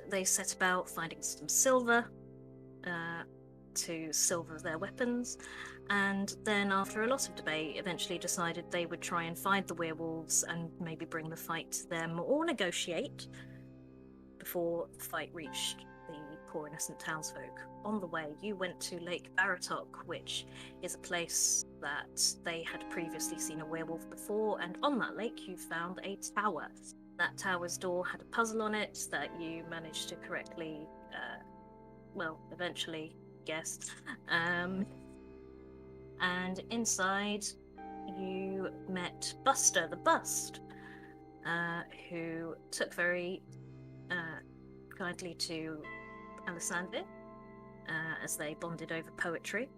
And they set about finding some silver to silver their weapons, and then after a lot of debate eventually decided they would try and find the werewolves and maybe bring the fight to them or negotiate before the fight reached the poor innocent townsfolk. On the way, you went to Lake Baratok, which is a place that they had previously seen a werewolf before, and on that lake you found a tower. That tower's door had a puzzle on it that you managed to correctly, eventually guessed. And inside you met Buster the Bust, who took very kindly to Alessandro as they bonded over poetry,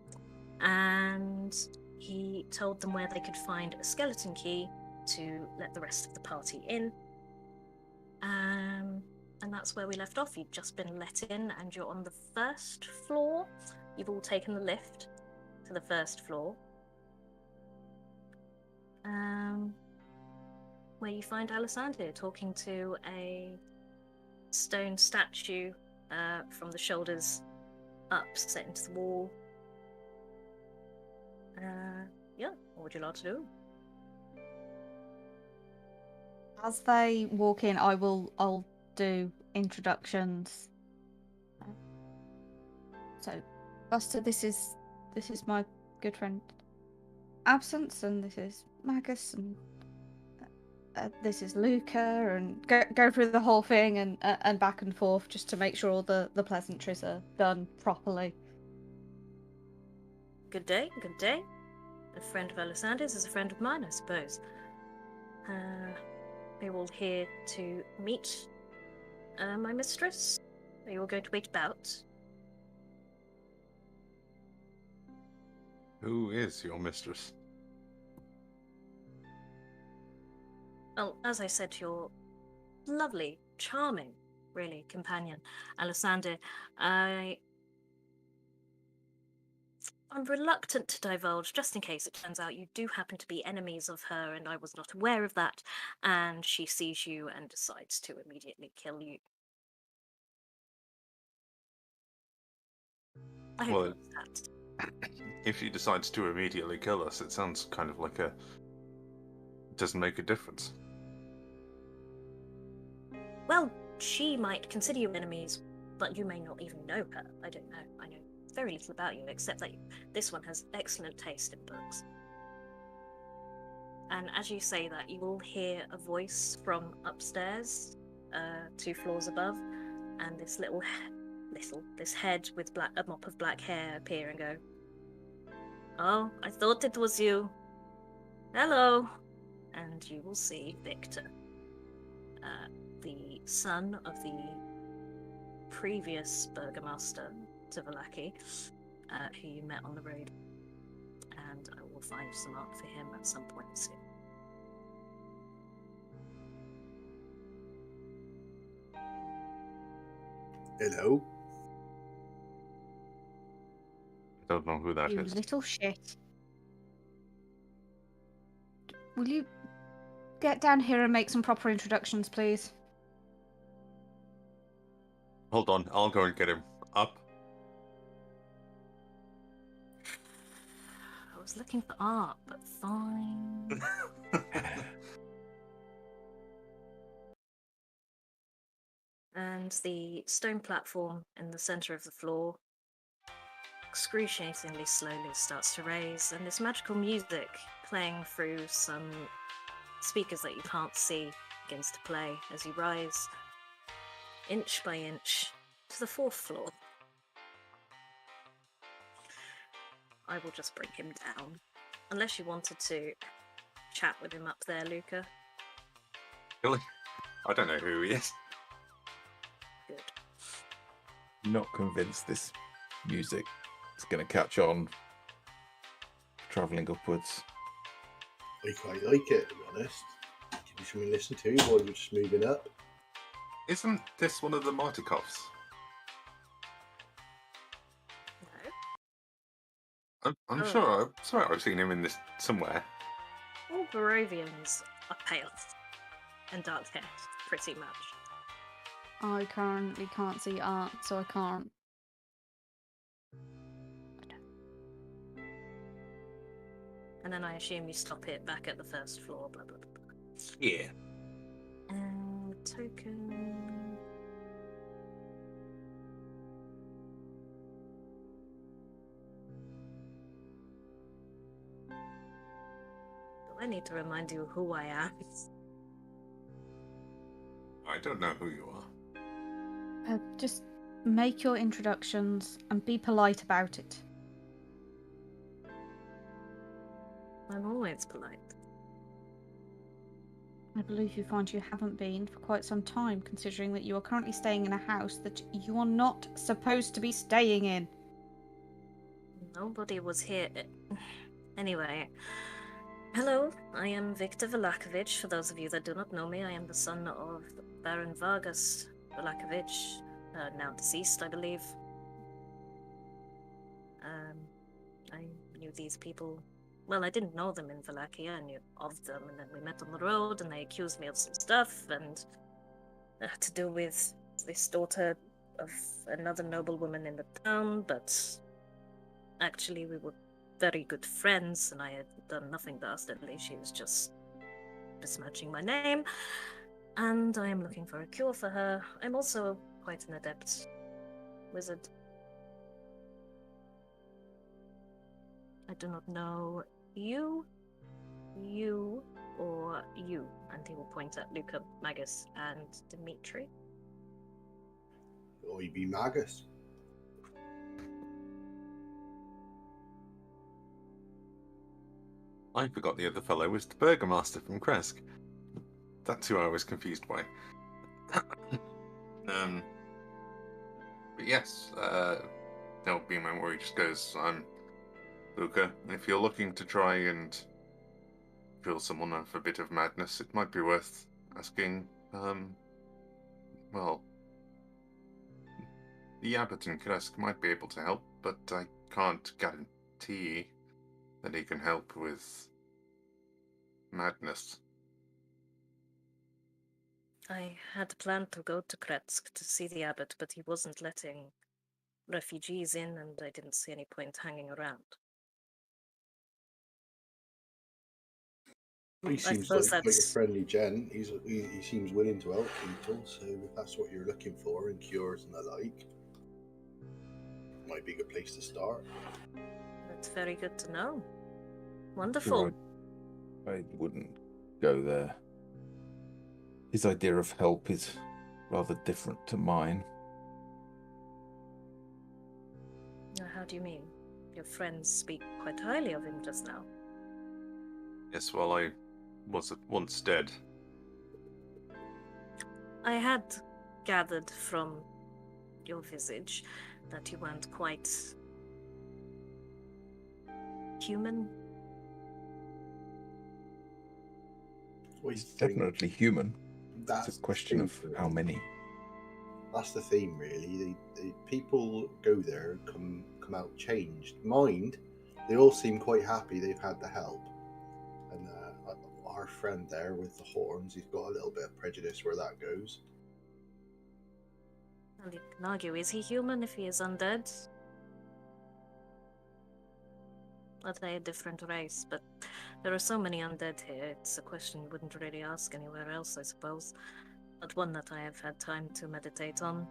and he told them where they could find a skeleton key to let the rest of the party in. And that's where we left off. You've just been let in and you're on the first floor. You've all taken the lift to the first floor, where you find Alessandro talking to a stone statue from the shoulders up, set into the wall. What would you like to do? As they walk in, I'll do introductions. So, Buster, this is my good friend Absence, and this is Magus, and this is Luca, and go through the whole thing and back and forth just to make sure all the pleasantries are done properly. Good day, good day. A friend of Alessandra's is a friend of mine, I suppose. We're all here to meet my mistress. Are you all going to wait about? Who is your mistress? Well, as I said to your lovely, charming, really, companion, Alessandra, I'm reluctant to divulge, just in case it turns out you do happen to be enemies of her and I was not aware of that, and she sees you and decides to immediately kill you. I hope that. If she decides to immediately kill us, it sounds kind of like it doesn't make a difference. Well, she might consider you enemies, but you may not even know her. I don't know. I know very little about you, except that this one has excellent taste in books. And as you say that, you will hear a voice from upstairs, 2 floors above, and this this head with a mop of black hair appear and go, "Oh, I thought it was you. Hello." And you will see Victor, the son of the previous burgomaster to Vallaki, who you met on the road, and I will find some art for him at some point soon. Hello. I don't know who that You is. little shit. Will you get down here and make some proper introductions, please? Hold on, I'll go and get him. Up. I was looking for art, but fine. And the stone platform in the center of the floor excruciatingly slowly starts to raise, and this magical music playing through some speakers that you can't see begins to play as you rise inch by inch to the 4th floor. I will just bring him down, unless you wanted to chat with him up there, Luca. Really? I don't know who he is. Good. Not convinced this music is going to catch on. Travelling upwards. I quite like it, to be honest. Give you something to listen to while you're just moving up. Isn't this one of the Martikovs? No. I'm sure I've seen him in this somewhere. All Barovians are pale and dark-haired, pretty much. I currently can't see art, so I can't. And then I assume you stop it back at the first floor, blah, blah, blah. Yeah. Token. Do I need to remind you who I am? I don't know who you are. Just make your introductions and be polite about it. I'm always polite. I believe you find you haven't been for quite some time, considering that you are currently staying in a house that you are not supposed to be staying in. Nobody was here. Anyway, hello, I am Victor Velakovich. For those of you that do not know me, I am the son of Baron Vargas Velakovich, now deceased, I believe. I knew these people. Well, I didn't know them in Valakia, I knew of them, and then we met on the road, and they accused me of some stuff, and to do with this daughter of another noblewoman in the town, but actually we were very good friends, and I had done nothing dastardly. She was just besmirching my name, and I am looking for a cure for her. I'm also quite an adept wizard. I do not know you, or you, and he will point at Luca, Magus, and Dimitri. Or you be Magus. I forgot the other fellow was the Burgomaster from Kresk. That's who I was confused by. But yes, don't be a moment where he just goes, I'm Luca. If you're looking to try and kill someone of a bit of madness, it might be worth asking, well, the Abbot in Kresk might be able to help, but I can't guarantee that he can help with madness. I had planned to go to Kretsk to see the abbot, but he wasn't letting refugees in, and I didn't see any point hanging around. He seems like quite a friendly gent. He seems willing to help people, so if that's what you're looking for in cures and the like, might be a good place to start. That's very good to know. Wonderful. Sure, I wouldn't go there. His idea of help is rather different to mine. How do you mean? Your friends speak quite highly of him just now. Yes, well, I was once dead. I had gathered from your visage that you weren't quite human. Well, He's definitely human. That's It's a question of how many. That's the theme, really. The people go there, come out changed. Mind, they all seem quite happy they've had the help. And our friend there with the horns, he's got a little bit of prejudice where that goes. Well, you can argue, is he human if he is undead? Are they a different race? But there are so many undead here, it's a question you wouldn't really ask anywhere else, I suppose. But one that I have had time to meditate on,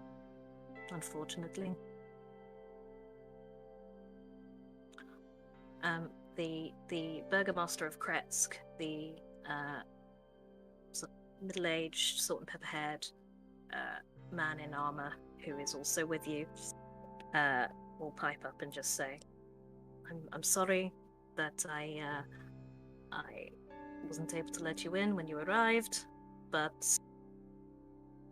unfortunately. The Burgomaster of Kretsk, the sort of middle-aged, salt and pepper-haired man in armor who is also with you, will pipe up and just say, I'm sorry that I wasn't able to let you in when you arrived, but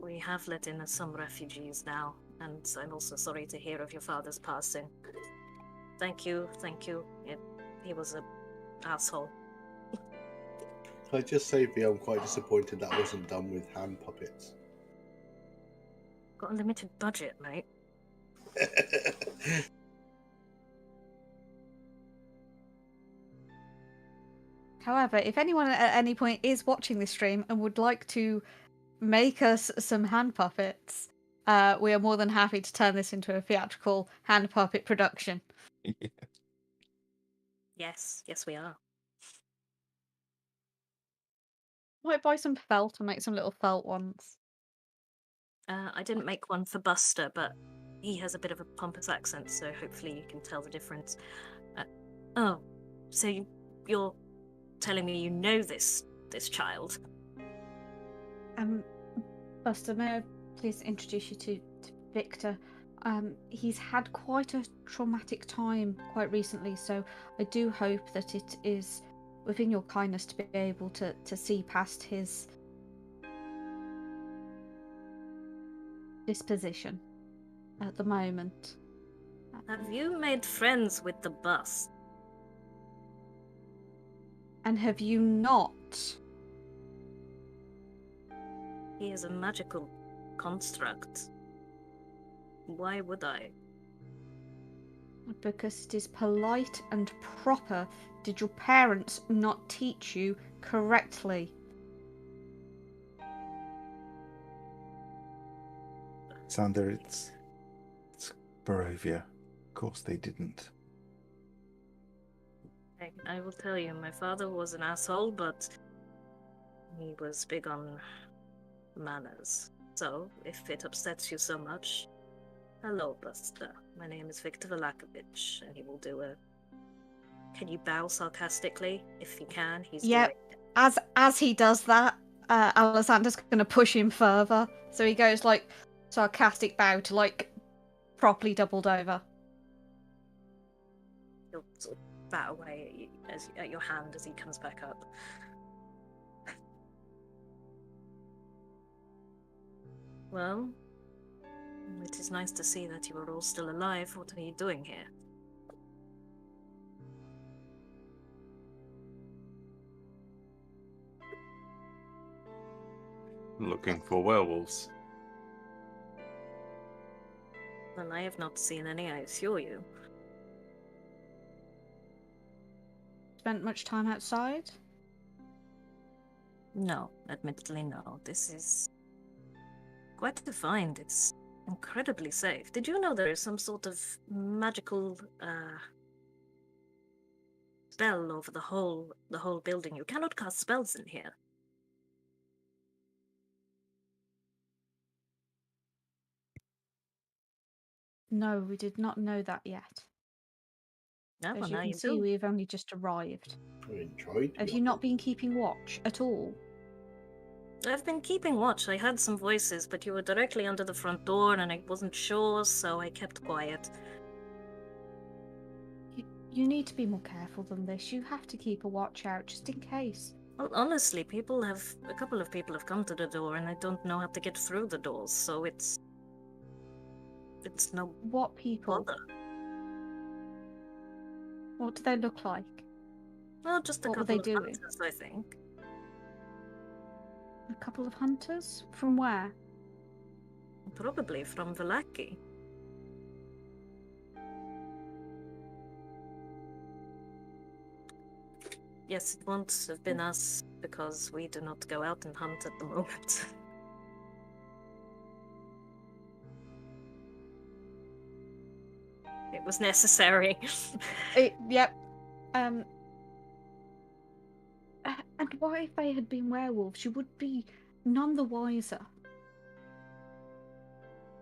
we have let in some refugees now, and I'm also sorry to hear of your father's passing. Thank you. He was an asshole. Can I just say, I'm quite disappointed that wasn't done with hand puppets. Got a limited budget, mate. However, if anyone at any point is watching this stream and would like to make us some hand puppets, we are more than happy to turn this into a theatrical hand puppet production. Yeah. Yes, we are. Might buy some felt and make some little felt ones. I didn't make one for Buster, but he has a bit of a pompous accent, so hopefully you can tell the difference. Oh, so you're telling me you know this child? Buster, may I please introduce you to Victor? He's had quite a traumatic time quite recently, so I do hope that it is within your kindness to be able to see past his disposition at the moment. Have you made friends with the bus? And have you not? He is a magical construct. Why would I? Because it is polite and proper. Did your parents not teach you correctly? Sander, it's Barovia. Of course they didn't. I will tell you, my father was an asshole, but he was big on manners. So, if it upsets you so much, hello, Buster. My name is Victor Valakovich, and he will do a... Can you bow sarcastically? If you can, he's Yep. doing... As he does that, Alessandra's going to push him further. So he goes like sarcastic bow to like properly doubled over. He'll sort of bat away at your hand as he comes back up. Well, it is nice to see that you are all still alive. What are you doing here? Looking for werewolves. Well, I have not seen any, I assure you. Spent much time outside? No, admittedly no. This is quite a find. It's incredibly safe. Did you know there is some sort of magical spell over the whole building? You cannot cast spells in here. No, we did not know that yet. No, As well, you now can you see, do. we've only just arrived. I didn't try to Have be you not honest. been keeping watch at all? I've been keeping watch. I heard some voices, but you were directly under the front door, and I wasn't sure, so I kept quiet. You need to be more careful than this. You have to keep a watch out just in case. Well, honestly, a couple of people have come to the door, and I don't know how to get through the doors, so it's no What people? bother. What do they look like? Well, just a What were couple they of doing? hunters, I think. A couple of hunters? From where? Probably from Valaki. Yes, it won't have been us, because we do not go out and hunt at the moment. It was necessary. Yep. And why, if they had been werewolves, you would be none the wiser.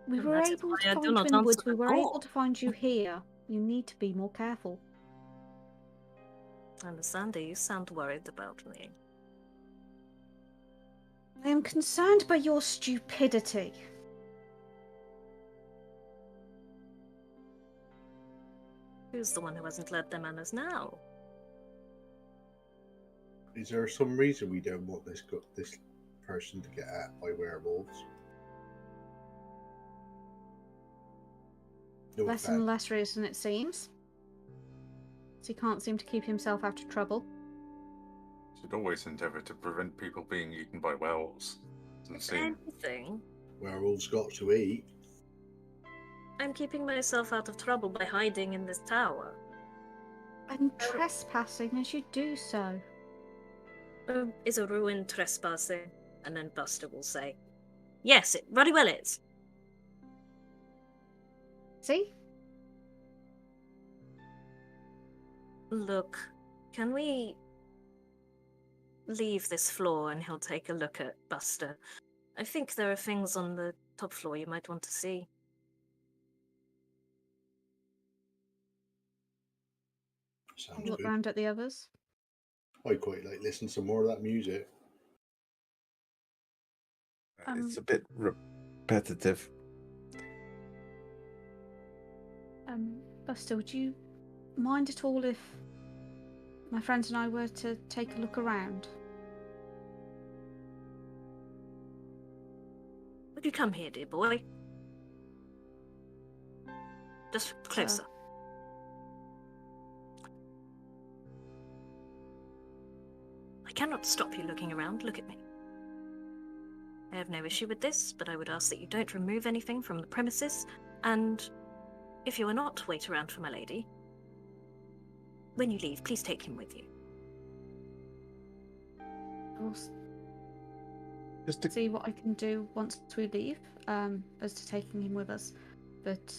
We And were that is able why to I find do you not in the answer woods. the We were door. able to find you here. You need to be more careful. Alessandra, you sound worried about me. I am concerned by your stupidity. Who's the one who hasn't learned their manners now? Is there some reason we don't want this person to get at by werewolves? No Less and offense. less reason, it seems. So he can't seem to keep himself out of trouble. Should always endeavour to prevent people being eaten by werewolves. Doesn't seem. Anything. Werewolves got to eat. I'm keeping myself out of trouble by hiding in this tower. And trespassing as you do so. Is a ruin trespassing? And then Buster will say, Yes, it very well is. See? Look, can we leave this floor and he'll take a look at Buster? I think there are things on the top floor you might want to see. I'll Sounds look good. round at the others. I quite like listening to some more of that music. It's a bit repetitive. Buster, would you mind at all if my friends and I were to take a look around? Would you come here, dear boy? Just closer. I cannot stop you looking around. Look at me. I have no issue with this, but I would ask that you don't remove anything from the premises, and if you are not, wait around for my lady. When you leave, please take him with you. I'll Just to see what I can do once we leave, as to taking him with us. But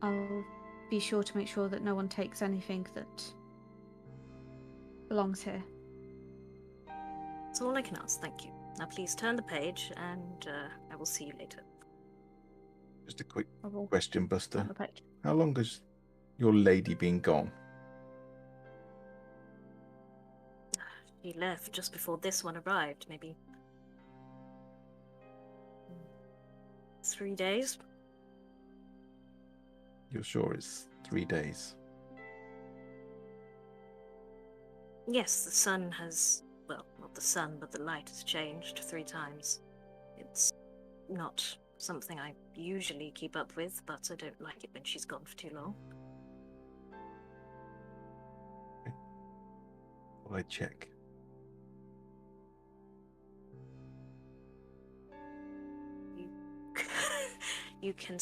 I'll be sure to make sure that no one takes anything that belongs here. That's all I can ask, thank you. Now please turn the page, and I will see you later. Just a quick I will question, Buster. turn the page. How long has your lady been gone? She left just before this one arrived, maybe 3 days. You're sure it's 3 days? Yes, the sun has, well, not the sun, but the light has changed 3 times. It's not something I usually keep up with, but I don't like it when she's gone for too long. Will I check? You can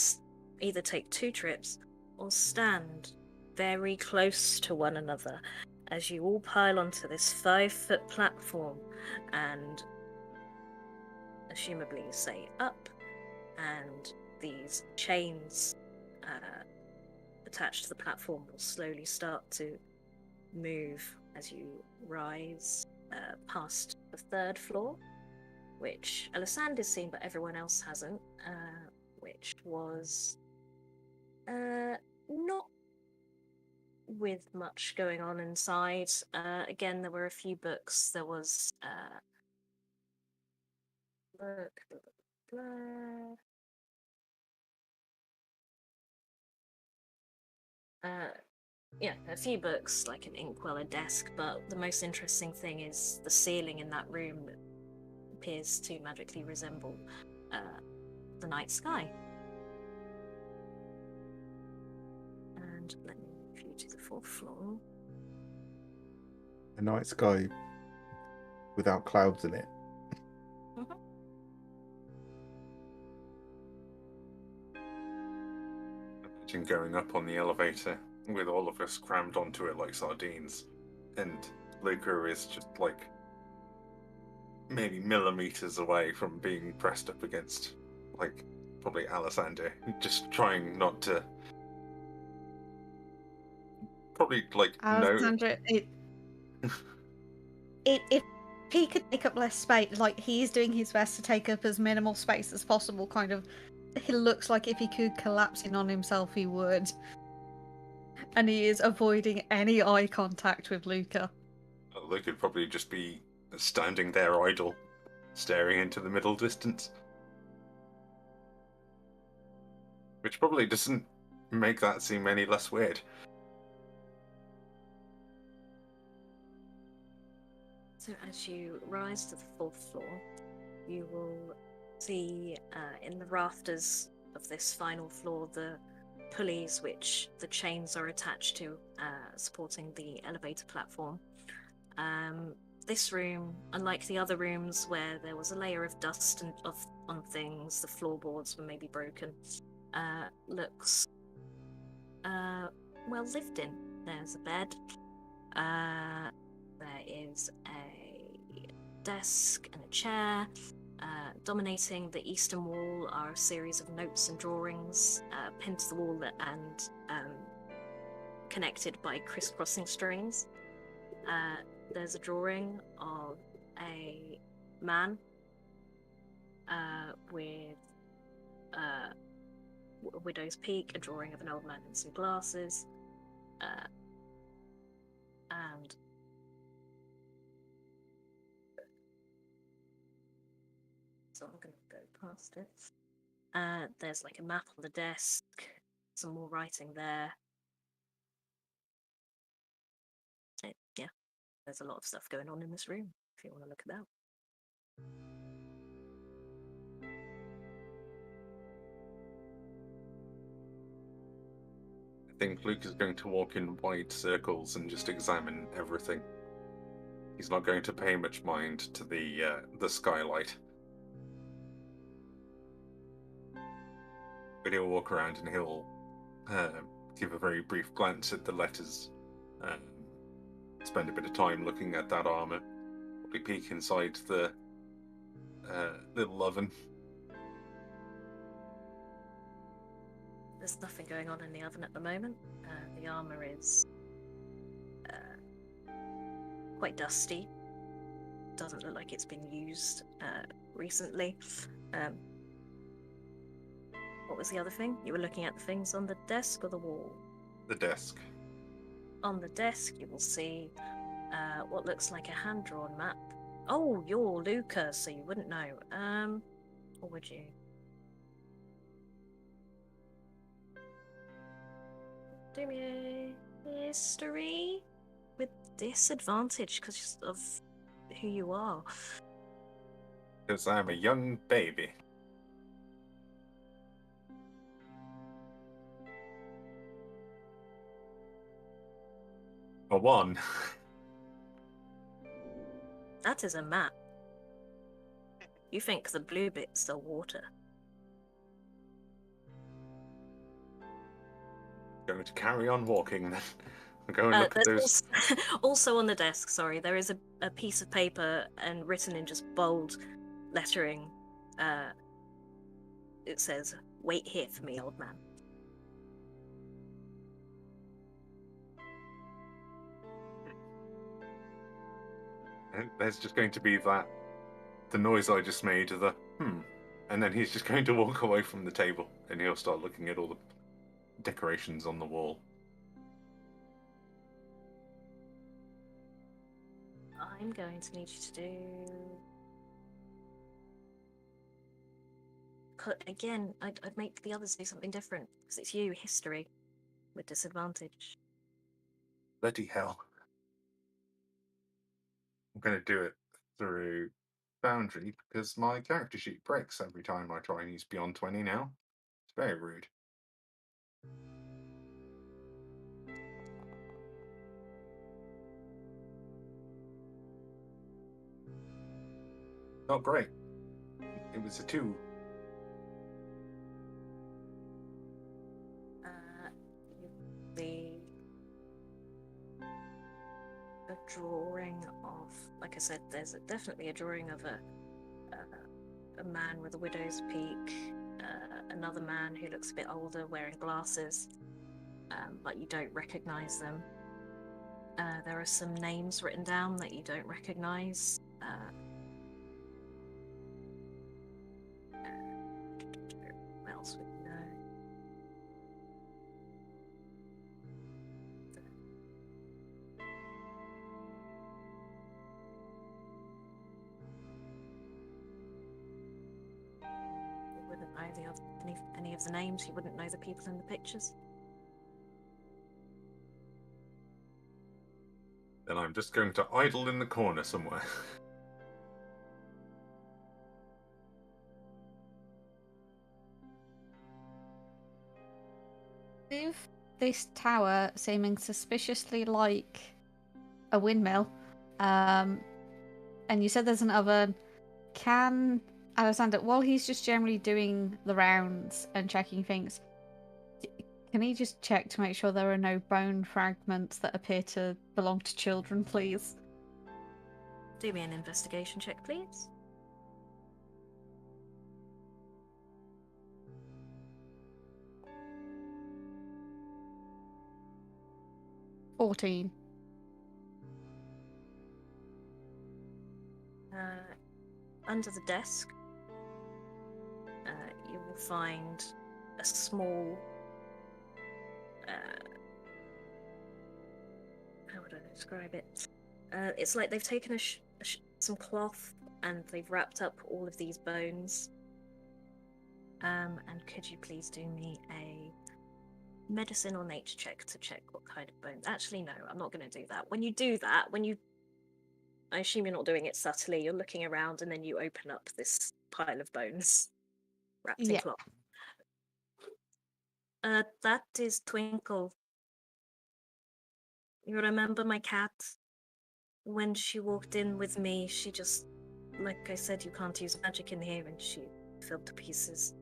either take 2 trips or stand very close to one another as you all pile onto this 5-foot platform and assumably say up, and these chains attached to the platform will slowly start to move as you rise past the 3rd floor, which Alisandra's seen but everyone else hasn't, which was not with much going on inside. Again, there were a few books. There was a few books, like an inkwell, a desk, but the most interesting thing is the ceiling in that room appears to magically resemble the night sky. And let me move you to the 4th floor. A night sky without clouds in it. Mm-hmm. Imagine going up on the elevator with all of us crammed onto it like sardines, and Luca is just like maybe millimeters away from being pressed up against, like, probably Alessandra, just trying not to. Probably like no. Alexandra, if he could take up less space, like he's doing his best to take up as minimal space as possible, kind of. He looks like if he could collapse in on himself, he would. And he is avoiding any eye contact with Luca. They could probably just be standing there idle, staring into the middle distance. Which probably doesn't make that seem any less weird. So as you rise to the 4th floor, you will see in the rafters of this final floor the pulleys which the chains are attached to, supporting the elevator platform. This room, unlike the other rooms where there was a layer of dust and on things, the floorboards were maybe broken, looks well lived in. There's a bed, there is a desk and a chair, Dominating the eastern wall are a series of notes and drawings pinned to the wall and connected by crisscrossing strings. There's a drawing of a man with a widow's peak, a drawing of an old man in some glasses, and so I'm going to go past it. There's like a map on the desk, some more writing there. Yeah, there's a lot of stuff going on in this room if you want to look about. I think Luke is going to walk in wide circles and just examine everything. He's not going to pay much mind to the skylight. But he'll walk around and he'll give a very brief glance at the letters, spend a bit of time looking at that armor, probably peek inside the little oven. There's nothing going on in the oven at the moment. The armor is quite dusty. Doesn't look like it's been used recently. What was the other thing? You were looking at the things on the desk or the wall? The desk. On the desk, you will see what looks like a hand-drawn map. Oh, you're Luca, so you wouldn't know. Or would you? Do me a history with disadvantage because of who you are. Because I'm a young baby. A 1. That is a map. You think the blue bits are water. Going to carry on walking then. I'll go and look at those. Also on the desk, sorry, there is a piece of paper and written in just bold lettering. It says, "Wait here for me, old man." And there's just going to be the noise I just made, and then he's just going to walk away from the table and he'll start looking at all the decorations on the wall. I'm going to need you to do... Again, I'd make the others do something different, because it's you, history, with disadvantage. Bloody hell. I'm going to do it through Foundry, because my character sheet breaks every time I try and use Beyond 20 now. It's very rude. Not great. It was a 2. A drawing of, like I said, there's definitely a drawing of a man with a widow's peak, another man who looks a bit older wearing glasses, but you don't recognize them. There are some names written down that you don't recognize. What else would you know? You wouldn't know any of the names. You wouldn't know the people in the pictures. Then I'm just going to idle in the corner somewhere. This tower seeming suspiciously like a windmill, and you said there's an oven. Can Alexander, while he's just generally doing the rounds and checking things, can he just check to make sure there are no bone fragments that appear to belong to children, please? Do me an investigation check, please. 14. Under the desk, you will find a small. How would I describe it? It's like they've taken some cloth and they've wrapped up all of these bones. And could you please do me a medicine or nature check to check what kind of bones? Actually, no, I'm not going to do that. When you do that, I assume you're not doing it subtly. You're looking around and then you open up this pile of bones wrapped in Yeah. cloth. That is Twinkle. You remember my cat? When she walked in with me, she just, like I said, you can't use magic in here, and she fell to pieces.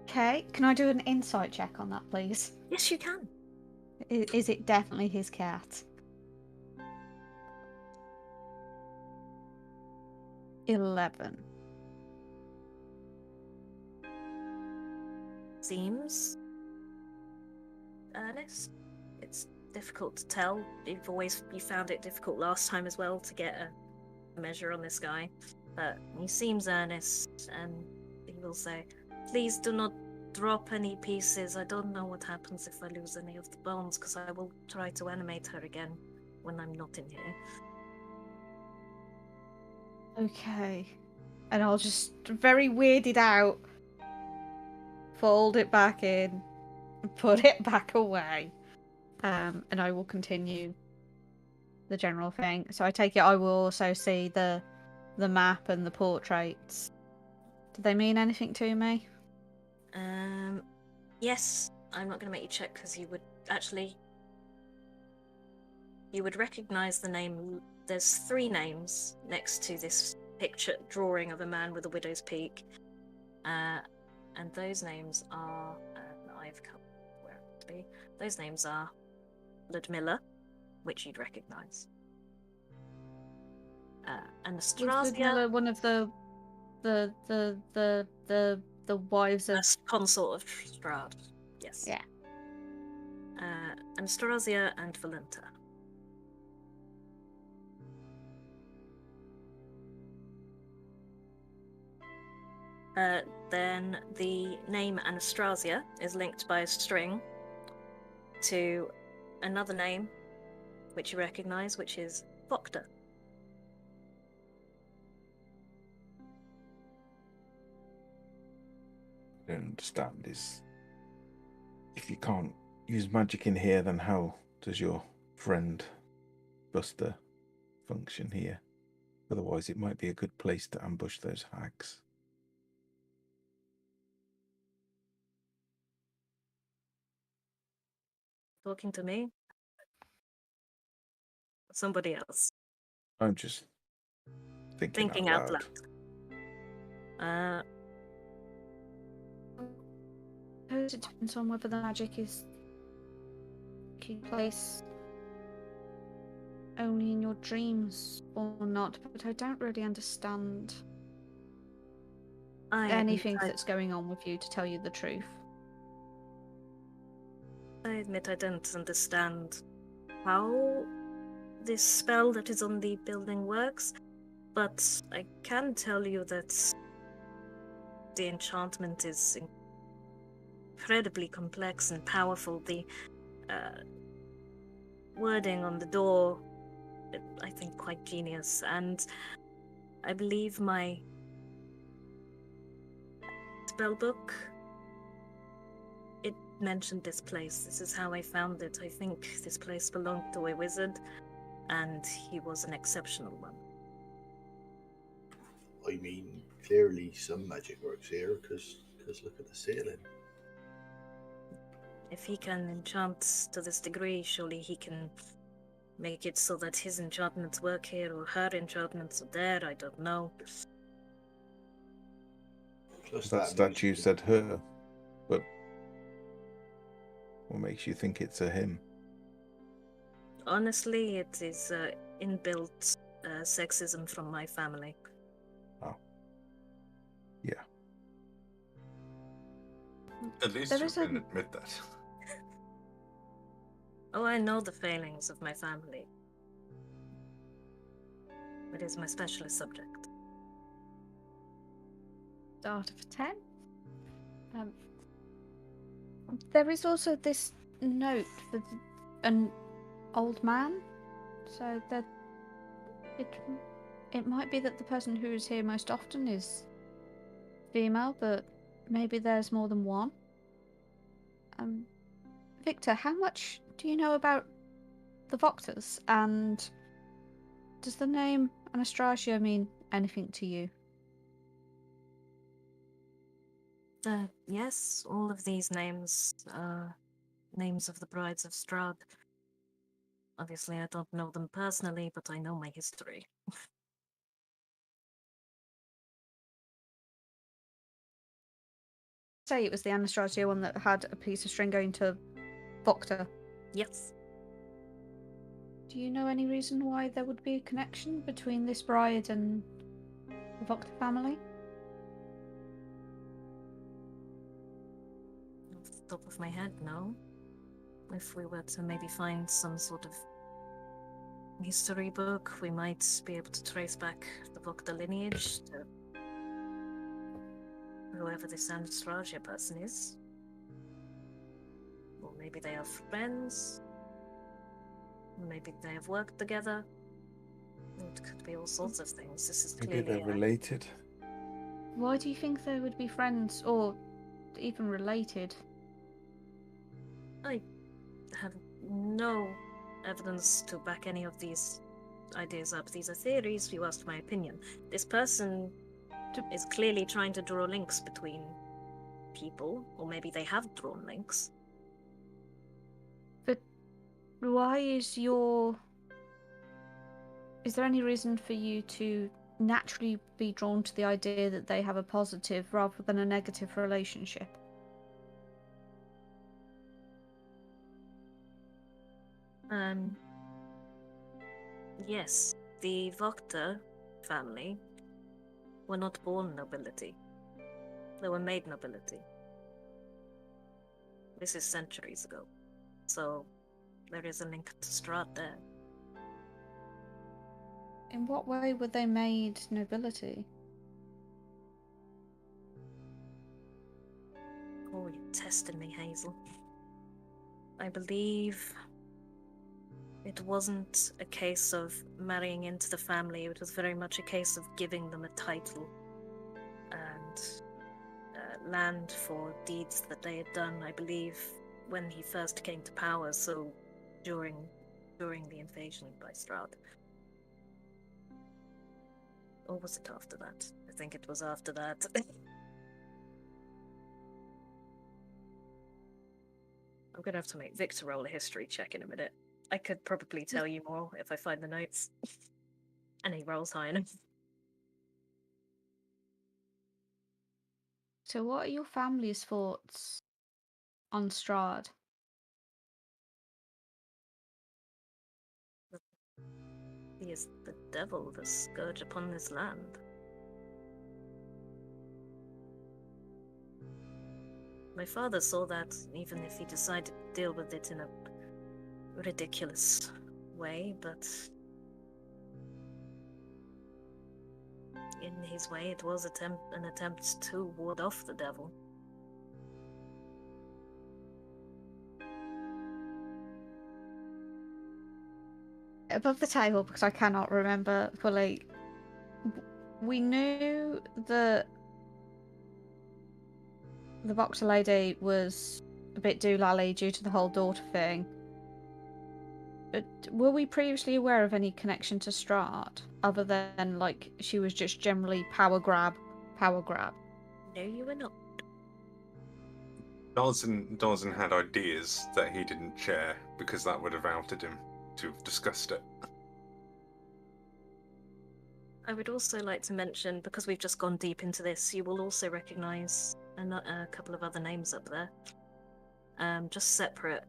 Okay, can I do an insight check on that, please? Yes, you can. Is it definitely his cat? 11. Seems earnest. It's difficult to tell. You found it difficult last time as well to get a measure on this guy. But he seems earnest, and he will say, "Please do not drop any pieces. I don't know what happens if I lose any of the bones, because I will try to animate her again when I'm not in here." Okay. And I'll just, very weirded out, fold it back in, and put it back away. And I will continue the general thing. So I take it I will also see the map and the portraits. Do they mean anything to me? Yes. I'm not going to make you check because you would recognize the name. There's 3 names next to this picture drawing of a man with a widow's peak, and those names are those names are Ludmilla, which you'd recognize, Anastasia, One of the wives of consort of Strahd. Yes. Yeah. Anastasia and Valenta. Then the name Anastasia is linked by a string to another name, which you recognize, which is Vocta. I don't understand is, if you can't use magic in here, then how does your friend Buster function here? Otherwise, it might be a good place to ambush those hags. Talking to me? Somebody else. I'm just thinking out loud. I suppose it depends on whether the magic is taking place only in your dreams or not, but I don't really understand anything that's going on with you, to tell you the truth. I admit I don't understand how this spell that is on the building works, but I can tell you that the enchantment is incredibly complex and powerful. The wording on the door, I think, quite genius, and I believe my spellbook, it mentioned this place. This is how I found it. I think this place belonged to a wizard, and he was an exceptional one. I mean, clearly some magic works here, because look at the ceiling. If he can enchant to this degree, surely he can make it so that his enchantments work here, or her enchantments are there. I don't know. Plus That statue said her, but what makes you think it's a him? Honestly, it is inbuilt sexism from my family. Oh. Yeah. At least There you is a- can admit that. Oh, I know the failings of my family. It is my specialist subject. Out of 10. There is also this note for an old man, so that it might be that the person who is here most often is female, but maybe there's more than one. Victor, how much do you know about the Voctors, and does the name Anastasia mean anything to you? Yes, all of these names are names of the brides of Strahd. Obviously, I don't know them personally, but I know my history. Say it was the Anastasia one that had a piece of string going to Voctor. Yes. Do you know any reason why there would be a connection between this bride and the Voctor family? Off the top of my head, no. If we were to maybe find some sort of history book, we might be able to trace back the Voctor lineage to whoever this Anastasia person is. Or maybe they are friends. Maybe they have worked together. It could be all sorts of things. This is Maybe clearly they're related. Why do you think they would be friends or even related? I have no evidence to back any of these ideas up. These are theories. You asked my opinion. This person is clearly trying to draw links between people, or maybe they have drawn links. But why is there any reason for you to naturally be drawn to the idea that they have a positive rather than a negative relationship? Yes, the Voctor family were not born nobility. They were made nobility. This is centuries ago. So there is a link to Strahd there. In what way were they made nobility? Oh, you tested me, Hazel. I believe it wasn't a case of marrying into the family. It was very much a case of giving them a title and land for deeds that they had done, I believe, when he first came to power, so during the invasion by Strahd. Or was it after that? I think it was after that. I'm gonna have to make Victor roll a history check in a minute. I could probably tell you more if I find the notes. And he rolls high enough. So what are your family's thoughts on Strahd? He is the devil, the scourge upon this land. My father saw that, even if he decided to deal with it in a ridiculous way, but in his way it was an attempt to ward off the devil. Above the table, because I cannot remember fully, we knew that the Boxer lady was a bit doolally due to the whole daughter thing. But were we previously aware of any connection to Strahd, other than, like, she was just generally power grab? No, you were not. Dawson had ideas that he didn't share because that would have outed him to have discussed it. I would also like to mention, because we've just gone deep into this, you will also recognise a couple of other names up there. Just separate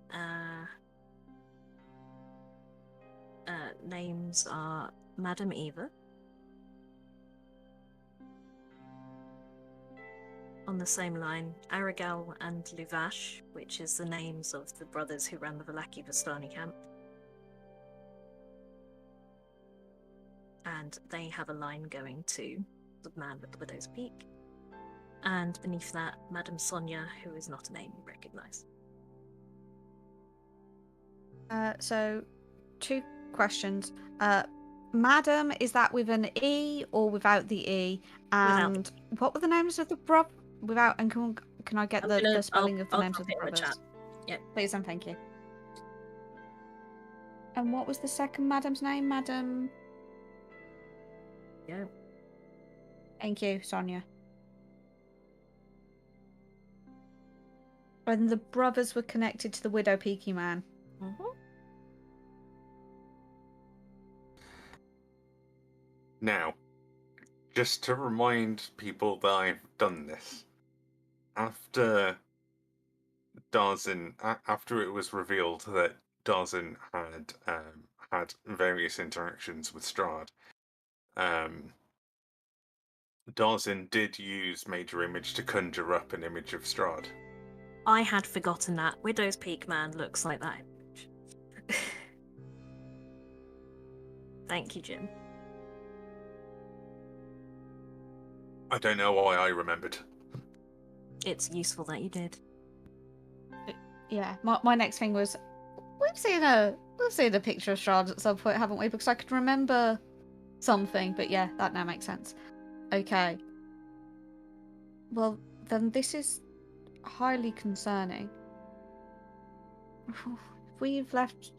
names are Madame Eva, on the same line, Aragal and Luvash, which is the names of the brothers who ran the Vallaki Vistani camp. And they have a line going to the man with the Widow's Peak. And beneath that, Madame Sonia, who is not a name you recognise. So, 2 questions. Madam, is that with an E or without the E? And what were the names of the without? And can I get the spelling of the names of the brothers? Yeah, please and thank you. And what was the second madam's name? Madam. Yeah. Thank you, Sonia. And the brothers were connected to the Widow Peaky man. Mm-hmm. Now, just to remind people that I've done this, after Darzin, after it was revealed that Darzin had various interactions with Strahd, Darzin did use Major Image to conjure up an image of Strahd. I had forgotten that. Widow's Peak man looks like that image. Thank you, Jim. I don't know why I remembered. It's useful that you did. Yeah, my next thing was, we've seen a picture of Strahd at some point, haven't we? Because I could remember something, but yeah, that now makes sense. Okay. Well, then this is highly concerning. If we've left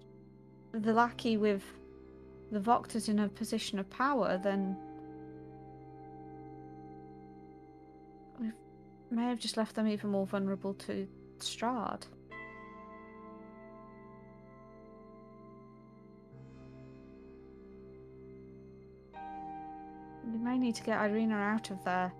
the Vallaki with the Voctors in a position of power, then we may have just left them even more vulnerable to Strahd. We may need to get Irina out of there.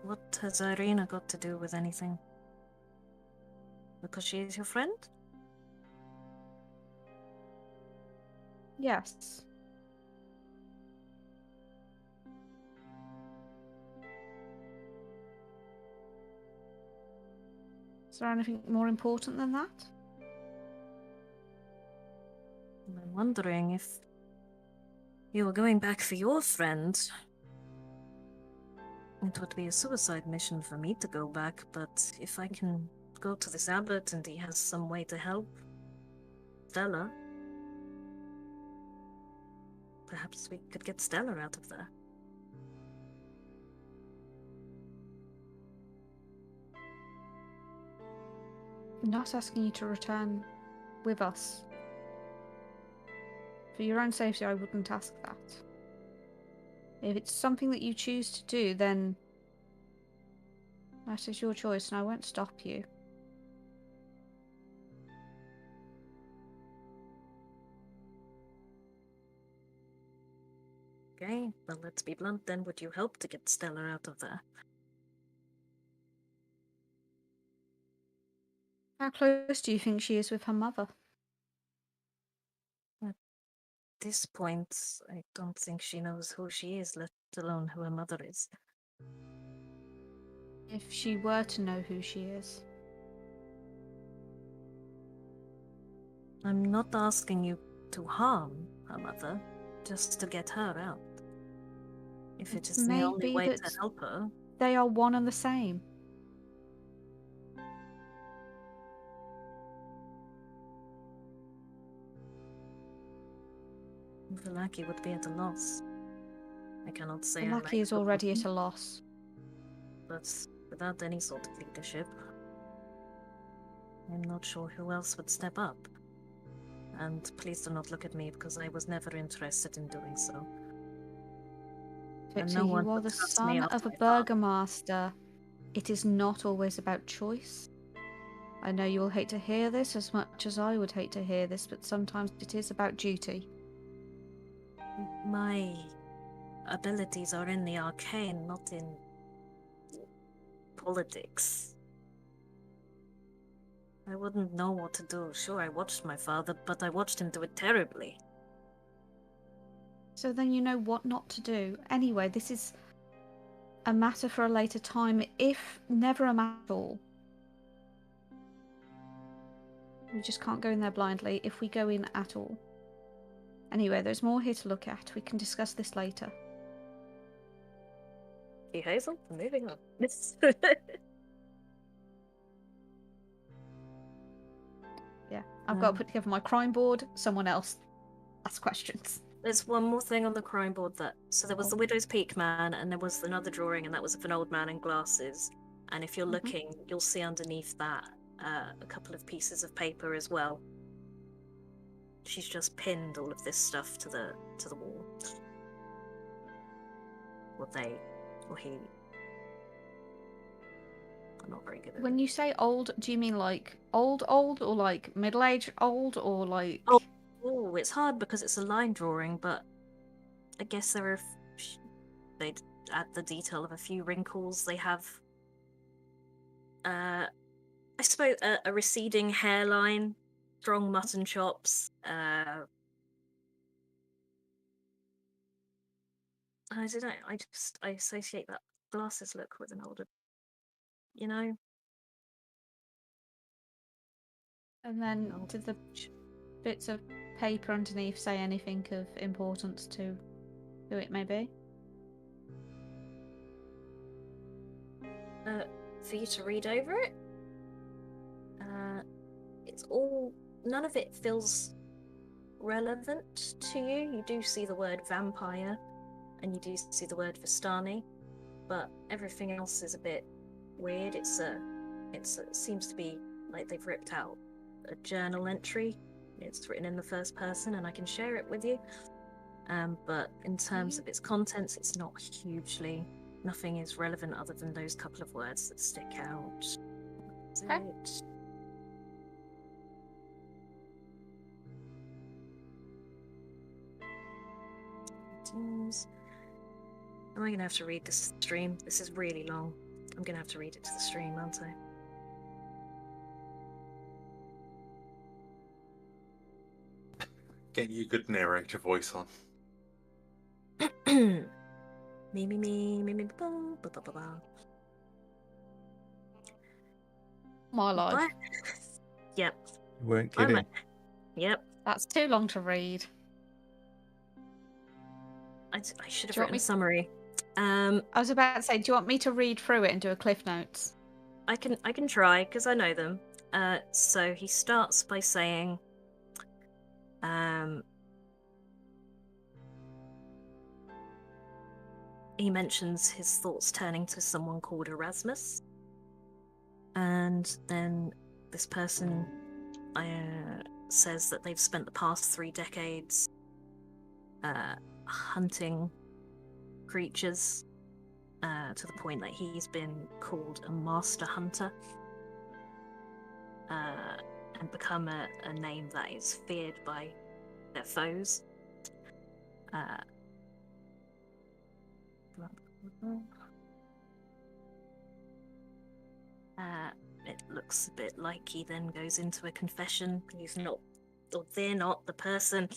What has Irina got to do with anything? Because she is your friend? Yes. Is there anything more important than that? I'm wondering if you were going back for your friend. It would be a suicide mission for me to go back, but if I can go to this abbot and he has some way to help Stella, perhaps we could get Stella out of there. I'm not asking you to return with us. For your own safety, I wouldn't ask that. If it's something that you choose to do, then that is your choice and I won't stop you. Okay, well, let's be blunt then. Would you help to get Stella out of there? How close do you think she is with her mother? At this point, I don't think she knows who she is, let alone who her mother is. If she were to know who she is. I'm not asking you to harm her mother, just to get her out. If it is the only way to help her. They are one and the same. Vallaki would be at a loss. I cannot say Vallaki is already at a loss. But without any sort of leadership, I'm not sure who else would step up. And please do not look at me, because I was never interested in doing so. So you are the son of a burgomaster. It is not always about choice. I know you will hate to hear this as much as I would hate to hear this, but sometimes it is about duty. My abilities are in the arcane, not in politics. I wouldn't know what to do. Sure, I watched my father, but I watched him do it terribly. So then you know what not to do. Anyway, this is a matter for a later time, if never a matter at all. We just can't go in there blindly if we go in at all. Anyway, there's more here to look at. We can discuss this later. You Hazel, moving on. Yeah, I've got to put together my crime board. Someone else ask questions. There's one more thing on the crime board so there was the Widow's Peak man, and there was another drawing, and that was of an old man in glasses. And if you're looking, you'll see underneath that a couple of pieces of paper as well. She's just pinned all of this stuff to the wall. Or he. I'm not very good at When it. you say old, do you mean like old, or like middle-aged old, or like... Oh, it's hard because it's a line drawing, but I guess they'd add the detail of a few wrinkles. They have, I suppose, a receding hairline, strong mutton chops. I don't know. I associate that glasses look with an older, you know. And then did the bits of paper underneath say anything of importance to who it may be? For you to read over it. It's all. None of it feels relevant to you. You do see the word vampire, and you do see the word Vistani, but everything else is a bit weird. It seems to be like they've ripped out a journal entry. It's written in the first person, and I can share it with you. But in terms of its contents, it's not hugely. Nothing is relevant other than those couple of words that stick out. Okay. Am I going to have to read this to the stream? This is really long. I'm going to have to read it to the stream, aren't I? Get your good narrator voice on. me, ba, ba, ba, ba. My life. Bye. Yep. You weren't kidding. Yep. That's too long to read. I should have Do you want written me- a summary. I was about to say, do you want me to read through it and do a cliff notes? I can try because I know them. So he starts by saying, he mentions his thoughts turning to someone called Erasmus, and then this person says that they've spent the past 3 decades hunting creatures to the point that he's been called a master hunter, and become a name that is feared by their foes. It looks a bit like he then goes into a confession. He's not, or they're not the person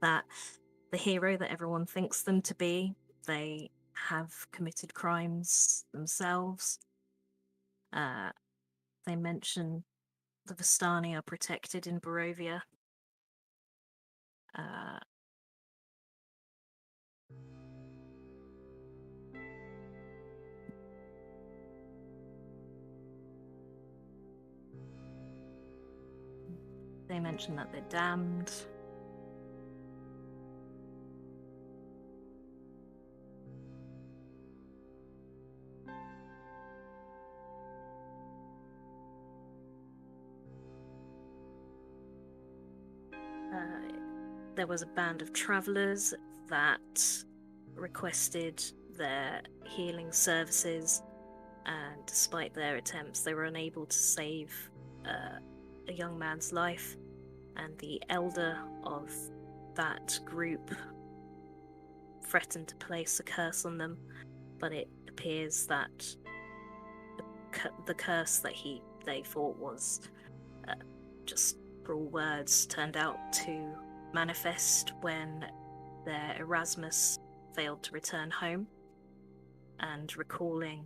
that the hero that everyone thinks them to be. They have committed crimes themselves. They mention the Vistani are protected in Barovia. They mention that they're damned. There was a band of travelers that requested their healing services, and despite their attempts, they were unable to save a young man's life. And the elder of that group threatened to place a curse on them, but it appears that the curse that they thought was just for all words turned out to manifest when their Erasmus failed to return home, and recalling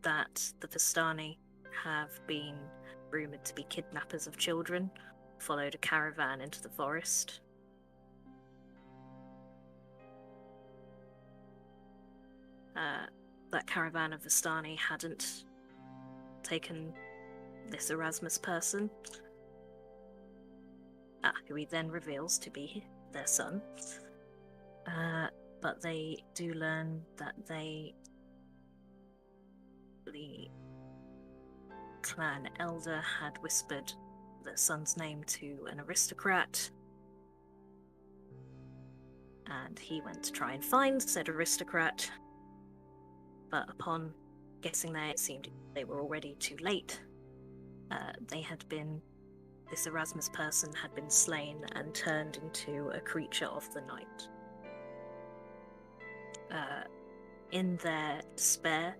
that the Vistani have been rumoured to be kidnappers of children, followed a caravan into the forest. That caravan of Vistani hadn't taken this Erasmus person, who he then reveals to be their son. But they do learn that the clan elder had whispered their son's name to an aristocrat, and he went to try and find said aristocrat, but upon getting there it seemed they were already too late. This Erasmus person had been slain and turned into a creature of the night. In their despair,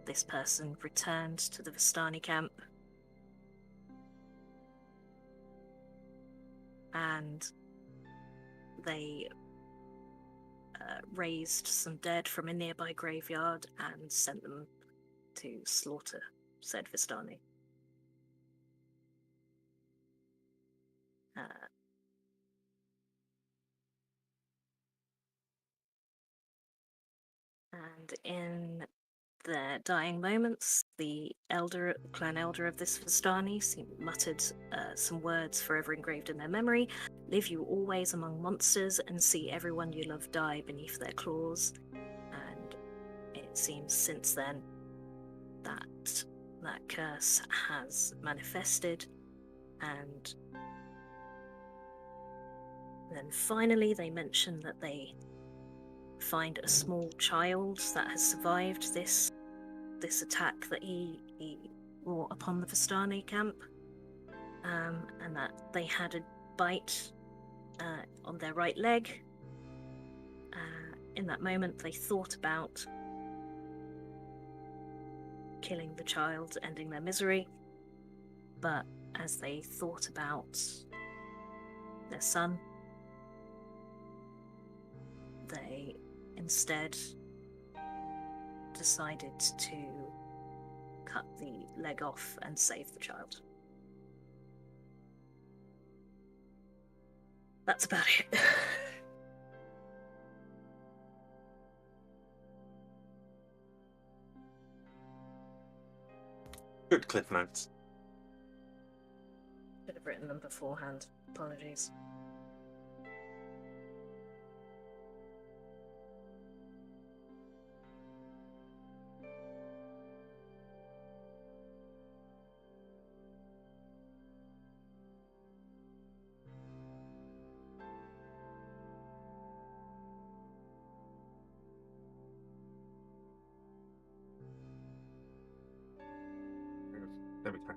this person returned to the Vistani camp and they raised some dead from a nearby graveyard and sent them to slaughter said Vistani. And in their dying moments, the clan elder of this Vistani muttered some words forever engraved in their memory: "Live you always among monsters and see everyone you love die beneath their claws." And it seems since then that that curse has manifested, and then finally they mention that they find a small child that has survived this attack that he wrought upon the Vistani camp, and that they had a bite on their right leg. In that moment they thought about killing the child, ending their misery, but as they thought about their son, they instead decided to cut the leg off and save the child. That's about it. Good cliff notes. Should have written them beforehand. Apologies. There we go.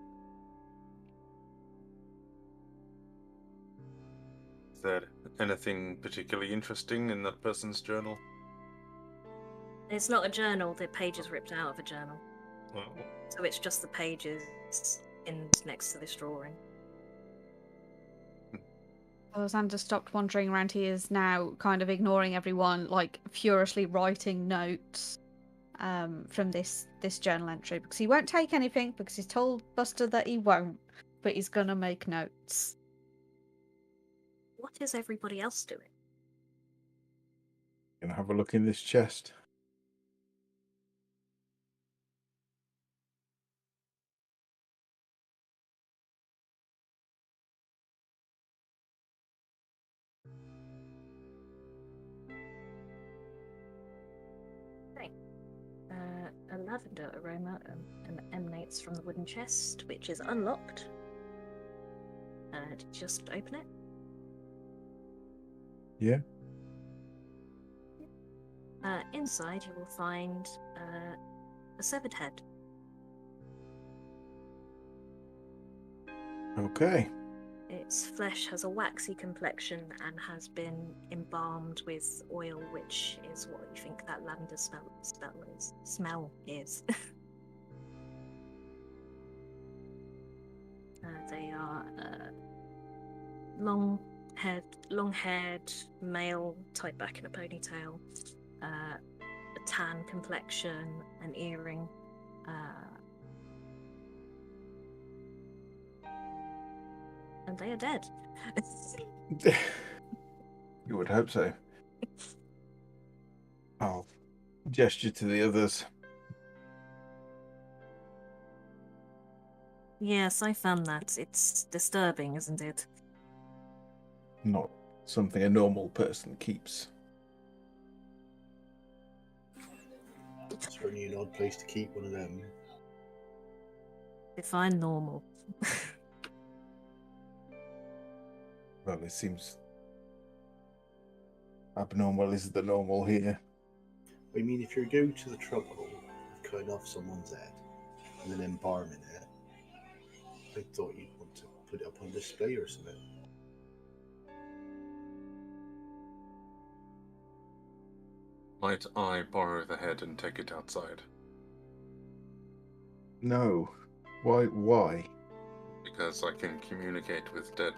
Is there anything particularly interesting in that person's journal? It's not a journal, the page is ripped out of a journal. Well, So it's just the pages next to this drawing. Alexander stopped wandering around. He is now kind of ignoring everyone, like furiously writing notes from this journal entry, because he won't take anything because he's told Buster that he won't, but he's gonna make notes. What is everybody else doing? Gonna have a look in this chest. A lavender aroma emanates from the wooden chest, which is unlocked. Just open it. Yeah. Inside, you will find a severed head. Okay. Its flesh has a waxy complexion and has been embalmed with oil, which is what you think that lavender smell is. They are long long-haired male, tied back in a ponytail, a tan complexion, an earring, and they are dead. You would hope so. I'll gesture to the others. Yes, I found that. It's disturbing, isn't it? Not something a normal person keeps. Certainly an odd place to keep one of them. Define normal. Well, it seems abnormal is the normal here. I mean, if you're going to the trouble of cutting off someone's head and then embalming it, I thought you'd want to put it up on display or something. Might I borrow the head and take it outside? No. Why? Because I can communicate with dead.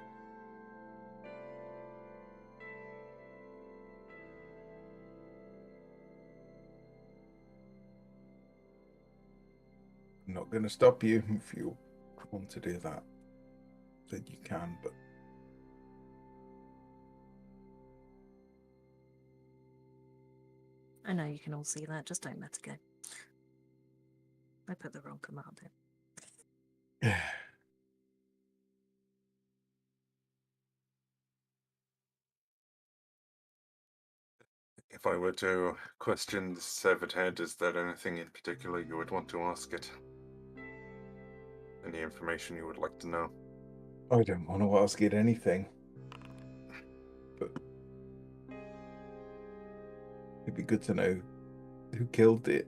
I'm not going to stop you if you want to do that. Then you can, but I know you can all see that, just don't let it go. I put the wrong command in. If I were to question the severed head, is there anything in particular you would want to ask it? Any information you would like to know? I don't want to ask it anything. But it'd be good to know who killed it.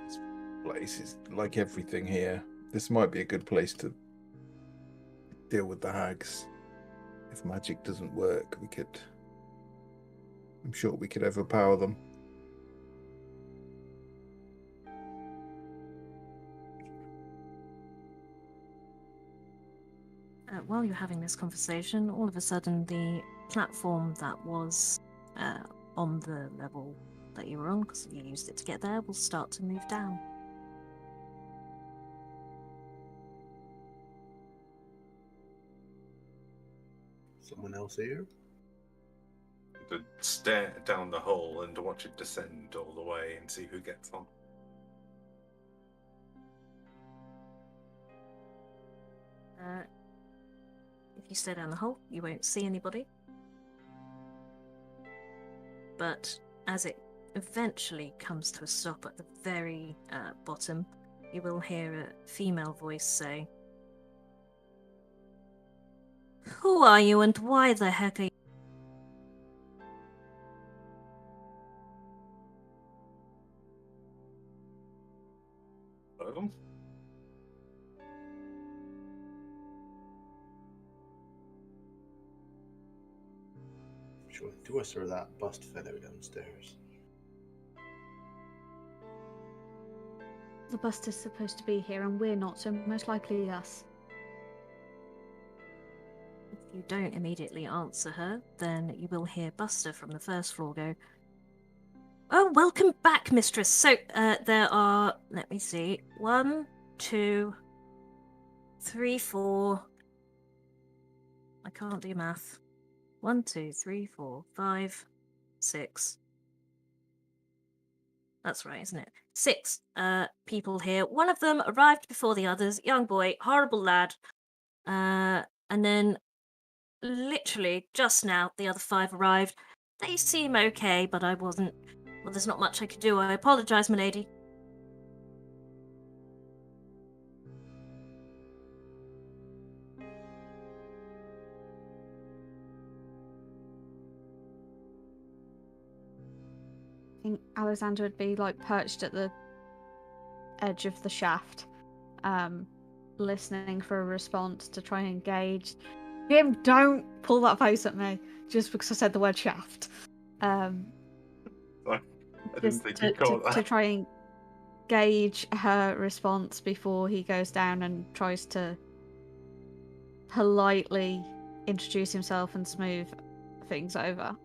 This place is like everything here. This might be a good place to deal with the hags. If magic doesn't work, I'm sure we could overpower them. While you're having this conversation, all of a sudden the platform that was on the level that you were on, because you used it to get there, will start to move down. Someone else here? To stare down the hole and to watch it descend all the way and see who gets on. If you stare down the hole, you won't see anybody. But as it eventually comes to a stop at the very bottom, you will hear a female voice say, "Who are you and why the heck are you?" Hello? Sure, do us or that bust fellow downstairs. The bust is supposed to be here and we're not, so most likely us. If you don't immediately answer her, then you will hear Buster from the first floor go, "Oh, welcome back, mistress. So, there are, let me see, 1, 2, 3, 4. I can't do math. 1, 2, 3, 4, 5, 6. That's right, isn't it? 6 people here. One of them arrived before the others. Young boy, horrible lad. And then, literally, just now, the other 5 arrived. They seem okay, but I wasn't. Well, there's not much I could do. I apologise, milady." I think Alexander would be like perched at the edge of the shaft, listening for a response to try and engage. Jim, don't pull that face at me just because I said the word shaft. Sorry. I didn't Just think to, you caught to that. try and gauge her response before he goes down and tries to politely introduce himself and smooth things over.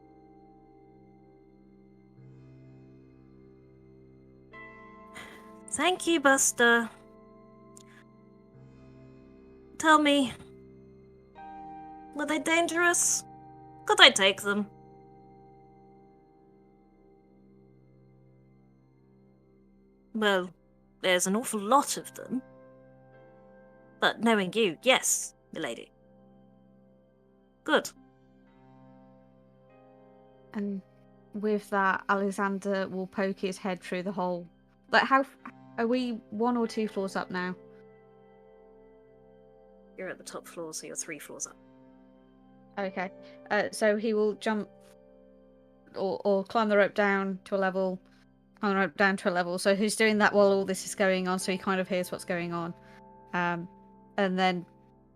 Thank you, Buster. Tell me, were they dangerous? Could I take them? Well, there's an awful lot of them. But knowing you, yes, milady. Good. And with that, Alexander will poke his head through the hole. Like, how are we 1 or 2 floors up now? You're at the top floor, so you're 3 floors up. Okay. So he will jump or climb the rope down to a level, climb the rope down to a level. So he's doing that while all this is going on, so he kind of hears what's going on. And then,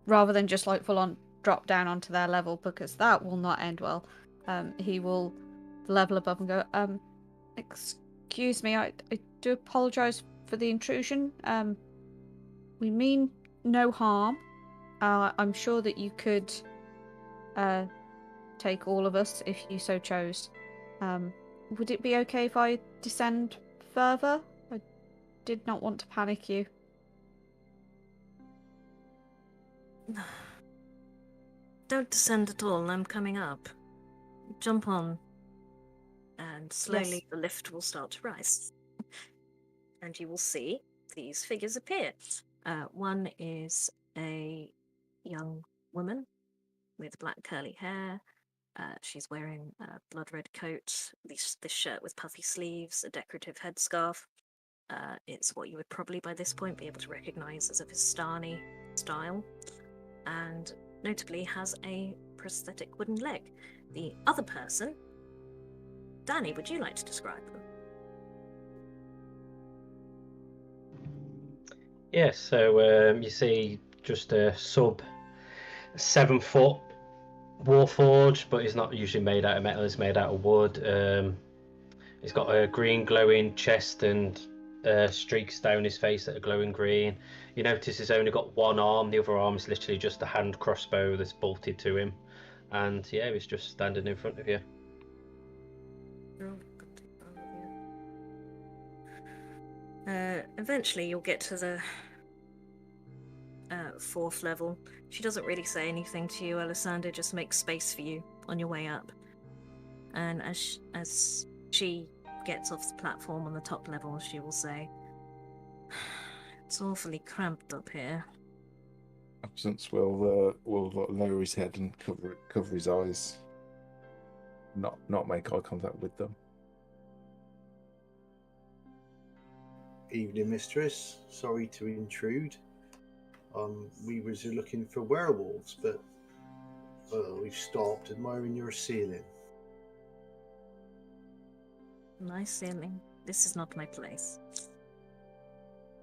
rather than just like full on drop down onto their level, because that will not end well, he will level above and go, excuse me, I do apologise for the intrusion. We mean no harm. I'm sure that you could take all of us if you so chose. Would it be okay if I descend further? I did not want to panic you. Don't descend at all, I'm coming up. Jump on. And slowly Yes. the lift will start to rise. And you will see these figures appear. One is a young woman with black curly hair. She's wearing a blood red coat, this shirt with puffy sleeves, a decorative headscarf. It's what you would probably by this point be able to recognize as a Vistani style, and notably has a prosthetic wooden leg. The other person, Danny, would you like to describe them? Yeah, so you see just a sub 7 foot warforged, but he's not usually made out of metal, he's made out of wood. He's got a green glowing chest and streaks down his face that are glowing green. You notice he's only got one arm, the other arm is literally just a hand crossbow that's bolted to him. And yeah, he's just standing in front of you. Eventually you'll get to the 4th level. She doesn't really say anything to you, Alessandra, just makes space for you on your way up. And as she gets off the platform on the top level, she will say, "It's awfully cramped up here." Absence will lower his head and cover his eyes. Not make eye contact with them. Evening, mistress. Sorry to intrude. We was looking for werewolves, but we've stopped admiring your ceiling. My ceiling. This is not my place.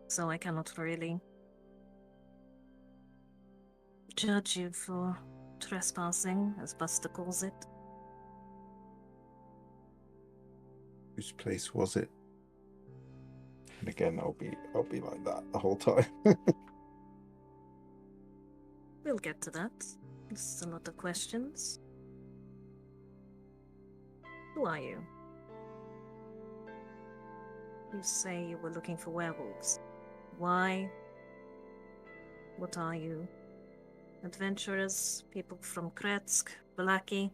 So I cannot really judge you for trespassing, as Buster calls it. Whose place was it? And again, I'll be like that the whole time. We'll get to that. There's a lot of questions. Who are you? You say you were looking for werewolves. Why? What are you? Adventurers? People from Kretsk? Balaki?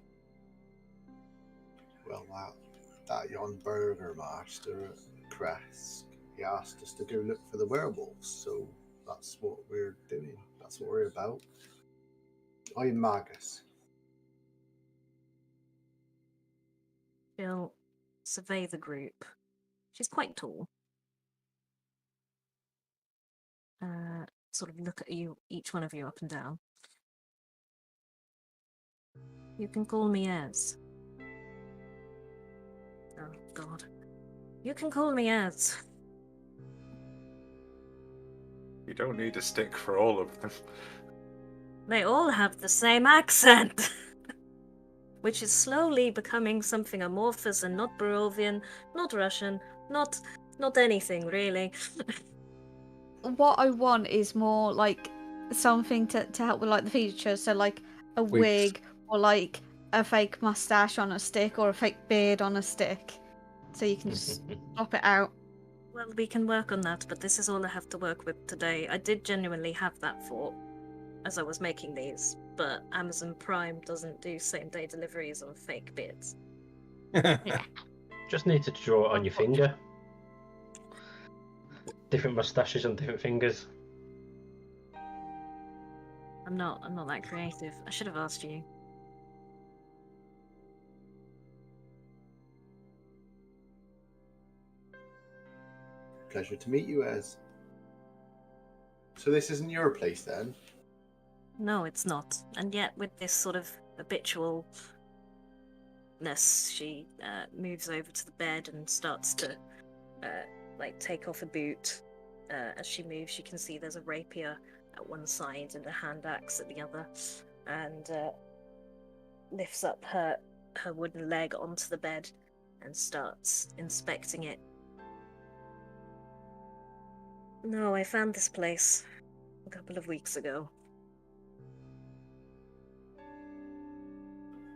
Well, that young burgermaster at Kresk, he asked us to go look for the werewolves, so that's what we're doing. That's what we're about. I'm Magus. She'll survey the group. She's quite tall. Sort of look at you, each one of you, up and down. You can call me Ez. Oh, God. You can call me Ez. You don't need a stick for all of them. They all have the same accent. which is slowly becoming something amorphous and not Barovian, not Russian, not anything really. What I want is more like something to help with like the features. So like a Wigs. wig or like a fake mustache on a stick or a fake beard on a stick. So you can just swap it out. Well, we can work on that, but this is all I have to work with today. I did genuinely have that thought as I was making these, but Amazon Prime doesn't do same-day deliveries on fake beards. Just need to draw it on your finger. Different mustaches on different fingers. I'm not that creative. I should have asked you. Pleasure to meet you, Ez. So this isn't your place then? No, it's not. And yet, with this sort of habitualness, she moves over to the bed and starts to take off a boot. As she moves, you can see there's a rapier at one side and a hand axe at the other, and lifts up her wooden leg onto the bed and starts inspecting it. No, I found this place a couple of weeks ago.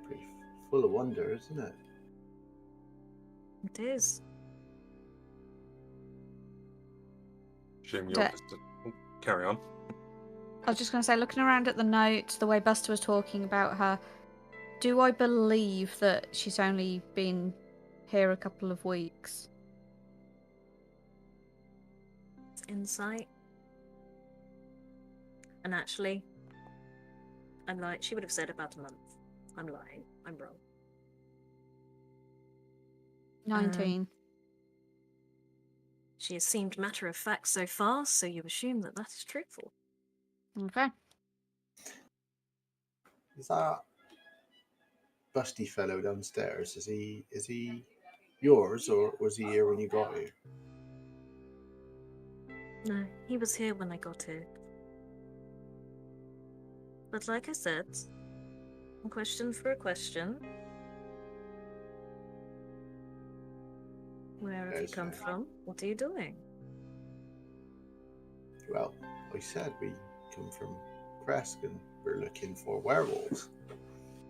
Pretty full of wonder, isn't it? It is. Shame you Da- carry on. I was just going to say, looking around at the notes, the way Buster was talking about her, do I believe that she's only been here a couple of weeks? Insight. And actually, I'm lying. She would have said about a month. I'm lying. I'm wrong. 19. She has seemed matter of fact so far, so you assume that is truthful. Okay. Is that busty fellow downstairs? Is he yours, or was he here when you got here? No, he was here when I got here. But like I said, a question for a question. Where have you come from? What are you doing? Well, I said we come from Kresk and we're looking for werewolves.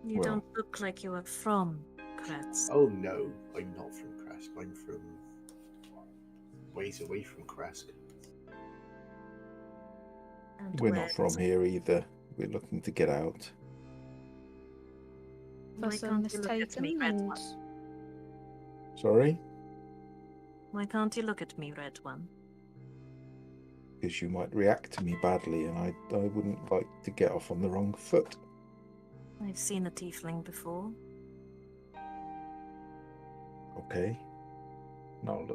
You don't look like you are from Kretz. Oh no, I'm not from Kresk. I'm from ways away from Kresk. And We're where not from here either. We're looking to get out. Why Buster can't you look at me, mistaken Red and... One? Sorry? Why can't you look at me, Red One? Because you might react to me badly, and I wouldn't like to get off on the wrong foot. I've seen a tiefling before. Okay. No,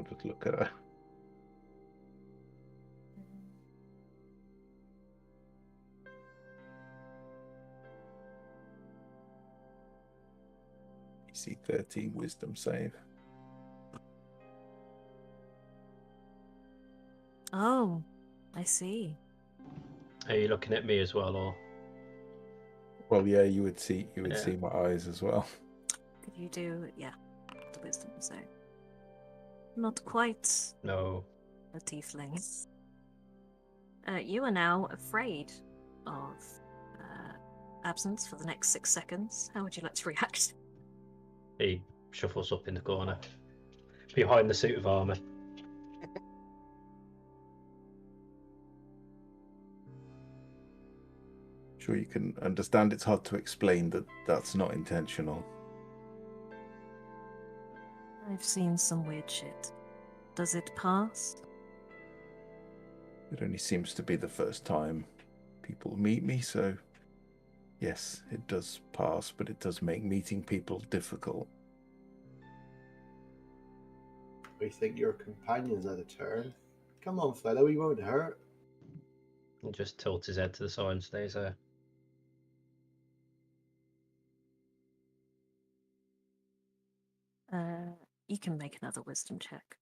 just look at her. DC 13 wisdom save. Oh, I see. Are you looking at me as well, or? Well, yeah, you would see my eyes as well. Could you do, the wisdom save? Not quite No. a tiefling. You are now afraid of absence for the next 6 seconds. How would you like to react? He shuffles up in the corner, behind the suit of armour. Sure, you can understand it's hard to explain that that's not intentional. I've seen some weird shit. Does it pass? It only seems to be the first time people meet me, so yes, it does pass, but it does make meeting people difficult. We think your companion's had a turn. Come on, fellow, he won't hurt. He just tilts his head to the side and stays there. You can make another wisdom check.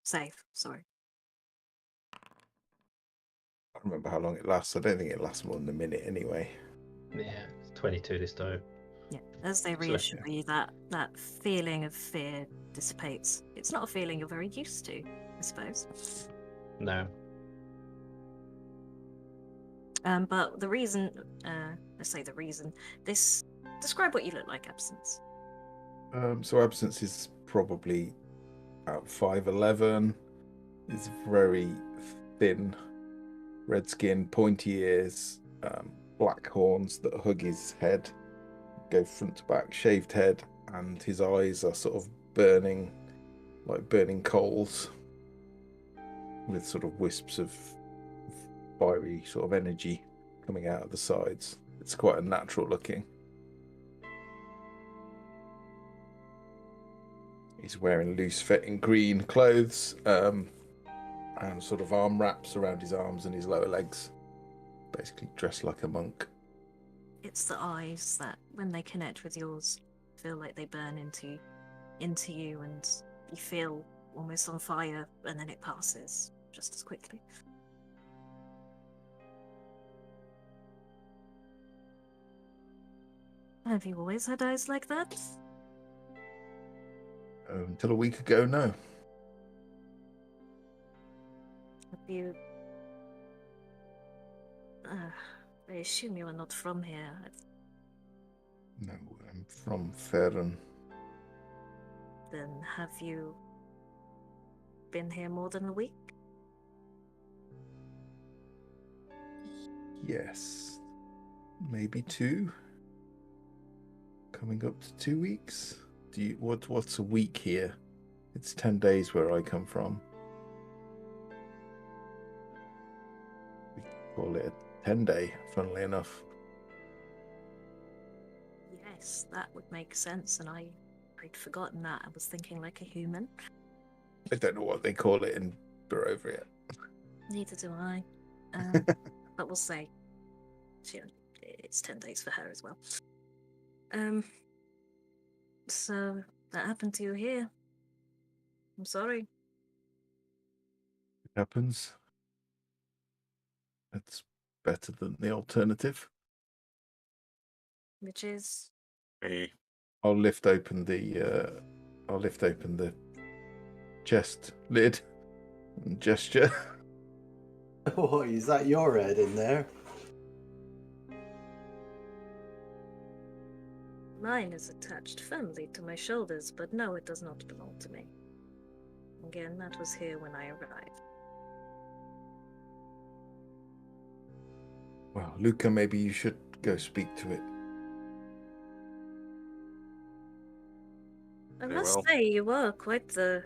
Save, sorry. I don't remember how long it lasts. I don't think it lasts more than a minute anyway. Yeah, it's 22 this time. As they So- reassure you that feeling of fear dissipates. It's not a feeling you're very used to, I suppose. No. But the reason, I say the reason, describe what you look like, Absence. So Absence is probably about 5'11". He's very thin, red skin, pointy ears, black horns that hug his head, go front to back, shaved head, and his eyes are sort of burning, like burning coals, with sort of wisps of fiery sort of energy coming out of the sides. It's quite a natural looking. He's wearing loose fitting green clothes, and sort of arm wraps around his arms and his lower legs. Basically dressed like a monk. It's the eyes that, when they connect with yours, feel like they burn into you, and you feel almost on fire, and then it passes just as quickly. Have you always had eyes like that? Until a week ago, no. Have you... I assume you are not from here. No, I'm from Ferren. Then have you been here more than a week? Yes. Maybe 2. Coming up to 2 weeks. What's a week here? It's 10 days where I come from. We call it a 10-day, funnily enough. Yes, that would make sense, and I'd forgotten that. I was thinking like a human. I don't know what they call it in Barovia. Neither do I. But we'll say it's 10 days for her as well. So that happened to you here. I'm sorry. It happens. It's better than the alternative. Which is... Hey, I'll lift open the chest lid and gesture. Oh, is that your head in there? Mine is attached firmly to my shoulders, but no, it does not belong to me. Again, that was here when I arrived. Well, Luca, maybe you should go speak to it. I Very must well. say, you are quite the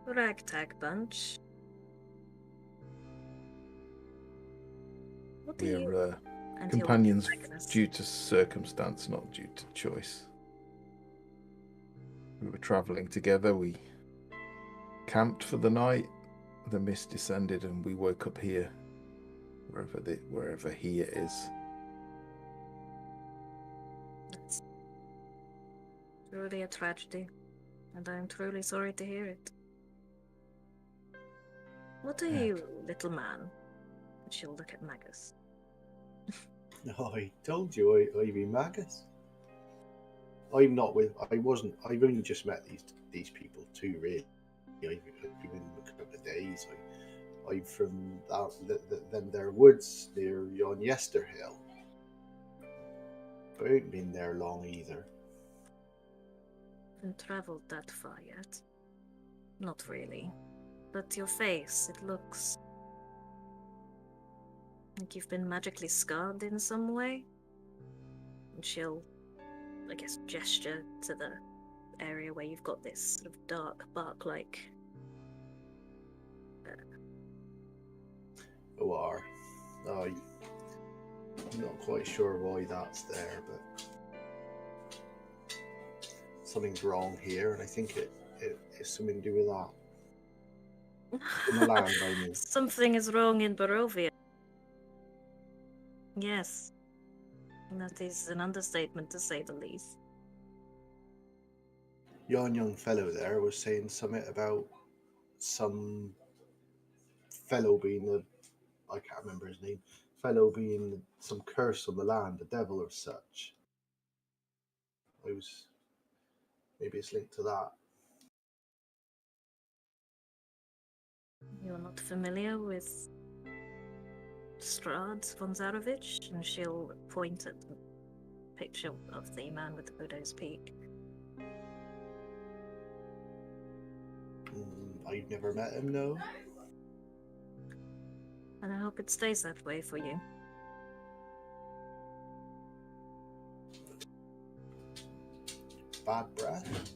ragtag bunch. What do you... We're And he'll companions recognize- due to circumstance, not due to choice. We were travelling together. We camped for the night. The mist descended, and we woke up here, wherever here is. That's truly a tragedy, and I'm truly sorry to hear it. What are you, little man? And she'll look at Magus. I told you I'd be Magus. I've only just met these people too, really. I've been in a couple of days. I'm from them there woods near yon Yester Hill. I ain't been there long either. Haven't travelled that far yet. Not really. But your face, it looks like you've been magically scarred in some way. And she'll, I guess, gesture to the area where you've got this sort of dark bark-like. I'm not quite sure why that's there, but something's wrong here, and I think it has something to do with that. In the land, I mean. Something is wrong in Barovia. Yes. And that is an understatement, to say the least. Yon young fellow there was saying something about some fellow being I can't remember his name, fellow being some curse on the land, the devil or such. Maybe it's linked to that. You're not familiar with Strahd von Zarovich? And she'll point at the picture of the man with the widow's peak. I've never met him, no. And I hope it stays that way for you. Bad breath.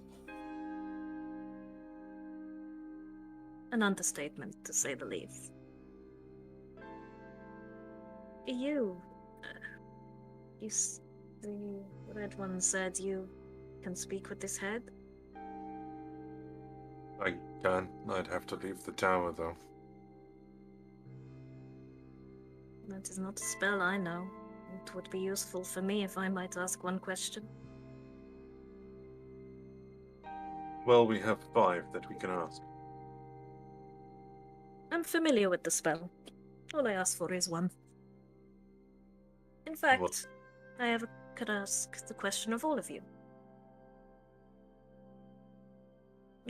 An understatement, to say the least. The red one said you can speak with this head? I can. I'd have to leave the tower, though. That is not a spell I know. It would be useful for me if I might ask one question. Well, we have 5 that we can ask. I'm familiar with the spell. All I ask for is one. In fact, could ask the question of all of you.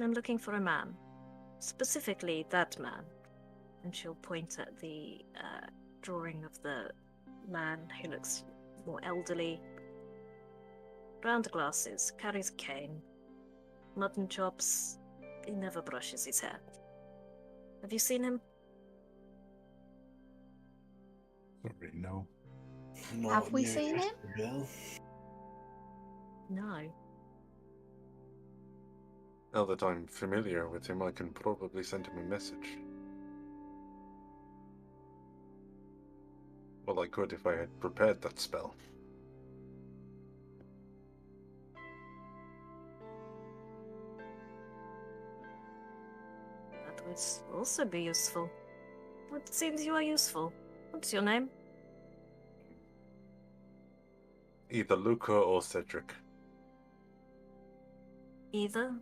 I'm looking for a man. Specifically, that man. And she'll point at the drawing of the man who looks more elderly. Round glasses, carries a cane. Mutton chops. He never brushes his hair. Have you seen him? Don't really know. Have we seen him? No. No. Now that I'm familiar with him, I can probably send him a message. Well, I could if I had prepared that spell. That would also be useful. It seems you are useful. What's your name? Either Luca or Cedric. Either?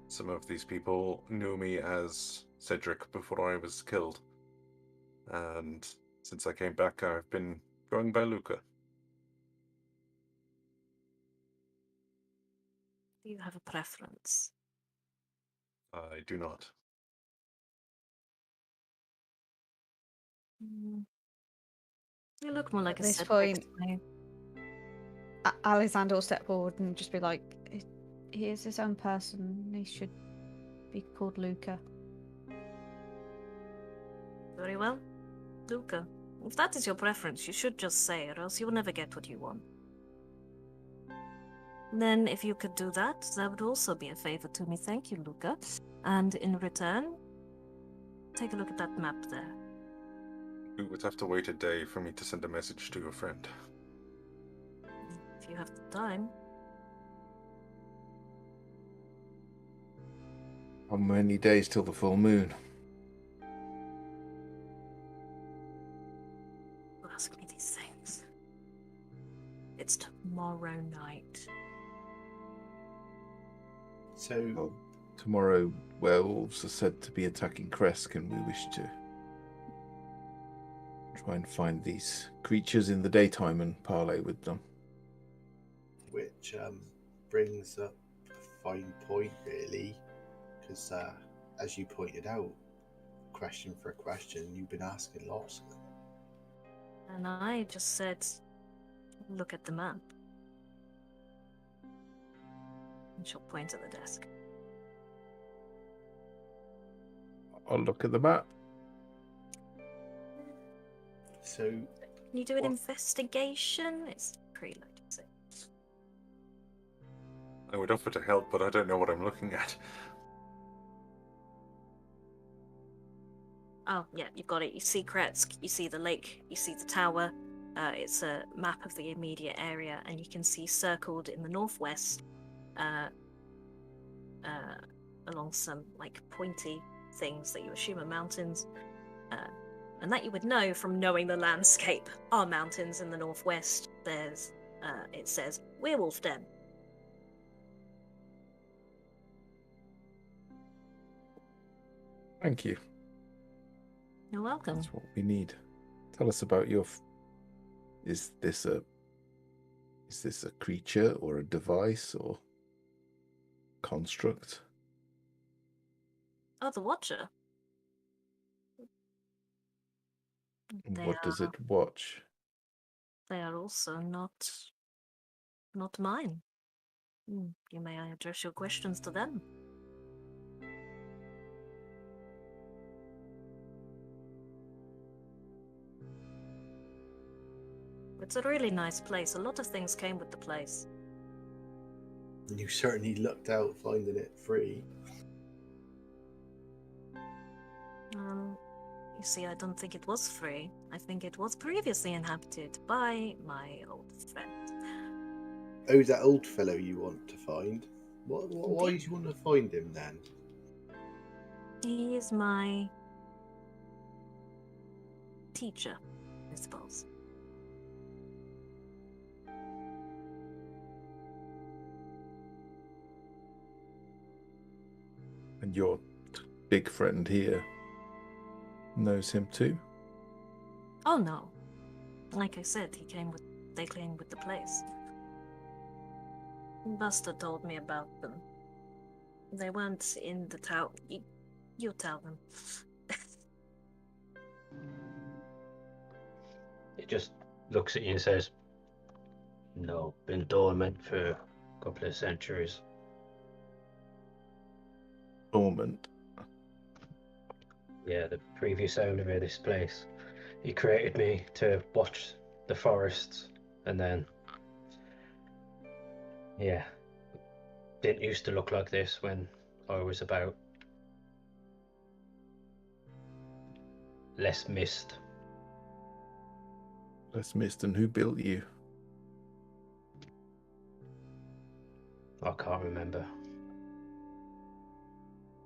Some of these people knew me as Cedric before I was killed. And since I came back, I've been going by Luca. Do you have a preference? I do not. You look more like At a this Cedric point- to me. Alexander will step forward and just be like, he is his own person. He should be called Luca. Very well. Luca. If that is your preference, you should just say it, or else you'll never get what you want. Then, if you could do that, that would also be a favor to me. Thank you, Luca. And in return, take a look at that map there. You would have to wait a day for me to send a message to your friend. If you have the time. How many days till the full moon? You ask me these things. It's tomorrow night. So, Well, tomorrow werewolves are said to be attacking Kresk, and we wish to try and find these creatures in the daytime and parley with them. which brings up a fine point, really, because as you pointed out, question for a question, you've been asking lots of them. And I just said, look at the map. And she'll point at the desk. I'll look at the map. So, Can you do an What- investigation? It's pretty low to say. I would offer to help, but I don't know what I'm looking at. Oh, yeah, you've got it. You see Kretsk, you see the lake, you see the tower. It's a map of the immediate area, and you can see circled in the northwest, along some like pointy things that you assume are mountains, and that you would know from knowing the landscape are mountains in the northwest. There's, it says Werewolf Den. Thank you. You're welcome. That's what we need. Tell us about your. Is this Is this a creature or a device or construct? Oh, the Watcher. And They what does are, it watch? they are also not mine. You may address your questions to them. It's a really nice place. A lot of things came with the place. You certainly lucked out finding it free. You see, I don't think it was free. I think it was previously inhabited by my old friend. Oh, that old fellow you want to find? Why do you want to find him then? He is my teacher, I suppose. And your big friend here knows him too? Oh no. Like I said, they came with the place. Buster told me about them. They weren't in the town. You tell them. It just looks at you and says, "No, been dormant for a couple of centuries." Dormant. Yeah, the previous owner of this place. He created me to watch the forests, and then, yeah, didn't used to look like this when I was about. Less mist. Less mist. And who built you? I can't remember.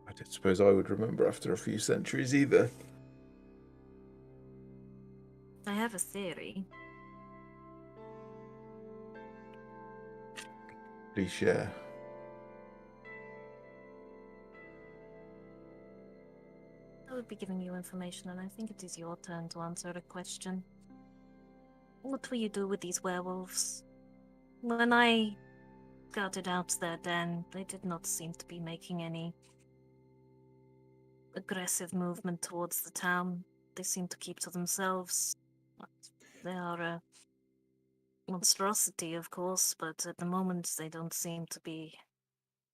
I don't suppose I would remember after a few centuries either. I have a theory. Please share. I would be giving you information, and I think it is your turn to answer a question. What will you do with these werewolves? When I scouted out their den, they did not seem to be making any aggressive movement towards the town. They seem to keep to themselves. They are a monstrosity, of course, but at the moment they don't seem to be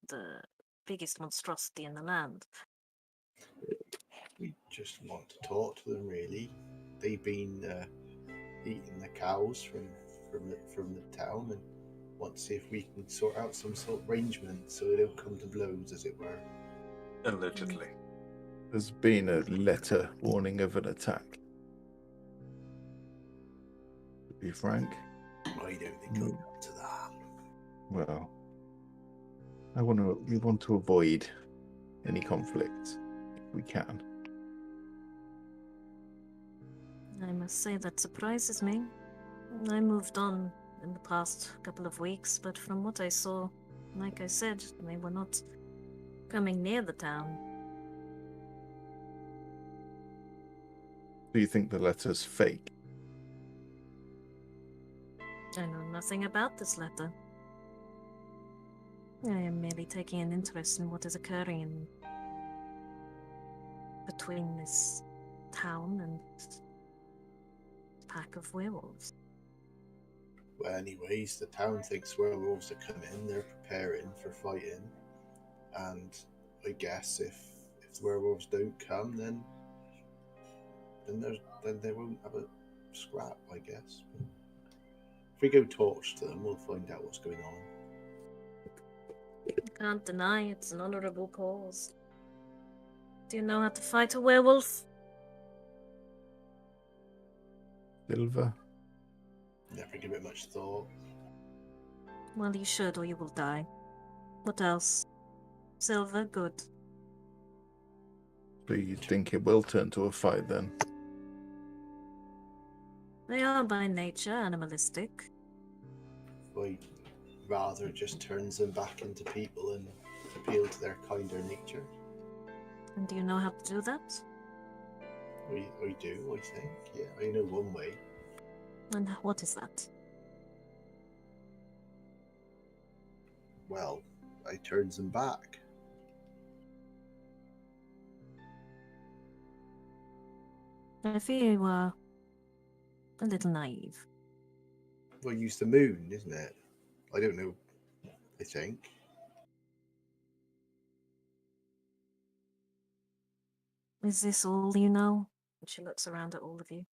the biggest monstrosity in the land. We just want to talk to them, really. They've been eating the cows from the town, and want to see if we can sort out some sort of arrangement so they don't come to blows, as it were. Allegedly. There's been a letter warning of an attack. To be frank. I don't think I'll come to that. Well, we want to avoid any conflict if we can. I must say that surprises me. I moved on in the past couple of weeks, but from what I saw, like I said, they were not coming near the town. Do you think the letter's fake? I know nothing about this letter. I am merely taking an interest in what is occurring between this town and pack of werewolves. Well, anyways, the town thinks werewolves are coming. They're preparing for fighting, and I guess if the werewolves don't come, then they won't have a scrap, I guess. But if we go torch to them, we'll find out what's going on. Can't deny it's an honorable cause. Do you know how to fight a werewolf? Silver? Never give it much thought. Well, you should, or you will die. What else? Silver, good. Do you think it will turn to a fight then? They are by nature animalistic. I rather it just turns them back into people and appeal to their kinder nature. And do you know how to do that? I do, I think. Yeah, I know one way. And what is that? well, I turns them back. I fear you were a little naive. Well, use the moon, isn't it? I don't know. I think. Is this all you know? And she looks around at all of you.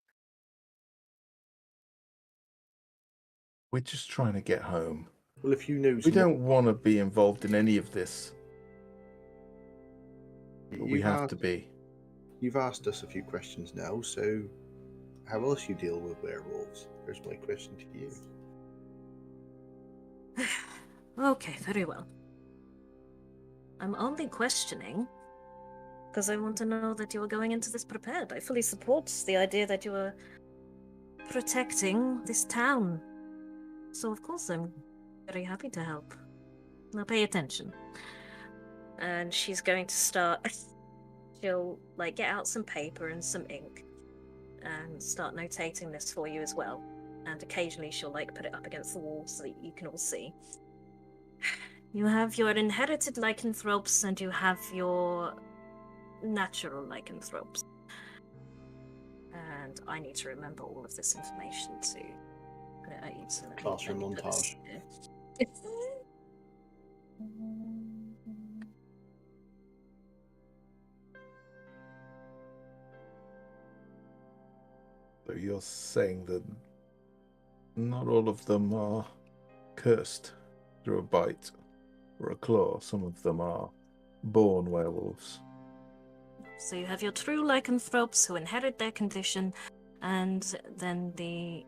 We're just trying to get home. Well, if you know, We don't want to be involved in any of this. But we have to be. You've asked us a few questions now, so how else you deal with werewolves? Here's my question to you. Okay, very well. I'm only questioning because I want to know that you are going into this prepared. I fully support the idea that you are protecting this town. So of course I'm very happy to help. Now pay attention. And she's going to start... She'll get out some paper and some ink and start notating this for you as well. And occasionally she'll put it up against the wall so that you can all see. You have your inherited lycanthropes and you have your natural lycanthropes. And I need to remember all of this information to put it at you. So Classroom montage. So you're saying that not all of them are cursed through a bite or a claw. Some of them are born werewolves. So you have your true lycanthropes who inherit their condition, and then the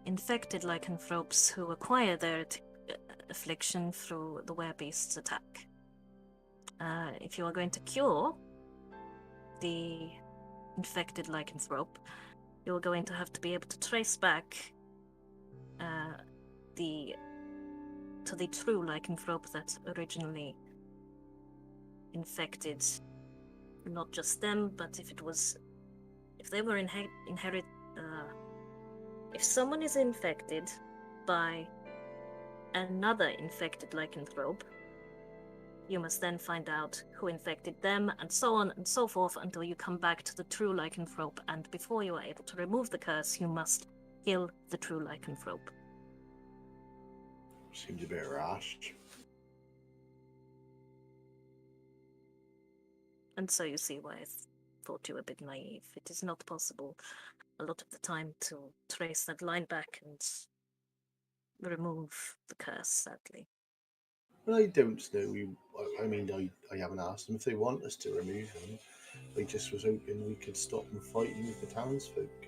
infected lycanthropes who acquire their affliction through the werebeast's attack. If you are going to cure the infected lycanthrope, you're going to have to be able to trace back to the true lycanthrope that originally infected not just them, but if they were if someone is infected by another infected lycanthrope, you must then find out who infected them, and so on and so forth until you come back to the true lycanthrope, and before you are able to remove the curse, you must kill the true lycanthrope. Seems a bit rash. And so you see why I thought you were a bit naive. It is not possible a lot of the time to trace that line back and remove the curse, sadly. Well, I don't know. I haven't asked them if they want us to remove them. I just was hoping we could stop them fighting with the townsfolk.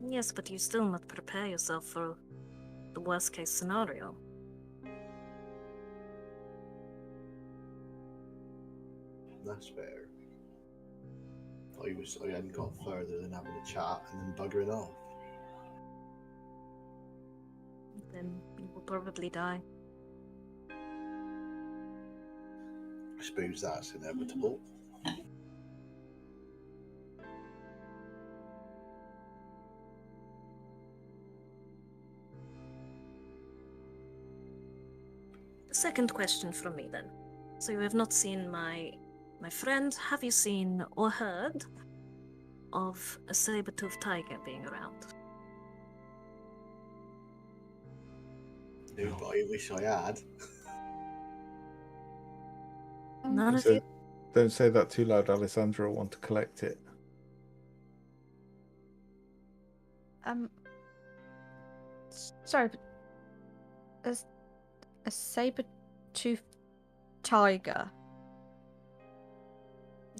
Yes, but you still must prepare yourself for the worst case scenario. That's fair. I hadn't got further than having a chat and then buggering off. Then you will probably die. I suppose that's inevitable. The second question from me then. So you have not seen my friend. Have you seen or heard of a saber-toothed tiger being around? No, but I wish I had. None of you? Don't say that too loud, Alessandra. I want to collect it. Sorry, but a saber-toothed tiger.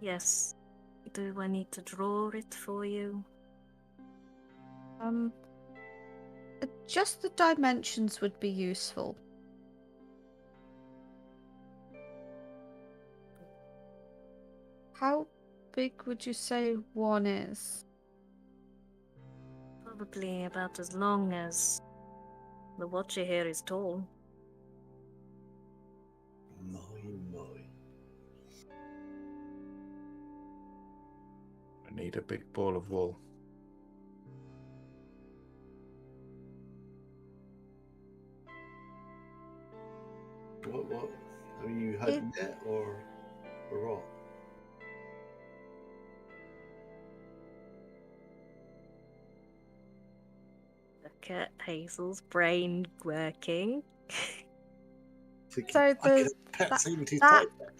Yes. Do I need to draw it for you? Just the dimensions would be useful. How big would you say one is? Probably about as long as the watcher here is tall. My. I need a big ball of wool. What? Are you hunting it or what? Look at Hazel's brain working. So I get the a pet saber-tooth that tiger.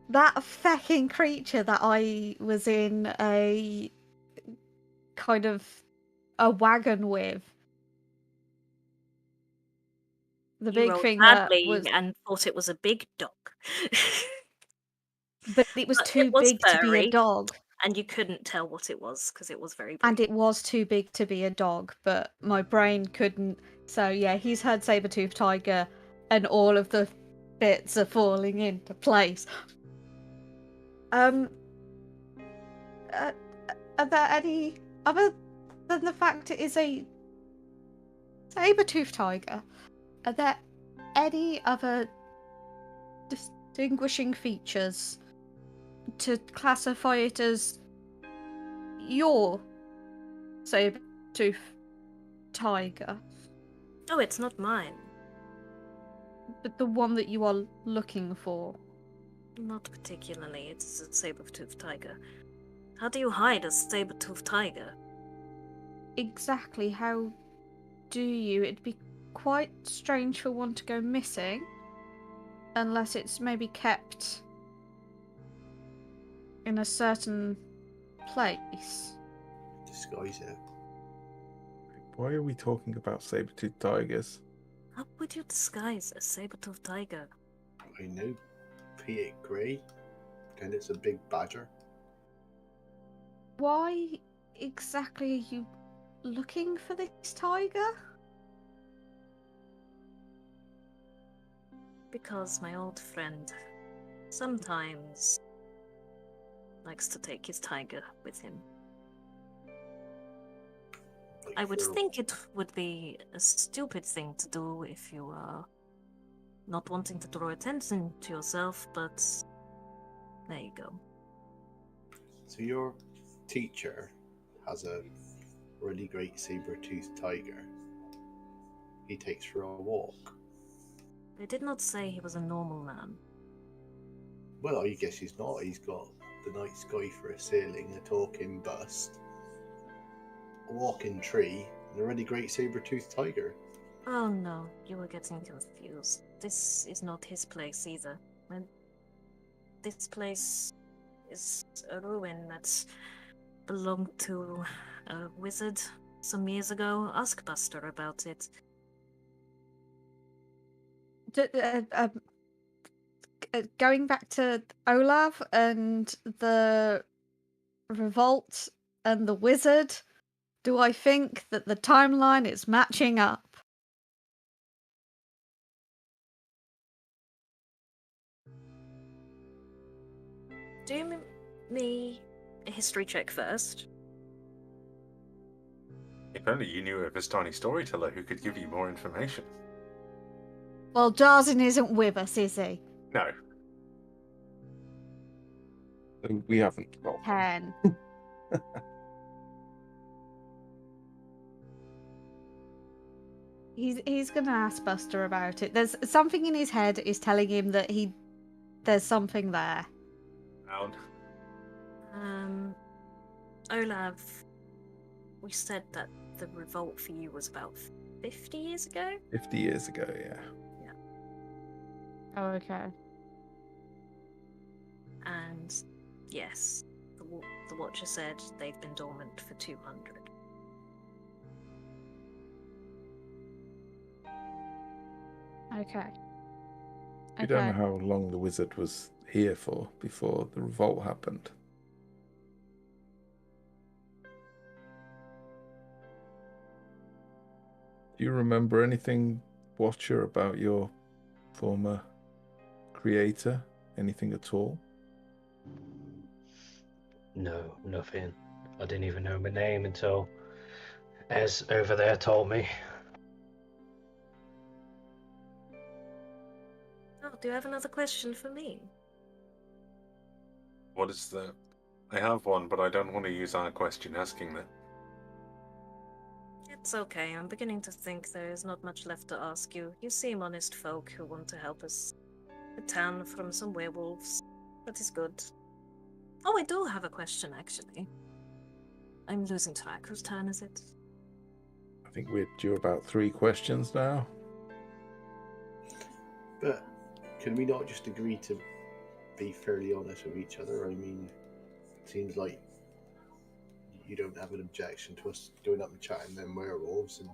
that fecking creature that I was in a kind of a wagon with. The You big rolled thing that badly was, and thought it was a big dog. but it was But it too was big to be a furry, dog. and you couldn't tell what it was because it was very big. And it was too big to be a dog, but my brain couldn't. So yeah, he's heard saber-tooth tiger, and all of the bits are falling into place. Are there any other than the fact it is a saber-tooth tiger? Are there any other distinguishing features to classify it as your saber-tooth tiger? Oh, it's not mine. But the one that you are looking for. Not particularly. It's a saber-toothed tiger. How do you hide a saber-toothed tiger? Exactly how do you? It'd be quite strange for one to go missing. Unless it's maybe kept in a certain place. Disguise it. Why are we talking about saber-toothed tigers? How would you disguise a saber-toothed tiger? I know. Paint it grey. Pretend it's a big badger. Why exactly are you looking for this tiger? Because my old friend sometimes likes to take his tiger with him. Like I would for- think it would be a stupid thing to do if you are not wanting to draw attention to yourself, but there you go. So your teacher has a really great saber-toothed tiger. He takes for a walk. They did not say he was a normal man. Well, I guess he's not. He's got the night sky for a ceiling, a talking bust, a walking tree, and a really great saber-toothed tiger. Oh no, you were getting confused. This is not his place either. This place is a ruin that belonged to a wizard some years ago. Ask Buster about it. Going back to Olav and the revolt and the wizard, do I think that the timeline is matching up? Do me a history check first. If only you knew of this tiny storyteller who could give you more information. Well, Jarzin isn't with us, is he? No. We haven't got 10. He's gonna ask Buster about it. There's something in his head is telling him that there's something there. Down. Olav, we said that the revolt for you was about 50 years ago? 50 years ago, yeah. Oh, okay. And yes, the Watcher said they've been dormant for 200. Okay. We don't know how long the wizard was here for before the revolt happened. Do you remember anything, Watcher, about your former creator? Anything at all? No, nothing. I didn't even know my name until Ez over there told me. Oh, do you have another question for me? What is the... I have one, but I don't want to use our question asking that. It's okay. I'm beginning to think there is not much left to ask you. You seem honest folk who want to help us return from some werewolves. That is good. Oh, I do have a question, actually. I'm losing track. Whose turn is it? I think we're due about 3 questions now. But can we not just agree to be fairly honest with each other? I mean, it seems like you don't have an objection to us going up and chatting them werewolves, and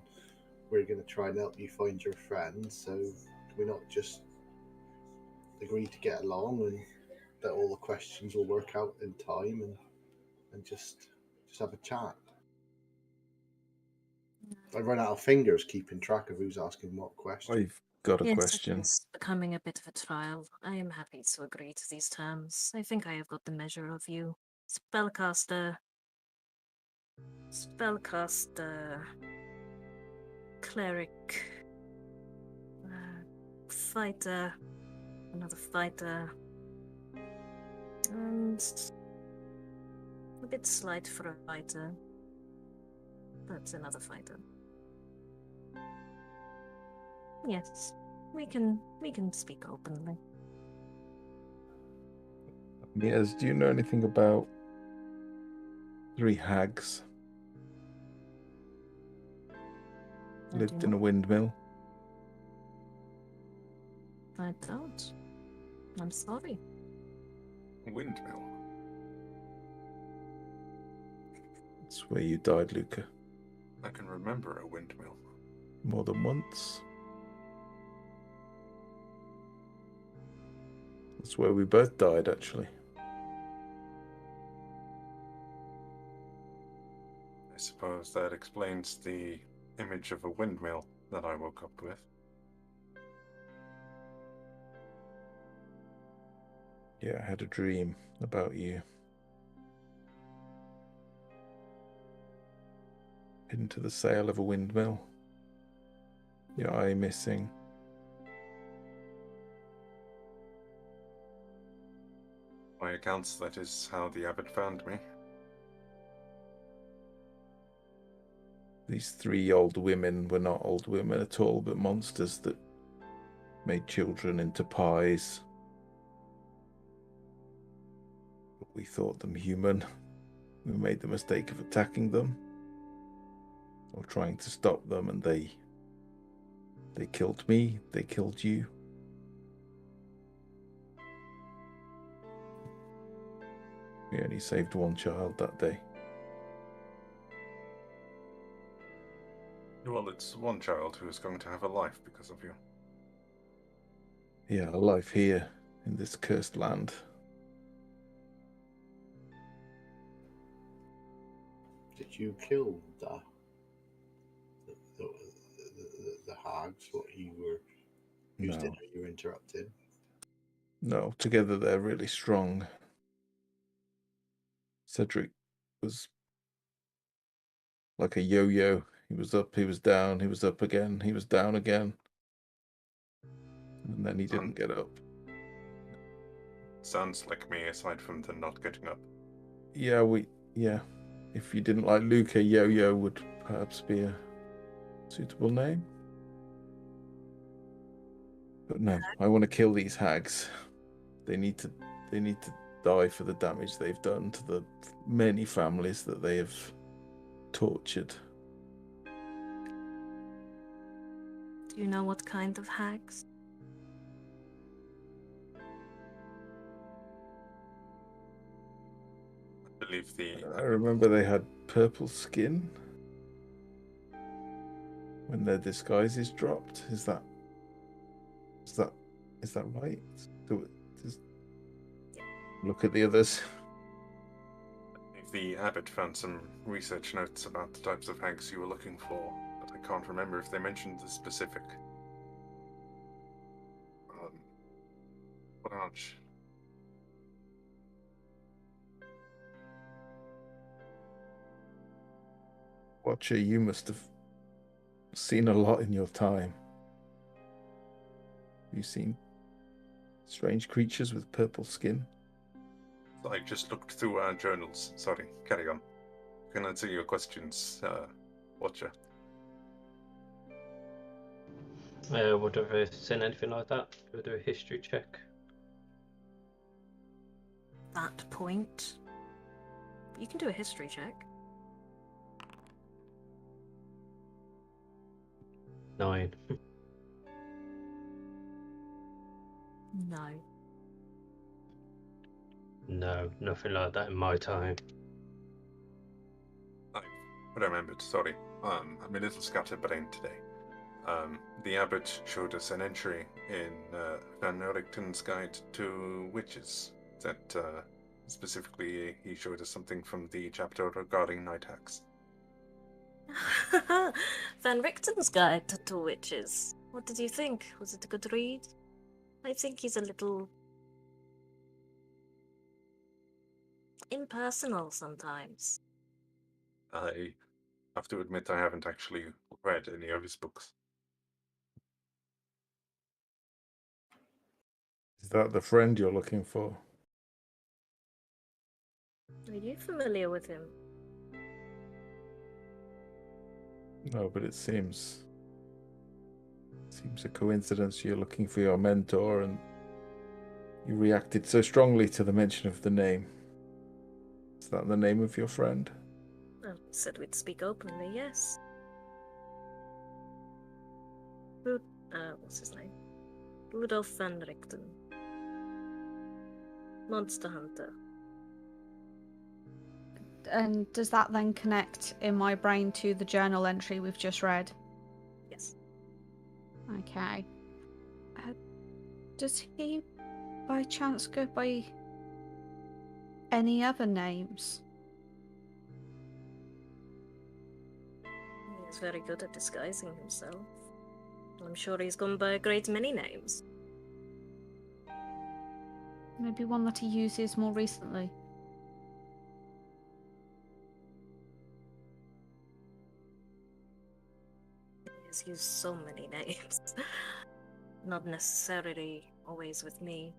we're going to try and help you find your friends. So can we not just agree to get along and that all the questions will work out in time and just have a chat? I run out of fingers keeping track of who's asking what question. I've got a Yes, question. it's becoming a bit of a trial. I am happy to agree to these terms. I think I have got the measure of you. Spellcaster, cleric, fighter, another fighter, and a bit slight for a fighter. That's another fighter. Yes, we can speak openly. Yes, do you know anything about 3 hags? I Lived do in a not. windmill? I don't. I'm sorry. Windmill. That's where you died, Luca. I can remember a windmill. More than once. That's where we both died, actually. I suppose that explains the image of a windmill that I woke up with. Yeah, I had a dream about you. Into the sail of a windmill. Your eye missing. By accounts, that is how the abbot found me. These 3 old women were not old women at all, but monsters that made children into pies. But we thought them human. We made the mistake of attacking them or trying to stop them, and they killed me, they killed you. We only saved 1 child that day. Well, it's 1 child who is going to have a life because of you. Yeah, a life here in this cursed land. Did you kill the hags? What you were used in? No. Or you were interrupted? No, together they're really strong. Cedric was like a yo-yo. He was up, he was down, he was up again, he was down again. And then he didn't get up. Sounds like me, aside from the not getting up. Yeah. If you didn't like Luca, yo-yo would perhaps be a suitable name. But no, I want to kill these hags. They need to die for the damage they've done to the many families that they have tortured. Do you know what kind of hags? I believe I remember they had purple skin when their disguises dropped. Is that right? Look at the others. the abbot found some research notes about the types of hags you were looking for, but I can't remember if they mentioned the specific branch. Watcher, you must have seen a lot in your time. You've seen strange creatures with purple skin. I just looked through our journals. Sorry, carry on. Can answer your questions, Watcher. Would have seen anything like that? We'll do a history check. That point. You can do a history check. 9. No. No, nothing like that in my time. I remembered, sorry. I'm a little scatterbrained today. The abbot showed us an entry in Van Ericton's Guide to Witches. That specifically, he showed us something from the chapter regarding night hacks. Van Richten's Guide to Witches. What did you think? Was it a good read? I think he's a little impersonal sometimes. I have to admit I haven't actually read any of his books. Is that the friend you're looking for? Are you familiar with him? No, but it seems a coincidence you're looking for your mentor and you reacted so strongly to the mention of the name. Is that the name of your friend? Well, said we'd speak openly, yes. What's his name? Rudolf van Richten. Monster Hunter. And does that then connect in my brain to the journal entry we've just read? Yes. Okay. Does he, by chance, go by any other names? He's very good at disguising himself. I'm sure he's gone by a great many names. Maybe one that he uses more recently? He's used so many names. Not necessarily always with me.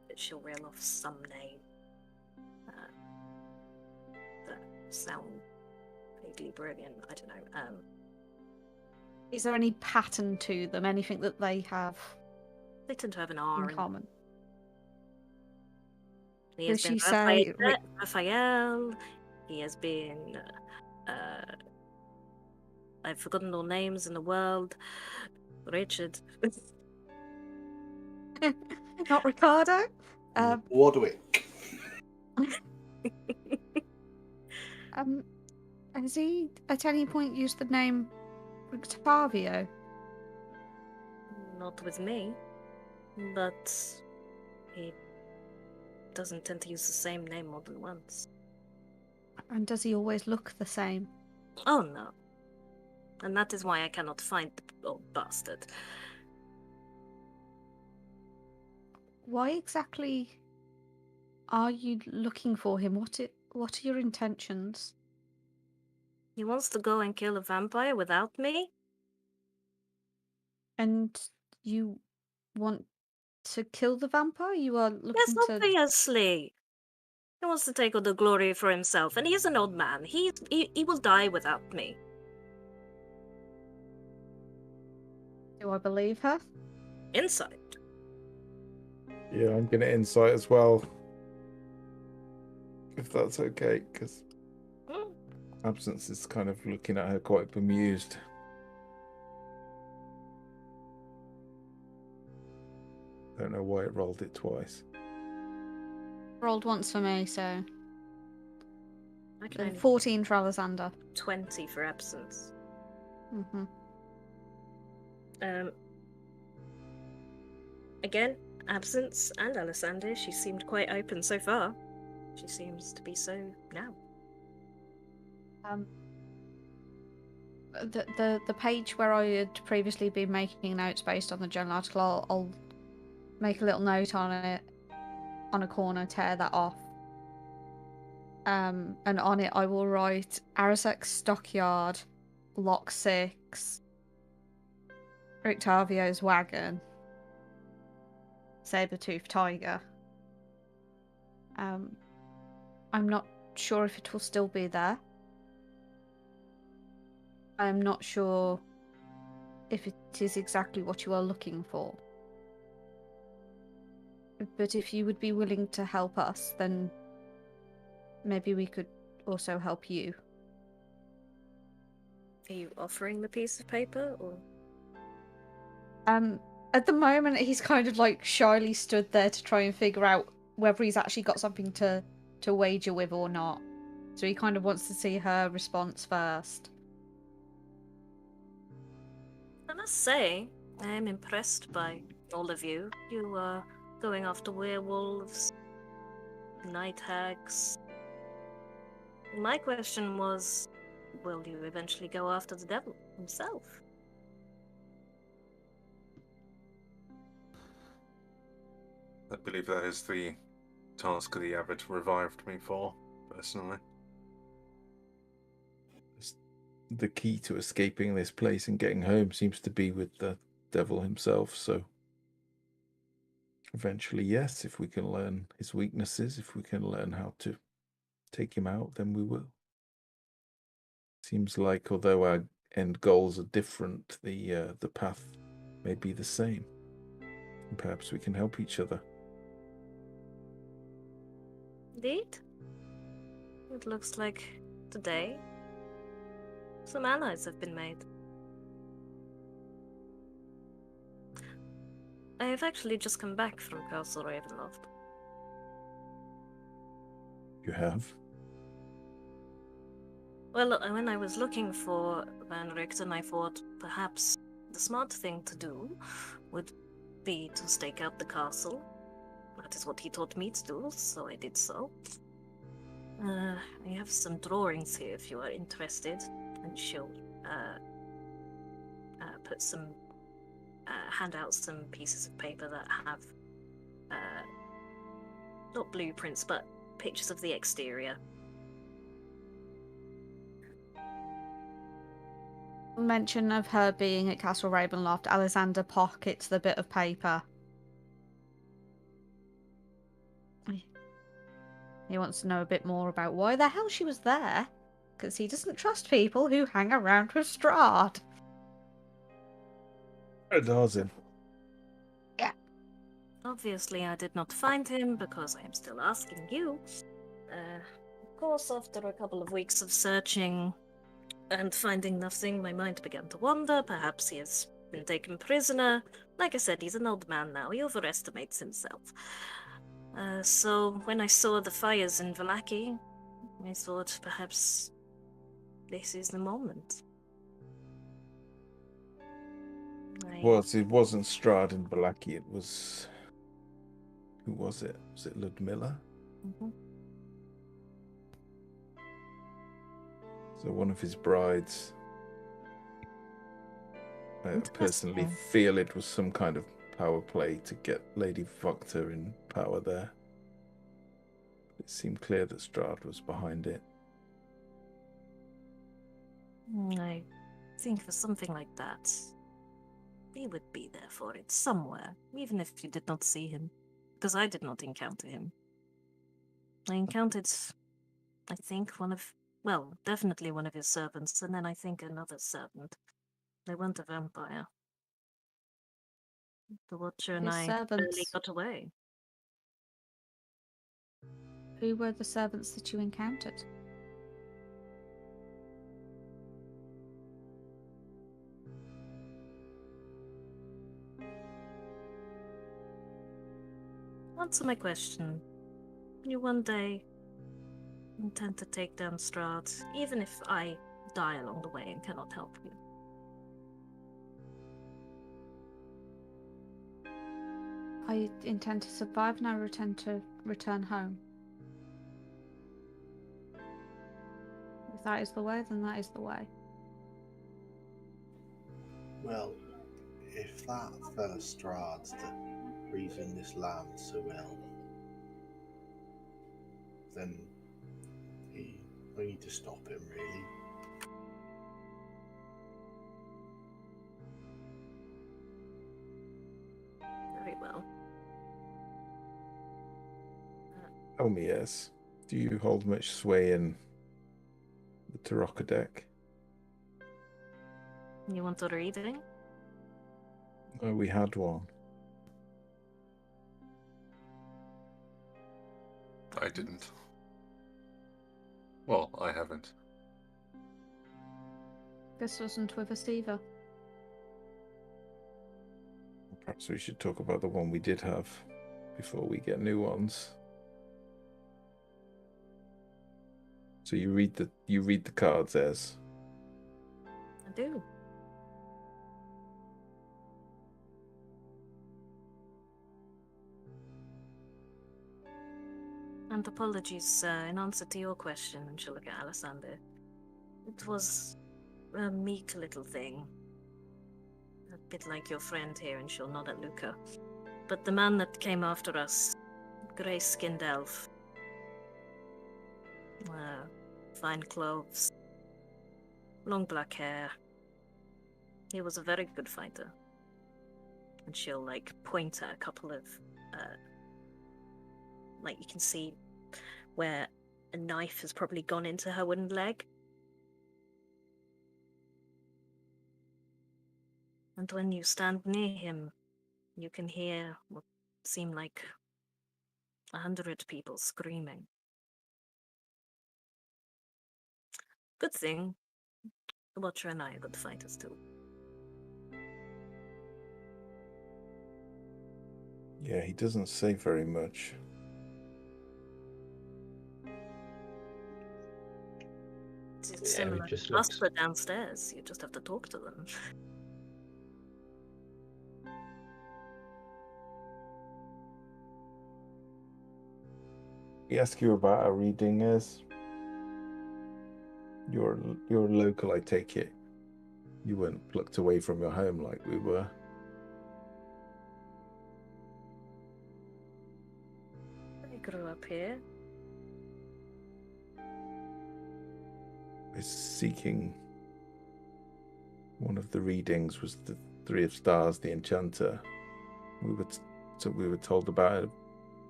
But she'll reel off some name that sound vaguely brilliant. I don't know. Is there any pattern to them? Anything that they have They tend to have an R in common? He has Does been she say Raphael. He has been. I've forgotten all names in the world. Richard. Not Ricardo? Wardwick. Has he at any point used the name Octavio? Not with me. But he doesn't tend to use the same name more than once. And does he always look the same? Oh no. And that is why I cannot find the old bastard. Why exactly are you looking for him? What are your intentions? He wants to go and kill a vampire without me? And you want to kill the vampire? You are looking Yes, to... obviously. He wants to take all the glory for himself, and he is an old man. He will die without me. Do I believe her? Insight. Yeah, I'm gonna insight as well. If that's okay, because Absence is kind of looking at her quite bemused. I don't know why it rolled it twice. Rolled once for me, so... I can only 14 for Alexander. 20 for absence. Mm-hmm. Again, absence and Alessander, she seemed quite open so far. She seems to be so now. The page where I had previously been making notes based on the journal article, I'll make a little note on it, on a corner, tear that off. And on it I will write Arazek's Stockyard, Lock 6, Octavio's Wagon, Saber-Tooth Tiger. I'm not sure if it will still be there. I'm not sure if it is exactly what you are looking for. But if you would be willing to help us, then maybe we could also help you. Are you offering the piece of paper, or? At the moment, he's kind of like shyly stood there to try and figure out whether he's actually got something to wager with or not. So he kind of wants to see her response first. I must say, I am impressed by all of you. You are going after werewolves, night hags. My question was, will you eventually go after the devil himself? I believe that is the task the abbot revived me for, personally. The key to escaping this place and getting home seems to be with the devil himself, so eventually, yes, if we can learn his weaknesses, if we can learn how to take him out, then we will. Seems like although our end goals are different, the path may be the same. And perhaps we can help each other. Indeed. It looks like today some allies have been made. I have actually just come back from Castle Ravenloft. You have? Well, when I was looking for Van Richten, I thought perhaps the smart thing to do would be to stake out the castle. That is what he taught me to do, so I did so. I have some drawings here if you are interested, and she'll put some, hand out some pieces of paper that have not blueprints, but pictures of the exterior. Mention of her being at Castle Ravenloft, Alexander pockets the bit of paper. He wants to know a bit more about why the hell she was there, because he doesn't trust people who hang around with Strahd. It does him. Yeah. Obviously, I did not find him because I am still asking you. Of course, after a couple of weeks of searching and finding nothing, my mind began to wander. Perhaps he has been taken prisoner. Like I said, he's an old man now. He overestimates himself. So when I saw the fires in Vallaki, I thought perhaps this is the moment. It wasn't Strahd and Vallaki, it was... Who was it? Was it Ludmilla? Mm-hmm. So one of his brides. I personally Interesting. feel it was some kind of power play to get Lady Vocta in power there. It seemed clear that Strahd was behind it. I think for something like that, he would be there for it somewhere, even if you did not see him. Because I did not encounter him. I encountered, I think, definitely one of his servants, and then I think another servant. They weren't a vampire. The Watcher and His I barely servants. got away. Who were the servants that you encountered? Answer my question. You one day intend to take down Strahd, even if I die along the way and cannot help you. I intend to survive and I return home. If that is the way, then that is the way. Well, if that fella Strahd's the reason this land's so ill, then we need to stop him, really. Very well. Tell me, yes. Do you hold much sway in the Tarokka deck? You want a reading? Oh, we had one. I didn't. Well, I haven't. This wasn't with us either. Perhaps we should talk about the one we did have before we get new ones. So you read the cards, Ez. I do. And apologies, in answer to your question, and she'll look at Alessander. It was a meek little thing. A bit like your friend here, and she'll nod at Luca. But the man that came after us, grey-skinned elf. Fine clothes. Long black hair. He was a very good fighter. And she'll, point at a couple of, you can see where a knife has probably gone into her wooden leg. And when you stand near him, you can hear what seem like 100 people screaming. Good thing. The Watcher and I are good fighters too. Yeah, he doesn't say very much. It's similar to us, but downstairs. You just have to talk to them. We ask you about our reading, Ez. You're local, I take it. You weren't plucked away from your home like we were. I grew up here. We're seeking. One of the readings was the Three of Stars, the Enchanter. We were told about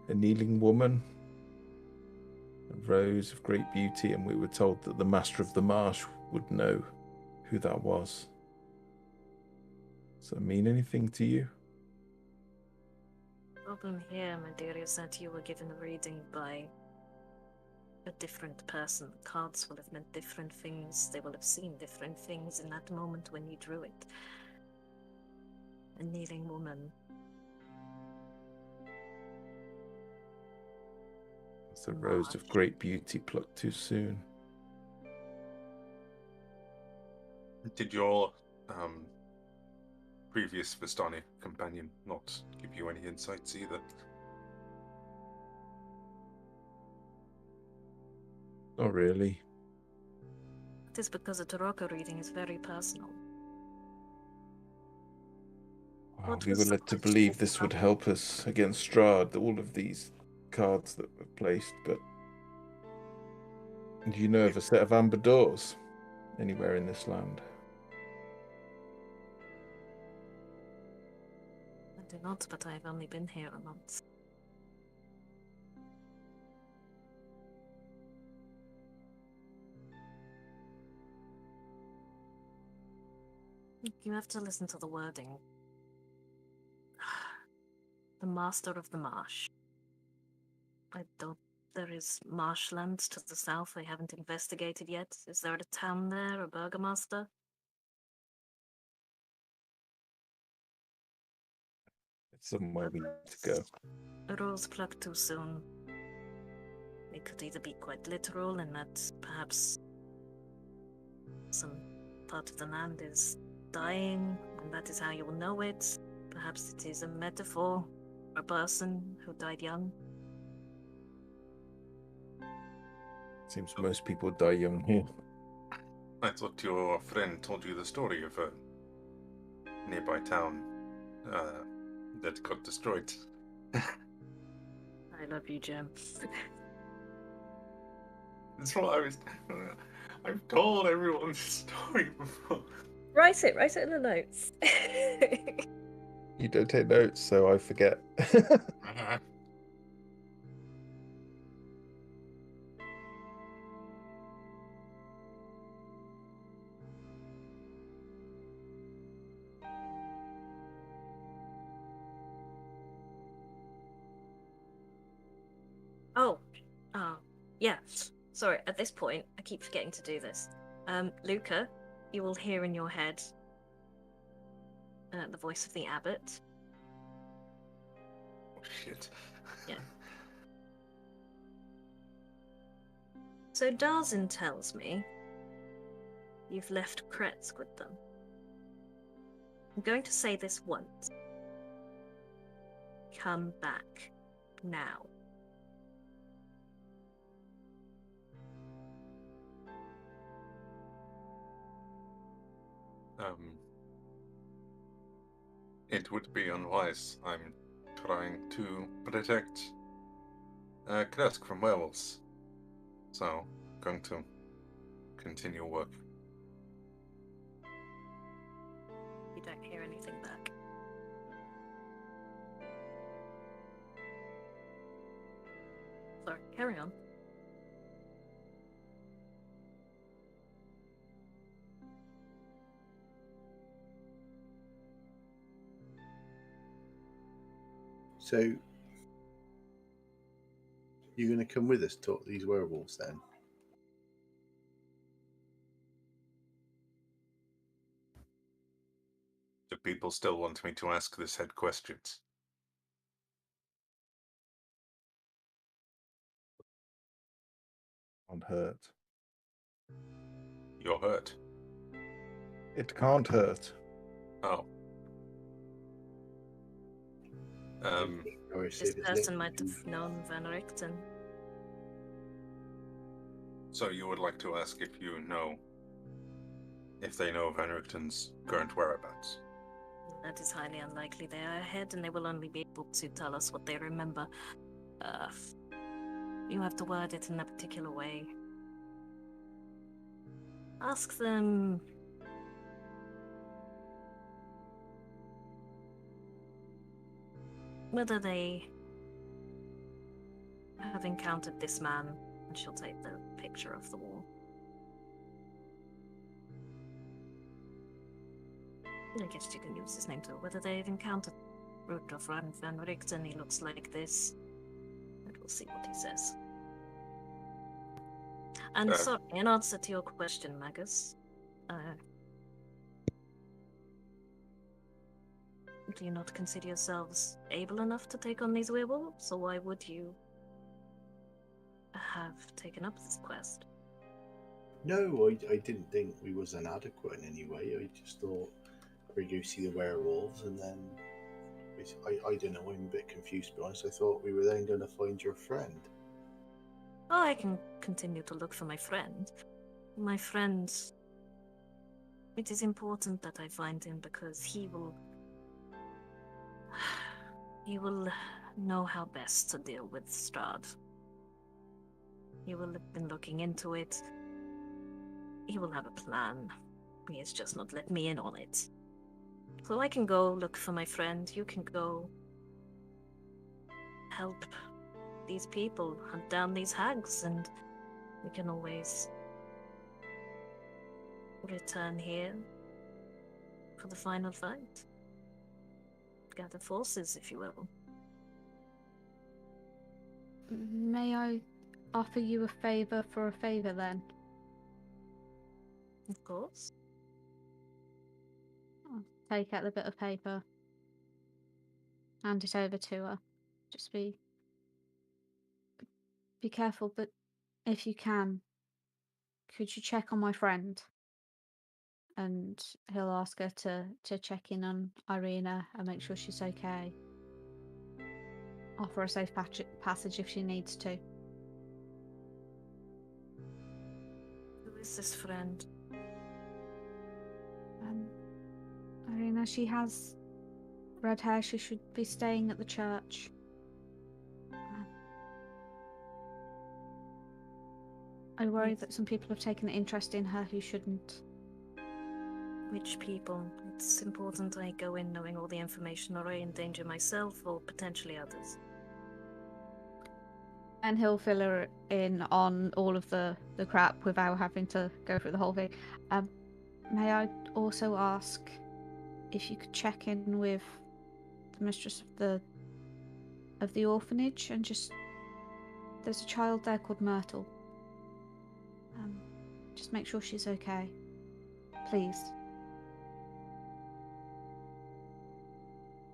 a kneeling woman, a rose of great beauty, and we were told that the Master of the Marsh would know who that was. Does that mean anything to you? The problem here, my dear, is that you were given a reading by a different person. The cards will have meant different things. They will have seen different things in that moment when you drew it. A kneeling woman. It's a rose of great beauty plucked too soon. Did your previous Vistani companion not give you any insights either? Not really. It is because a Taroko reading is very personal. Wow, we were led to believe this would help us against Strahd, all of these cards that were placed, but do you know of a set of amber doors anywhere in this land? I do not, but I've only been here a month. You have to listen to the wording. The Master of the Marsh. There is marshlands to the south I haven't investigated yet. Is there a town there, a burgomaster? It's somewhere we need to go. A rose plucked too soon. It could either be quite literal in that perhaps some part of the land is dying, and that is how you will know it. Perhaps it is a metaphor for a person who died young. Seems most people die young here. I thought your friend told you the story of a nearby town that got destroyed. I love you, Jem. That's what I was. I've told everyone this story before. Write it in the notes. You don't take notes, so I forget. yeah. Sorry, at this point, I keep forgetting to do this. Luca, you will hear in your head the voice of the abbot. Oh, shit. Yeah. So Darzin tells me you've left Kretsk with them. I'm going to say this once. Come back now. It would be unwise. I'm trying to protect Kresk from werewolves. So, going to continue work. You don't hear anything back. Sorry, carry on. So, you're going to come with us to talk to these werewolves then? Do people still want me to ask this head questions? Can't hurt. You're hurt. It can't hurt. Oh. Or is This it person linked might to- have known Van Richten. So you would like to ask if you know, if they know Van Richten's current whereabouts? That is highly unlikely. They are ahead and they will only be able to tell us what they remember. You have to word it in a particular way. Ask them... whether they have encountered this man, and she'll take the picture off the wall. I guess you can use his name too. Whether they've encountered Rudolf Van Richten, he looks like this. And we'll see what he says. And sorry, in answer to your question, Magus, do you not consider yourselves able enough to take on these werewolves? So why would you have taken up this quest? No, I didn't think we was inadequate in any way. I just thought we'd go see the werewolves and then... I don't know, I'm a bit confused to be honest. I thought we were then going to find your friend. Oh, I can continue to look for my friend. My friend... It is important that I find him because he will... He will know how best to deal with Strahd. He will have been looking into it. He will have a plan. He has just not let me in on it. So I can go look for my friend. You can go help these people hunt down these hags, and we can always return here for the final fight. Gather forces, if you will. May I offer you a favour for a favour then? Of course. I'll take out the bit of paper, hand it over to her. Just be careful, but if you can, could you check on my friend? And he'll ask her to check in on Irina and make sure she's okay. Offer a safe passage if she needs to. Who is this friend? Irina, she has red hair. She should be staying at the church. I worry that some people have taken an interest in her who shouldn't. Which people? It's important I go in knowing all the information, or I endanger myself or potentially others. And he'll fill her in on all of the crap without having to go through the whole thing. May I also ask if you could check in with the mistress of the orphanage and just... There's a child there called Myrtle. Just make sure she's okay. Please.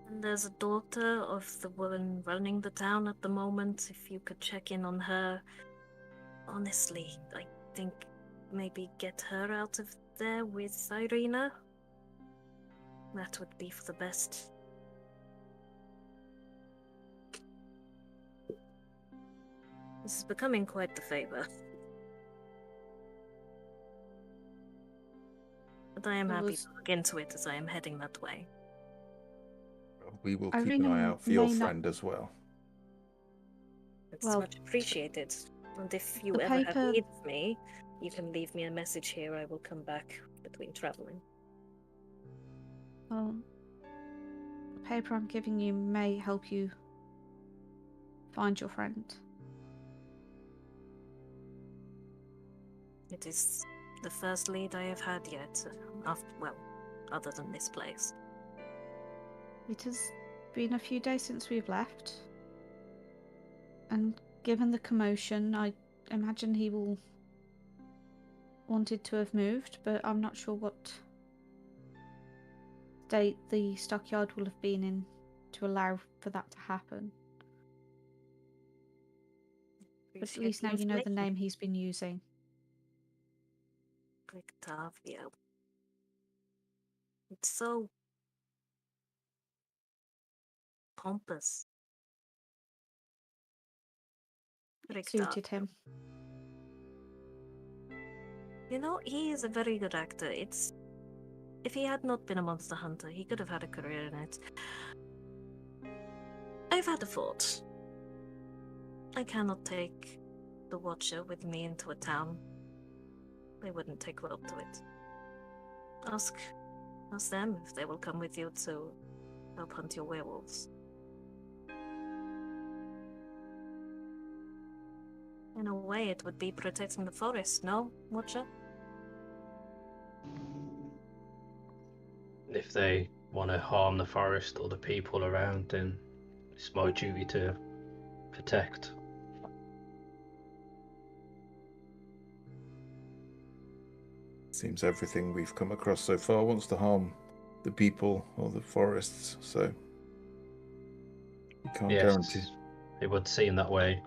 And there's a daughter of the woman running the town at the moment. If you could check in on her. Honestly, I think maybe get her out of there with Irina. That would be for the best. This is becoming quite the favor. But I am happy to look into it as I am heading that way. We will keep Irina an eye out for your may not- friend as well. It's Well, much appreciated. And if you the ever have paper- need of me, you can leave me a message here. I will come back between traveling. Well, the paper I'm giving you may help you find your friend. It is the first lead I have had yet, other than this place. It has been a few days since we've left, and given the commotion, I imagine he will wanted to have moved, but I'm not sure what state the stockyard will have been in to allow for that to happen. But at least now you know the name he's been using. Octavio. It's so pompous. It suited him. You know, he is a very good actor. If he had not been a monster hunter, he could have had a career in it. I've had a thought. I cannot take the Watcher with me into a town. They wouldn't take well to it. Ask them if they will come with you to help hunt your werewolves. In a way, it would be protecting the forest, no, Watcher? If they want to harm the forest or the people around, then it's my duty to protect. Seems everything we've come across so far wants to harm the people or the forests, so we can't guarantee. It would seem that way.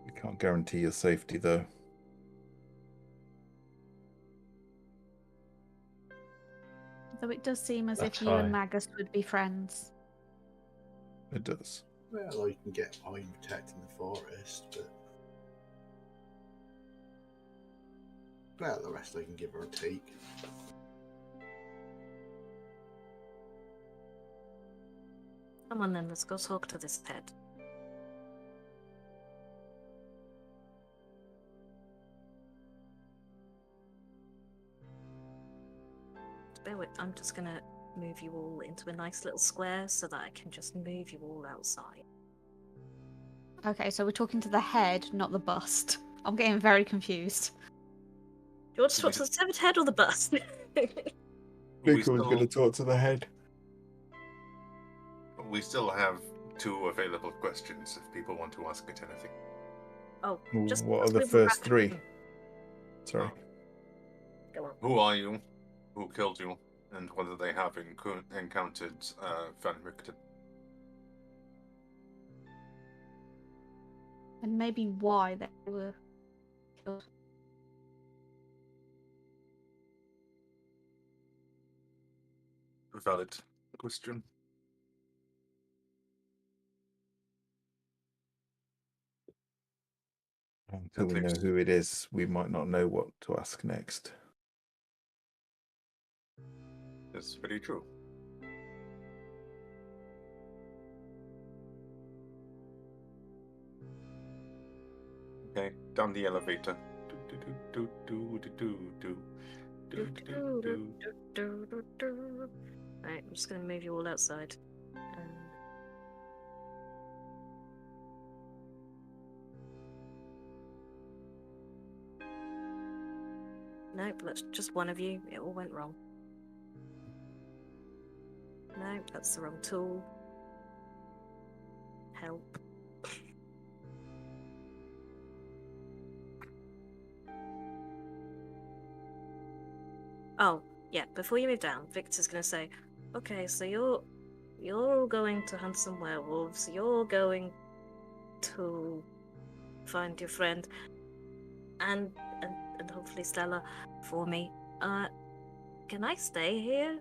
We can't guarantee your safety, though. Though it does seem as That's if you and fine. Magus would be friends. It does. Well, I can get behind protecting the forest, but well, the rest I can give her a take. Come on then, let's go talk to this head. Bear with, I'm just gonna move you all into a nice little square so that I can just move you all outside. Okay, so we're talking to the head, not the bust. I'm getting very confused. Do you want to talk to the severed head or the bust? Luca was going to talk to the head. We still have 2 available questions if people want to ask it anything. Oh, just What are the move first back. 3? Sorry. Go on. Who are you? Who killed you? And whether they have encountered Van Richten. And maybe why they were killed. Valid question. Until we know who it is, we might not know what to ask next. That's very true. Okay, down the elevator. Right, I'm just gonna move you all outside. Nope, that's just one of you. It all went wrong. No, that's the wrong tool. Help. Oh, yeah, before you move down, Victor's gonna say, okay, so you're going to hunt some werewolves, you're going to find your friend and hopefully Stella for me. Can I stay here?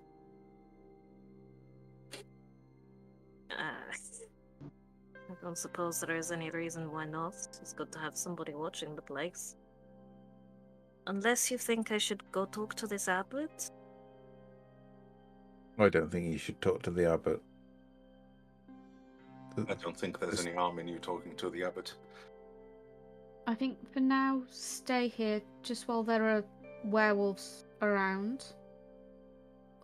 I don't suppose there is any reason why not. It's good to have somebody watching the place. Unless you think I should go talk to this abbot? I don't think you should talk to the abbot. I don't think there's any harm in you talking to the abbot. I think for now, stay here just while there are werewolves around.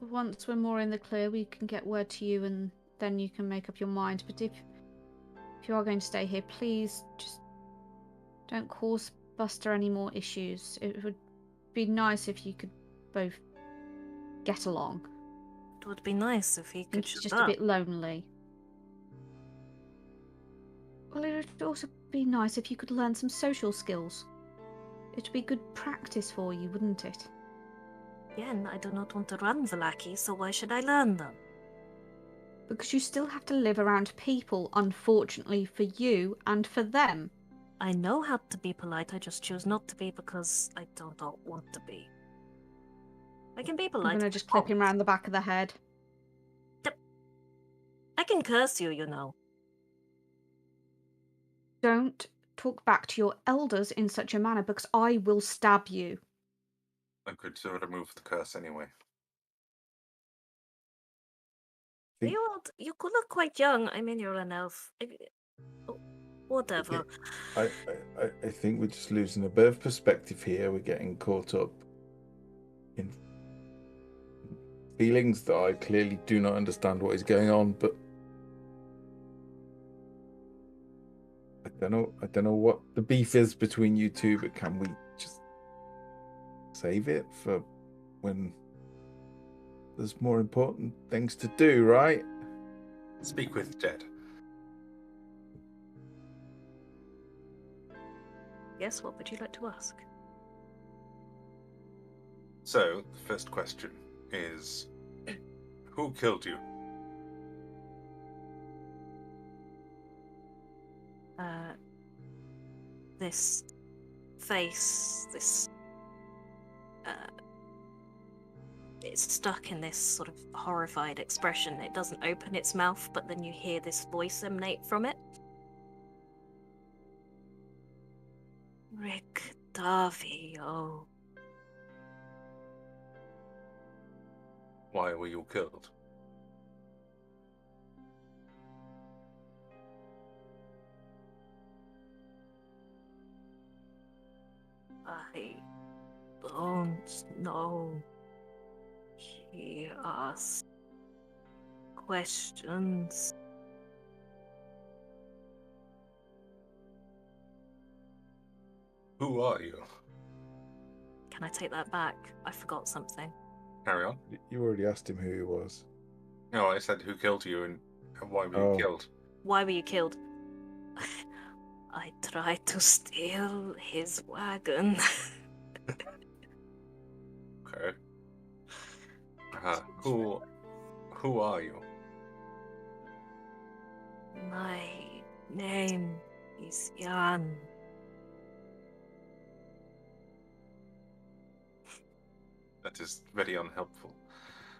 Once we're more in the clear, we can get word to you and then you can make up your mind. But if you are going to stay here, please just don't cause Buster any more issues. It would be nice if you could both get along. It would be nice if he could It's shut just up. a bit lonely. Well, it would also be nice if you could learn some social skills. It would be good practice for you, wouldn't it? Again, I do not want to run the lackey, so why should I learn them? Because you still have to live around people, unfortunately, for you and for them. I know how to be polite, I just choose not to be because I don't want to be. I can be polite. I'm going to just clip him round the back of the head. I can curse you, you know. Don't talk back to your elders in such a manner because I will stab you. I could remove the curse anyway. You could look quite young. I mean, you're an elf. Whatever. I think we're just losing a bit of perspective here. We're getting caught up in feelings that I clearly do not understand what is going on, but I don't know what the beef is between you two, but can we just save it for when there's more important things to do, right? Speak with Jed. Yes, what would you like to ask? So, the first question is, who killed you? This face, it's stuck in this sort of horrified expression. It doesn't open its mouth, but then you hear this voice emanate from it. Rick Davio. Why were you killed? I don't know. He asked questions. Who are you? Can I take that back? I forgot something. Carry on. You already asked him who he was. No, I said who killed you and why were you killed? Why were you killed? I tried to steal his wagon. Okay. Who are you? My name is Jan. That is very unhelpful.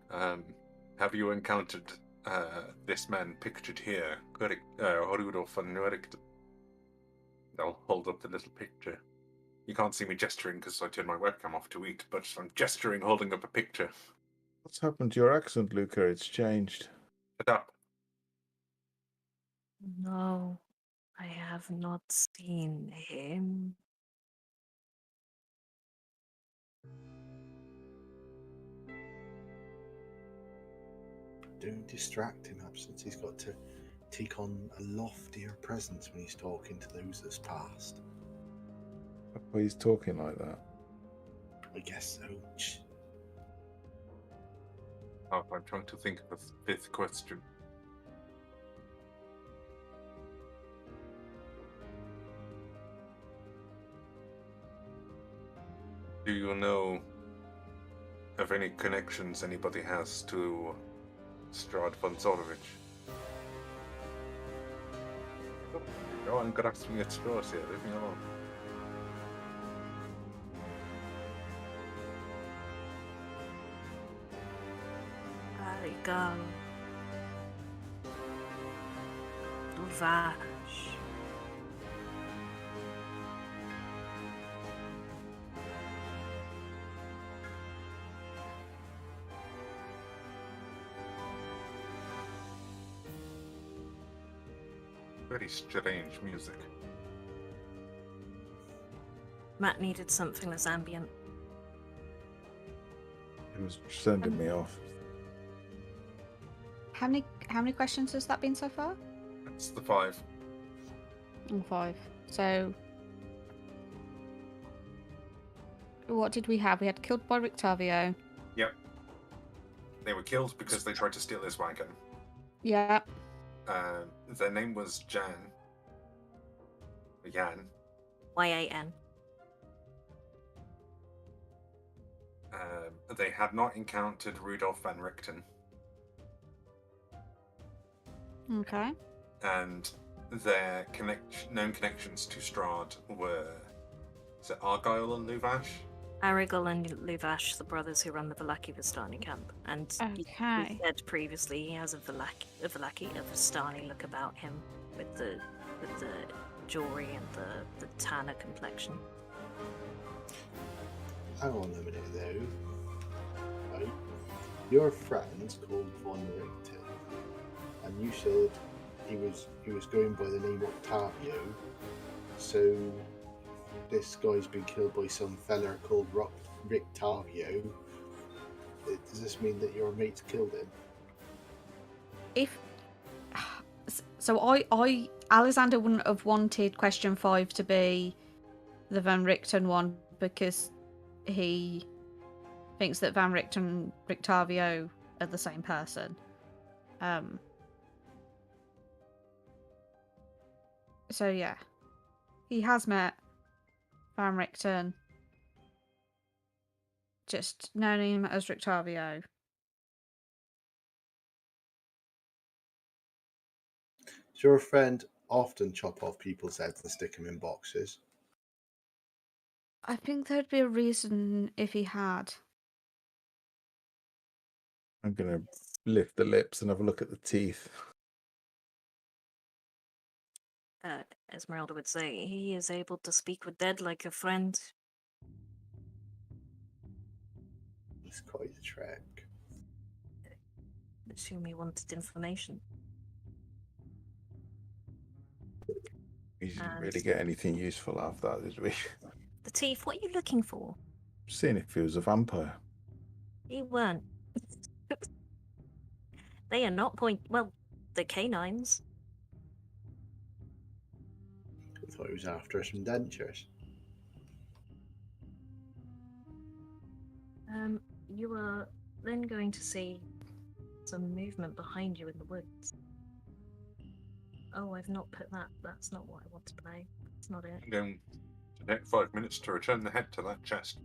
Have you encountered this man pictured here, Rudolf van Nuericht? I'll hold up the little picture. You can't see me gesturing because I turned my webcam off to eat, but I'm gesturing, holding up a picture. What's happened to your accent, Luca? It's changed. Shut up. No, I have not seen him. Don't distract him, Absence. He's got to take on a loftier presence when he's talking to those that's passed. Why he's talking like that? I guess so. Oh, I'm trying to think of a fifth question. Do you know of any connections anybody has to Strahd von Zorovich. Oh, I'm grasping at straws here, leave me alone. There you go. Luvash. Very strange music. Matt needed something that's ambient. It was sending me off. How many questions has that been so far? That's the 5. 5. So, what did we have? We had killed by Rictavio. Yep. They were killed because they tried to steal his wagon. Yeah. Their name was Jan. Y-A-N. They had not encountered Rudolf van Richten. Okay. And their known connections to Strahd were... Is it Argyle and Luvash? Arigol and Luvash, the brothers who run the Vallaki Vistani camp. And he said previously he has a Vistani look about him with the jewelry and the tanner complexion. Hang on a minute though. Right. Your friend's called Von Richten, and you said he was going by the name Octavio. So this guy's been killed by some fella called Rictavio. Does this mean that your mate's killed him? I Alexander wouldn't have wanted question 5 to be the Van Richten one because he thinks that Van Richten and Rictavio are the same person. So yeah, he has met Van Richten, just known him as Rictavio. Does your friend often chop off people's heads and stick them in boxes? I think there'd be a reason if he had. I'm going to lift the lips and have a look at the teeth. Ezmerelda would say he is able to speak with dead like a friend. It's quite the trick. Assume he wanted information. We didn't really get anything useful out of that, did we? The teeth, what are you looking for? Seeing if he was a vampire. He weren't. They are not well, they're canines. I thought he was after some dentures. You are then going to see some movement behind you in the woods. Oh, I've not put that. That's not what I want to play. That's not it. I'm going to take 5 minutes to return the head to that chest.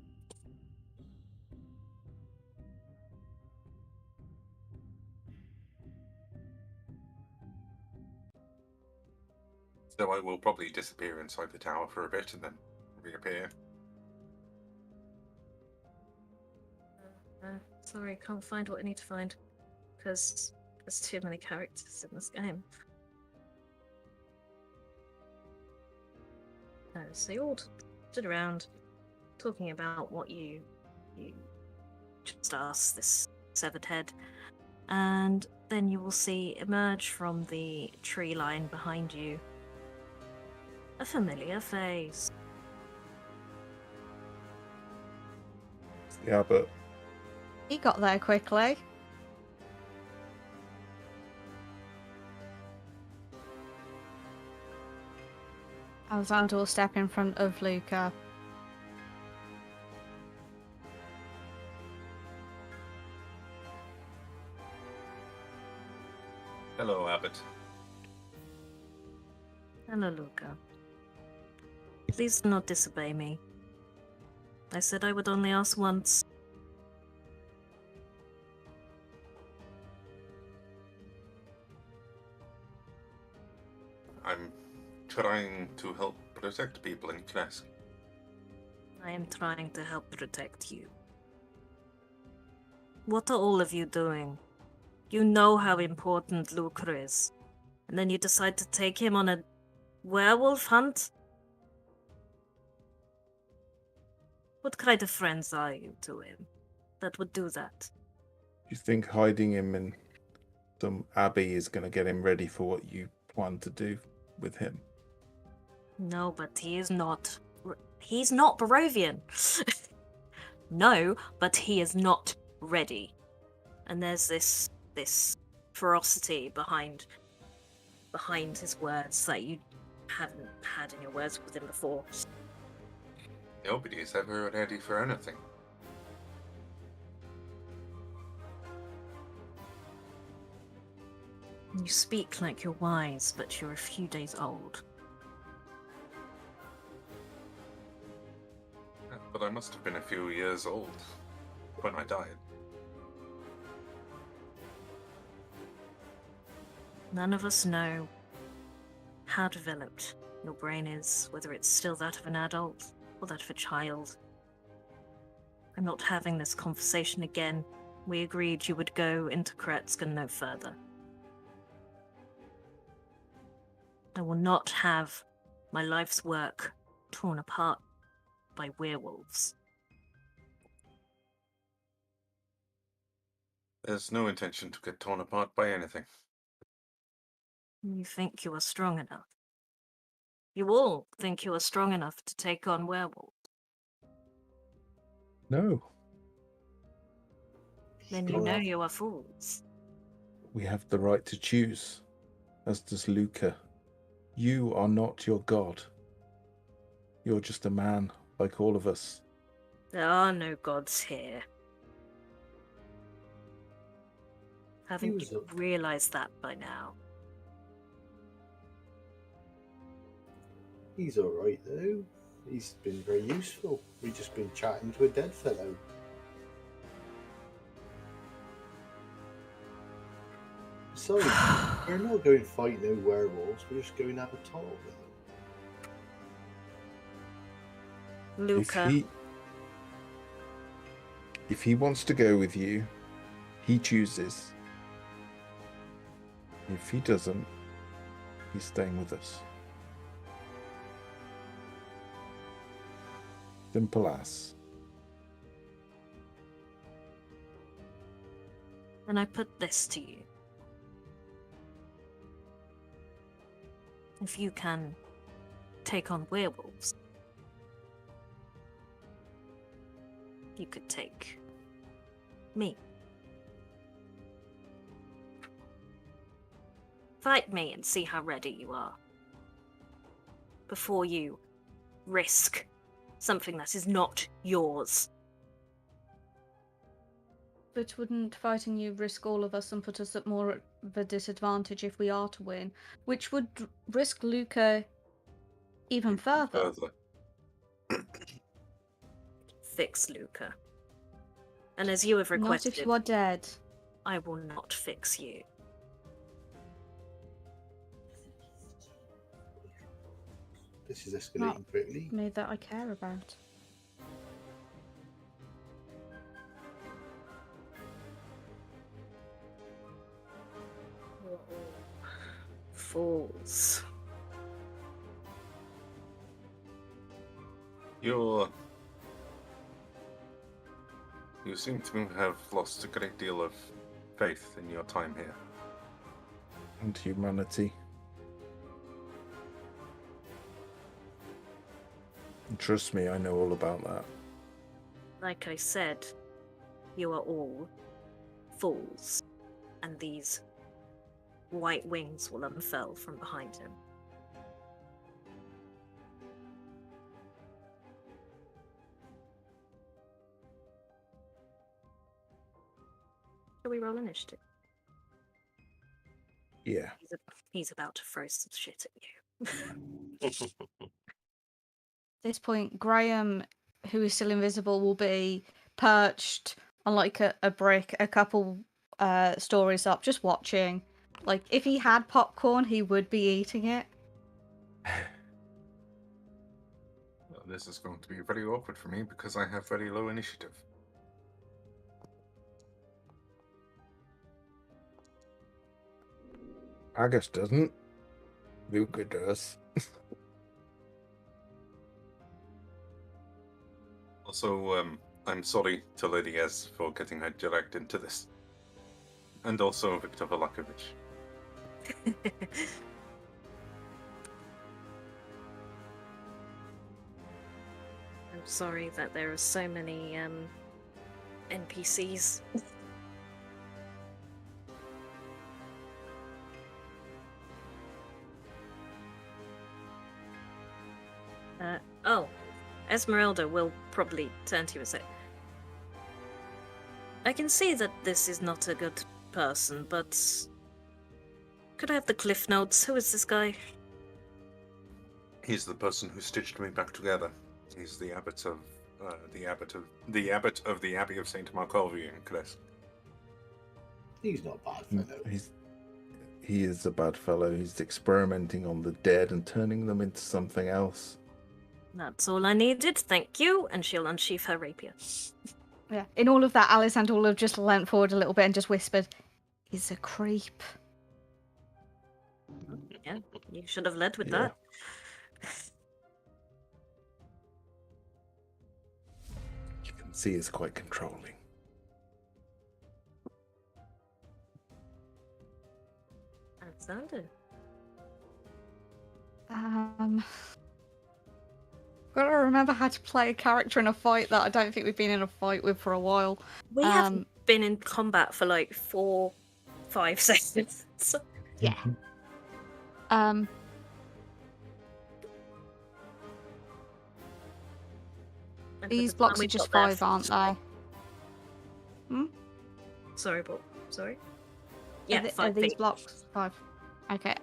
So I will probably disappear inside the tower for a bit and then reappear. Sorry, can't find what I need to find because there's too many characters in this game. So you all stood around talking about what you just asked this severed head, and then you will see emerge from the tree line behind you a familiar face. Yeah, but He got there quickly. Alexander will step in front of Luca. Hello, Abbot. Hello, Luca. Please do not disobey me. I said I would only ask once. trying to help protect people in Kresk. I am trying to help protect you. What are all of you doing? You know how important Lucre is, and then you decide to take him on a werewolf hunt? What kind of friends are you to him that would do that? You think hiding him in some abbey is going to get him ready for what you plan to do with him? No, but he is not. He's not Barovian. No, but he is not ready. And there's this ferocity behind his words that you haven't had in your words with him before. Nobody is ever ready for anything. You speak like you're wise, but you're a few days old. But I must have been a few years old when I died. None of us know how developed your brain is, whether it's still that of an adult or that of a child. I'm not having this conversation again. We agreed you would go into Kretsk and no further. I will not have my life's work torn apart by werewolves. There's no intention to get torn apart by anything. You think you are strong enough. You all think you are strong enough to take on werewolves. No. Then you know you are fools. We have the right to choose, as does Luca. You are not your god. You're just a man like all of us. There are no gods here. Haven't you realized that by now? He's alright though. He's been very useful. We've just been chatting to a dead fellow. Besides, we're not going to fight no werewolves, we're just going to have a talk with them. Luca. If he wants to go with you, he chooses. If he doesn't, he's staying with us. Simple as. Then I put this to you. If you can take on werewolves, you could take me. Fight me and see how ready you are. Before you risk something that is not yours. But wouldn't fighting you risk all of us and put us at more of a disadvantage if we are to win? Which would risk Luca even further. Fix Luca. And as you have requested, not if you are dead. I will not fix you. This is escalating quickly. Me that I care about. Fools. You seem to have lost a great deal of faith in your time here. And humanity. And trust me, I know all about that. Like I said, you are all fools, and these white wings will unfurl from behind him. Shall we roll initiative? Yeah. He's about to throw some shit at you. At this point, Graham, who is still invisible, will be perched on like a brick, a couple stories up, just watching. Like, if he had popcorn, he would be eating it. Well, this is going to be very awkward for me because I have very low initiative. Agus doesn't. Luca does. Also, I'm sorry to Lady Ez for getting her dragged into this. And also Viktor Velakovich. I'm sorry that there are so many NPCs. Oh, Ezmerelda will probably turn to you and say, I can see that this is not a good person, but could I have the cliff notes? Who is this guy? He's the person who stitched me back together. He's the abbot of the abbot of the Abbey of Saint Markovi in Kresk. He's not bad, fellow. He is a bad fellow. He's experimenting on the dead and turning them into something else. That's all I needed, thank you. And she'll unsheath her rapier. Yeah. In all of that, Alessandra will have just leant forward a little bit and just whispered, "He's a creep." Yeah, you should have led with Yeah. that. You can see he's quite controlling. Alexander. Gotta remember how to play a character in a fight that I don't think we've been in a fight with for a while. We haven't been in combat for like 4-5 seconds. Yeah. These blocks are just 5, aren't they? Sorry, Bob. Sorry. Are Yeah, th- 5 are these feet. blocks 5? Okay.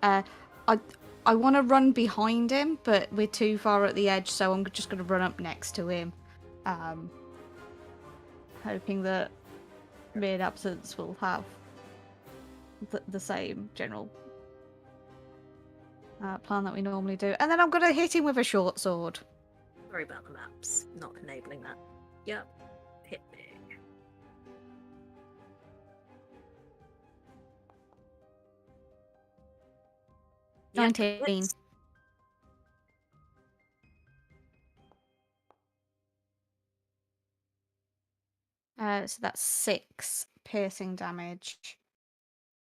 I want to run behind him, but we're too far at the edge, so I'm just going to run up next to him, hoping that me and Absence will have the same general plan that we normally do. And then I'm going to hit him with a short sword. Sorry about the maps not enabling that. Yep. Hit me. Yep, 19. hits. So that's 6 piercing damage.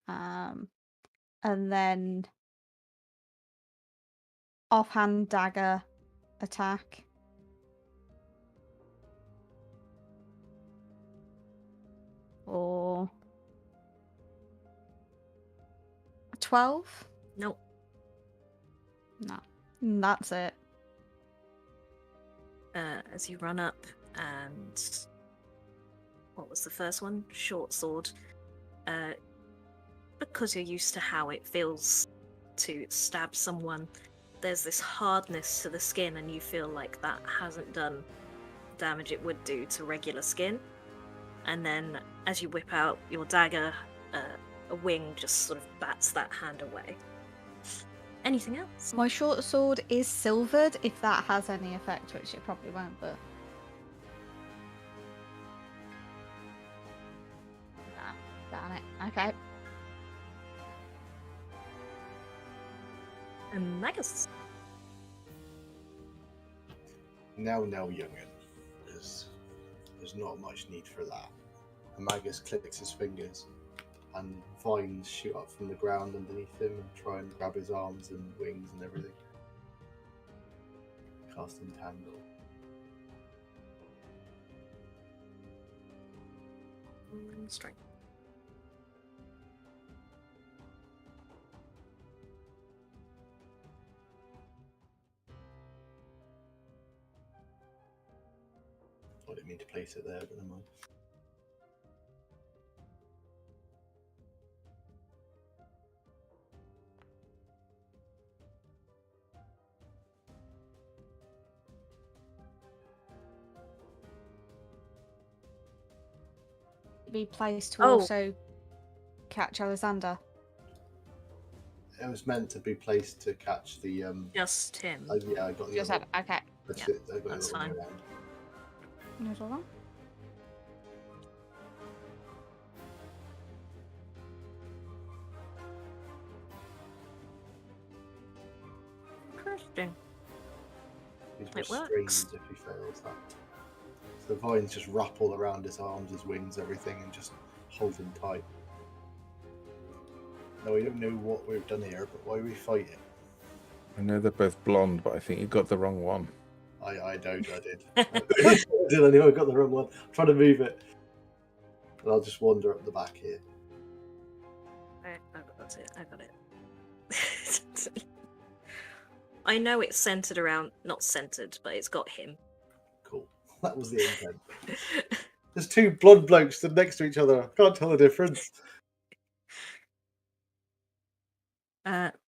And then offhand dagger attack. Or 12? Nope. No. That's it. As you run up and... What was the first one? Short sword. Because you're used to how it feels to stab someone, there's this hardness to the skin and you feel like that hasn't done the damage it would do to regular skin. And then as you whip out your dagger, a wing just sort of bats that hand away. Anything else? My short sword is silvered, if that has any effect, which it probably won't, but... Damn it. Okay. And Magus. Now, young'un. There's not much need for that. And Magus clicks his fingers, and vines shoot up from the ground underneath him and try and grab his arms and wings and everything. Cast Entangle. Strength. I didn't mean to place it there, but never mind. Be placed to Oh. also catch Alexander. It was meant to be placed to catch the. Just him. Yeah, I got the. Just other had, okay. That's Yeah, it. I got that's the other way fine. around. No problem. Interesting. He's It works. restrained if he fails that. So the vines just wrap all around his arms, his wings, everything, and just hold him tight. Now we don't know what we've done here, but why are we fighting? I know they're both blonde, but I think you got the wrong one. I did. I knew I got the wrong one. I'm trying to move it. And I'll just wander up the back here. That's it. I got it. I know it's centered around, not centered, but it's got him. Cool. That was the intent. There's two blonde blokes stood next to each other. I can't tell the difference.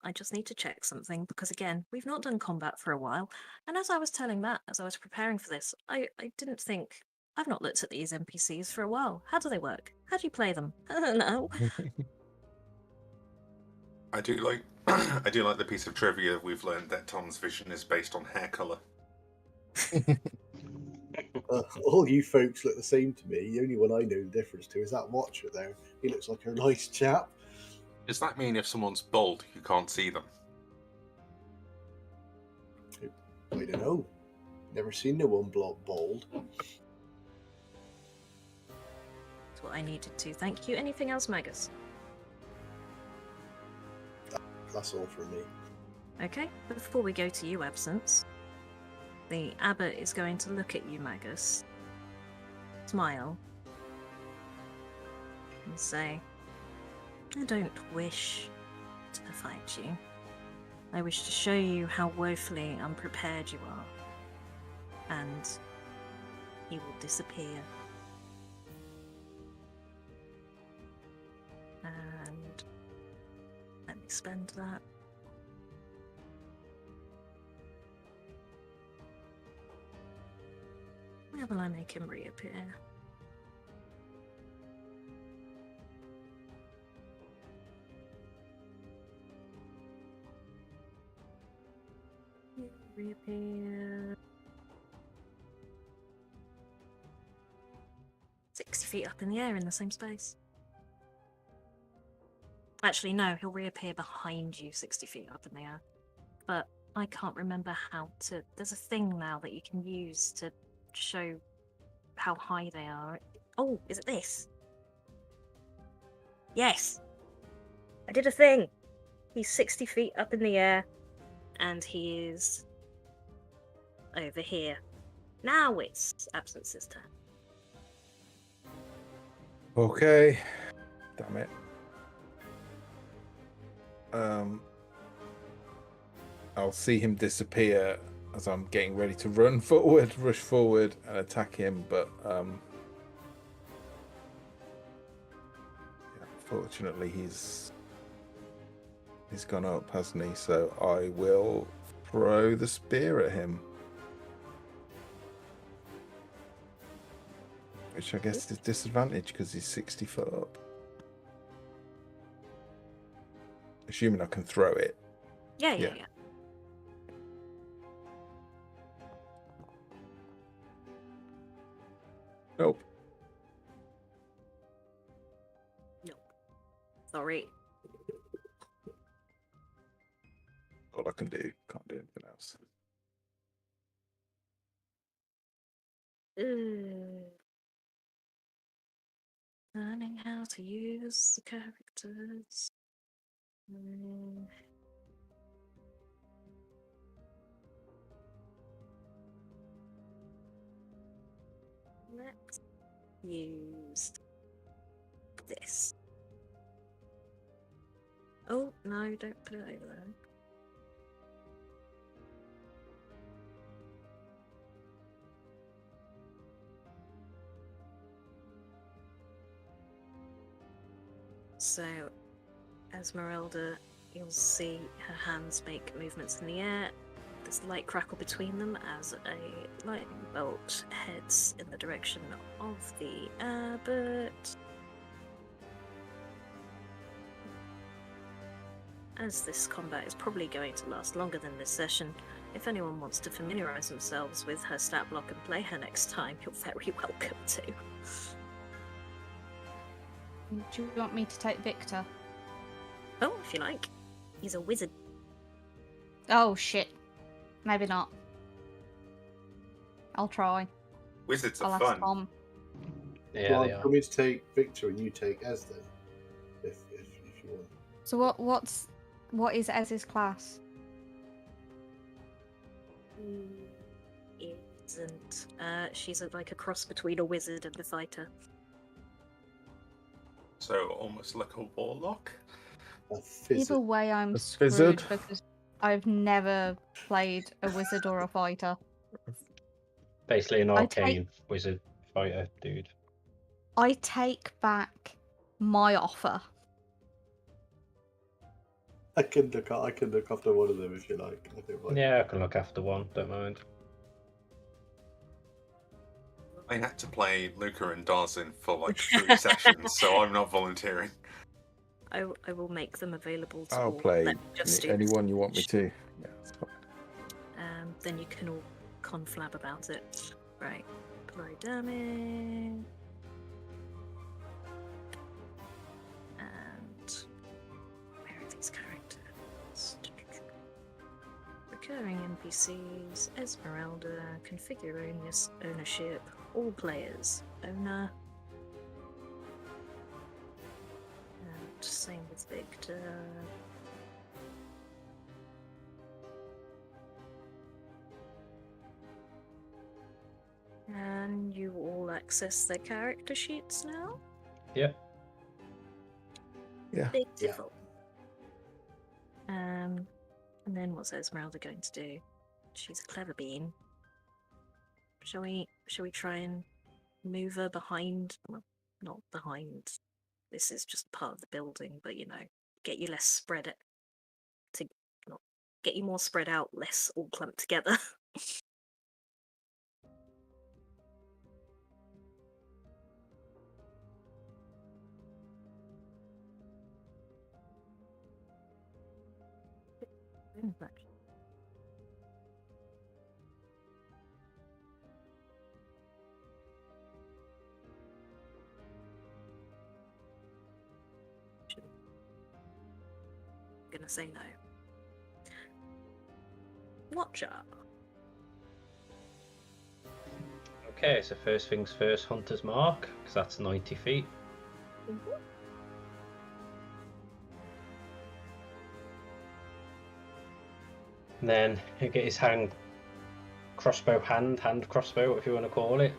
I just need to check something because again, we've not done combat for a while. And as I was telling Matt, as I was preparing for this, I didn't think I've not looked at these NPCs for a while. How do they work? How do you play them? I don't know. I do like I do like the piece of trivia we've learned that Tom's vision is based on hair color. All you folks look the same to me. The only one I know the difference to is that Watcher there. He looks like a nice chap. Does that mean if someone's bald, you can't see them? I don't know. Never seen no one bald. That's what I needed to. Thank you. Anything else, Magus? That's all from me. Okay, before we go to you, Absence, the abbot is going to look at you, Magus, smile, and say, I don't wish to fight you. I wish to show you how woefully unprepared you are, and he will disappear. And let me spend that. Where will I make him reappear? Reappear. 60 feet up in the air in the same space. Actually, no, he'll reappear behind you 60 feet up in the air. But I can't remember how to. There's a thing now that you can use to show how high they are. Oh, is it this? Yes! I did a thing! He's 60 feet up in the air, and he is over here. Now it's Absence's turn. Okay. Damn it. I'll see him disappear as I'm getting ready to run forward, rush forward, and attack him, but unfortunately he's gone up, hasn't he? So I will throw the spear at him. Which I guess is disadvantage because he's 60 foot up. Assuming I can throw it. Yeah. Nope. Sorry. All I can do. Can't do anything else. Learning how to use the characters. Let's use this. Oh, no, don't put it over there. So, Ezmerelda, you'll see her hands make movements in the air. There's light crackle between them as a lightning bolt heads in the direction of the abbot. as this combat is probably going to last longer than this session, if anyone wants to familiarise themselves with her stat block and play her next time, you're very welcome to. Do you want me to take Victor? Oh, if you like. He's a wizard. Oh shit. Maybe not. I'll try. Wizards I'll are ask fun. Tom. Yeah, Well, they do are. you want me to take Victor and you take Ez then? If you want. So what is Ez's class? Isn't. She's like a cross between a wizard and a fighter. So almost like a warlock. A physic. Either way, I'm A screwed wizard? because I've never played a wizard or a fighter. Basically an I take- arcane wizard fighter dude. I take back my offer. I can look after one of them if you like. I don't mind. Yeah, I can look after one, don't mind. I had to play Luca and Darzin for like 3 sessions, so I'm not volunteering. I will make them available to I'll all. play Let me just do anyone this. you want me to. Yeah, that's fine. Then you can all conflab about it. Right. Blow damage. And where are these characters? Recurring NPCs, Ezmerelda, configure ownership, all players, owner. And same with Victor. And you all access their character sheets now? Yep. Yeah. Beautiful. And then what's Ezmerelda going to do? She's a clever bean. Shall we try and move her behind? Well, not behind. This is just part of the building, but get you less spread get you more spread out, less all clumped together. Gonna say no. Watcher. Okay, so first things first, Hunter's Mark, because that's 90 feet. And then he'll get his hand crossbow, hand crossbow, if you want to call it.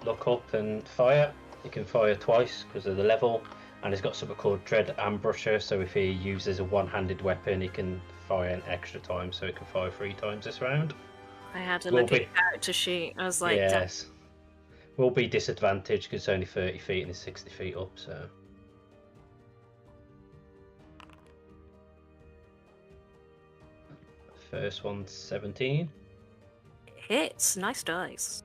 Look up and fire. You can fire twice because of the level, and he's got something called Dread Ambusher, so if he uses a one-handed weapon, he can fire an extra time, so he can fire 3 times this round. I had to Will look at be. your character sheet. I was like, Yes. Will be disadvantaged because it's only 30 feet and it's 60 feet up, so. First one's 17. hits. Nice dice.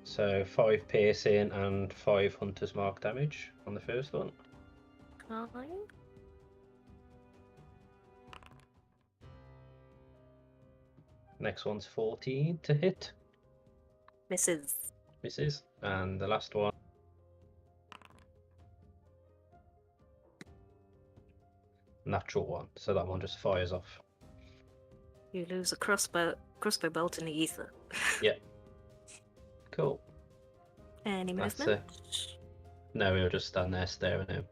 So 5 piercing and 5 Hunter's Mark damage on the first one. Fine. Next one's 14 to hit. Misses. Misses. And the last one. Natural 1. So that one just fires off. You lose a crossbow bolt in the ether. Yeah. Cool. Any That's movement? No, he'll just stand there staring at him.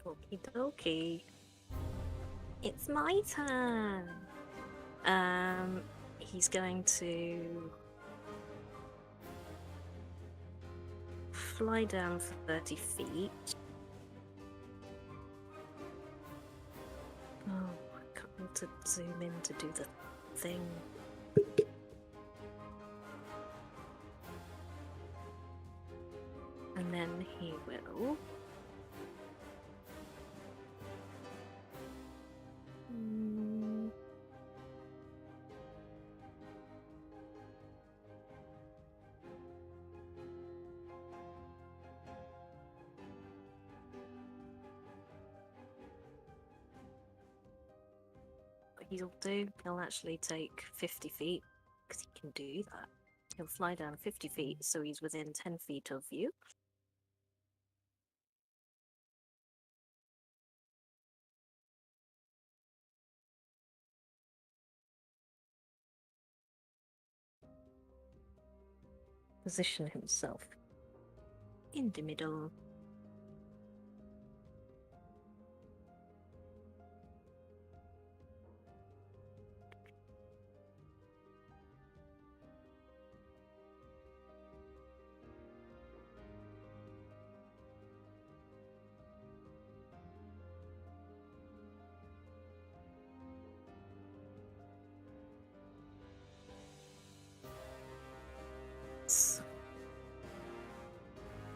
Okie dokie. It's my turn. He's going to fly down for 30 feet. Oh, I can't want to zoom in to do the thing. And then he will. he'll do? He'll actually take 50 feet, because he can do that. He'll fly down 50 feet, so he's within 10 feet of you. Position himself in the middle.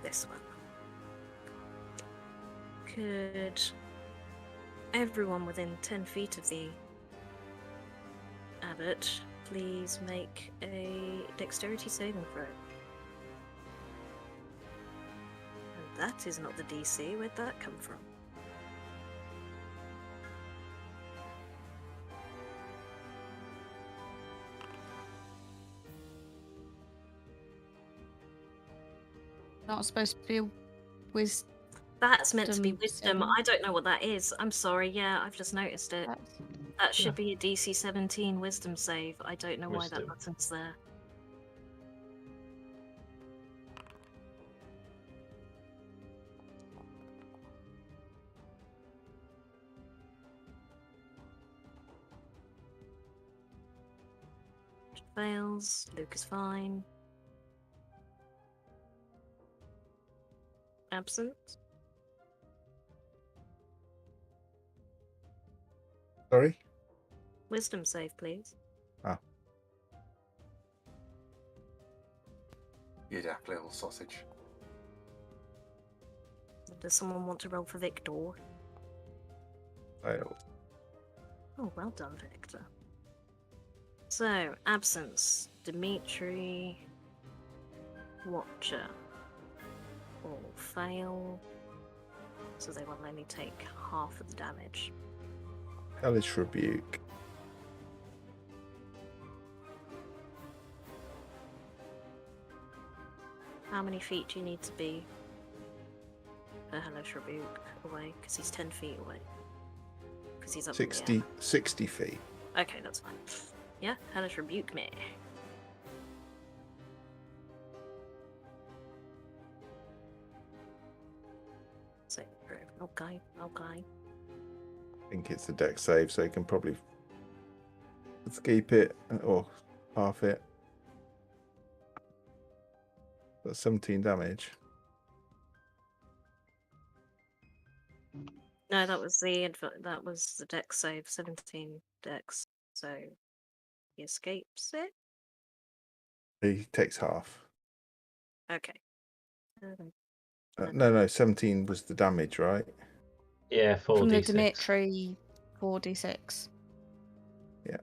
This one. Could everyone within 10 feet of the abbot please make a dexterity saving throw? And that is not the DC. Where'd that come from? Not supposed to be a whiz. That's meant to be Wisdom wisdom. saving. I don't know what that is. I'm sorry. Yeah, I've just noticed it. That should be a DC 17 wisdom save. I don't know why that Wisdom. button's there. Fails. Luke is fine. Absent. Sorry? Wisdom save, please. You daft little sausage. Does someone want to roll for Victor? Failed. Oh, well done, Victor. So, absence. Dimitri. Watcher. All fail. So they will only take half of the damage. Hellish Rebuke. How many feet do you need to be for Hellish Rebuke away? Because he's 10 feet away. Because he's up in the 60, air. 60 feet. Okay, that's fine. Yeah, Hellish Rebuke me. So, okay. I think it's a dex save, so you can probably escape it or half it. That's 17 damage. No, that was the dex save, 17 dex. So he escapes it. He takes half. Okay. No, 17 was the damage, right? Yeah, 4d6. From the Dimitri 4d6. Yeah.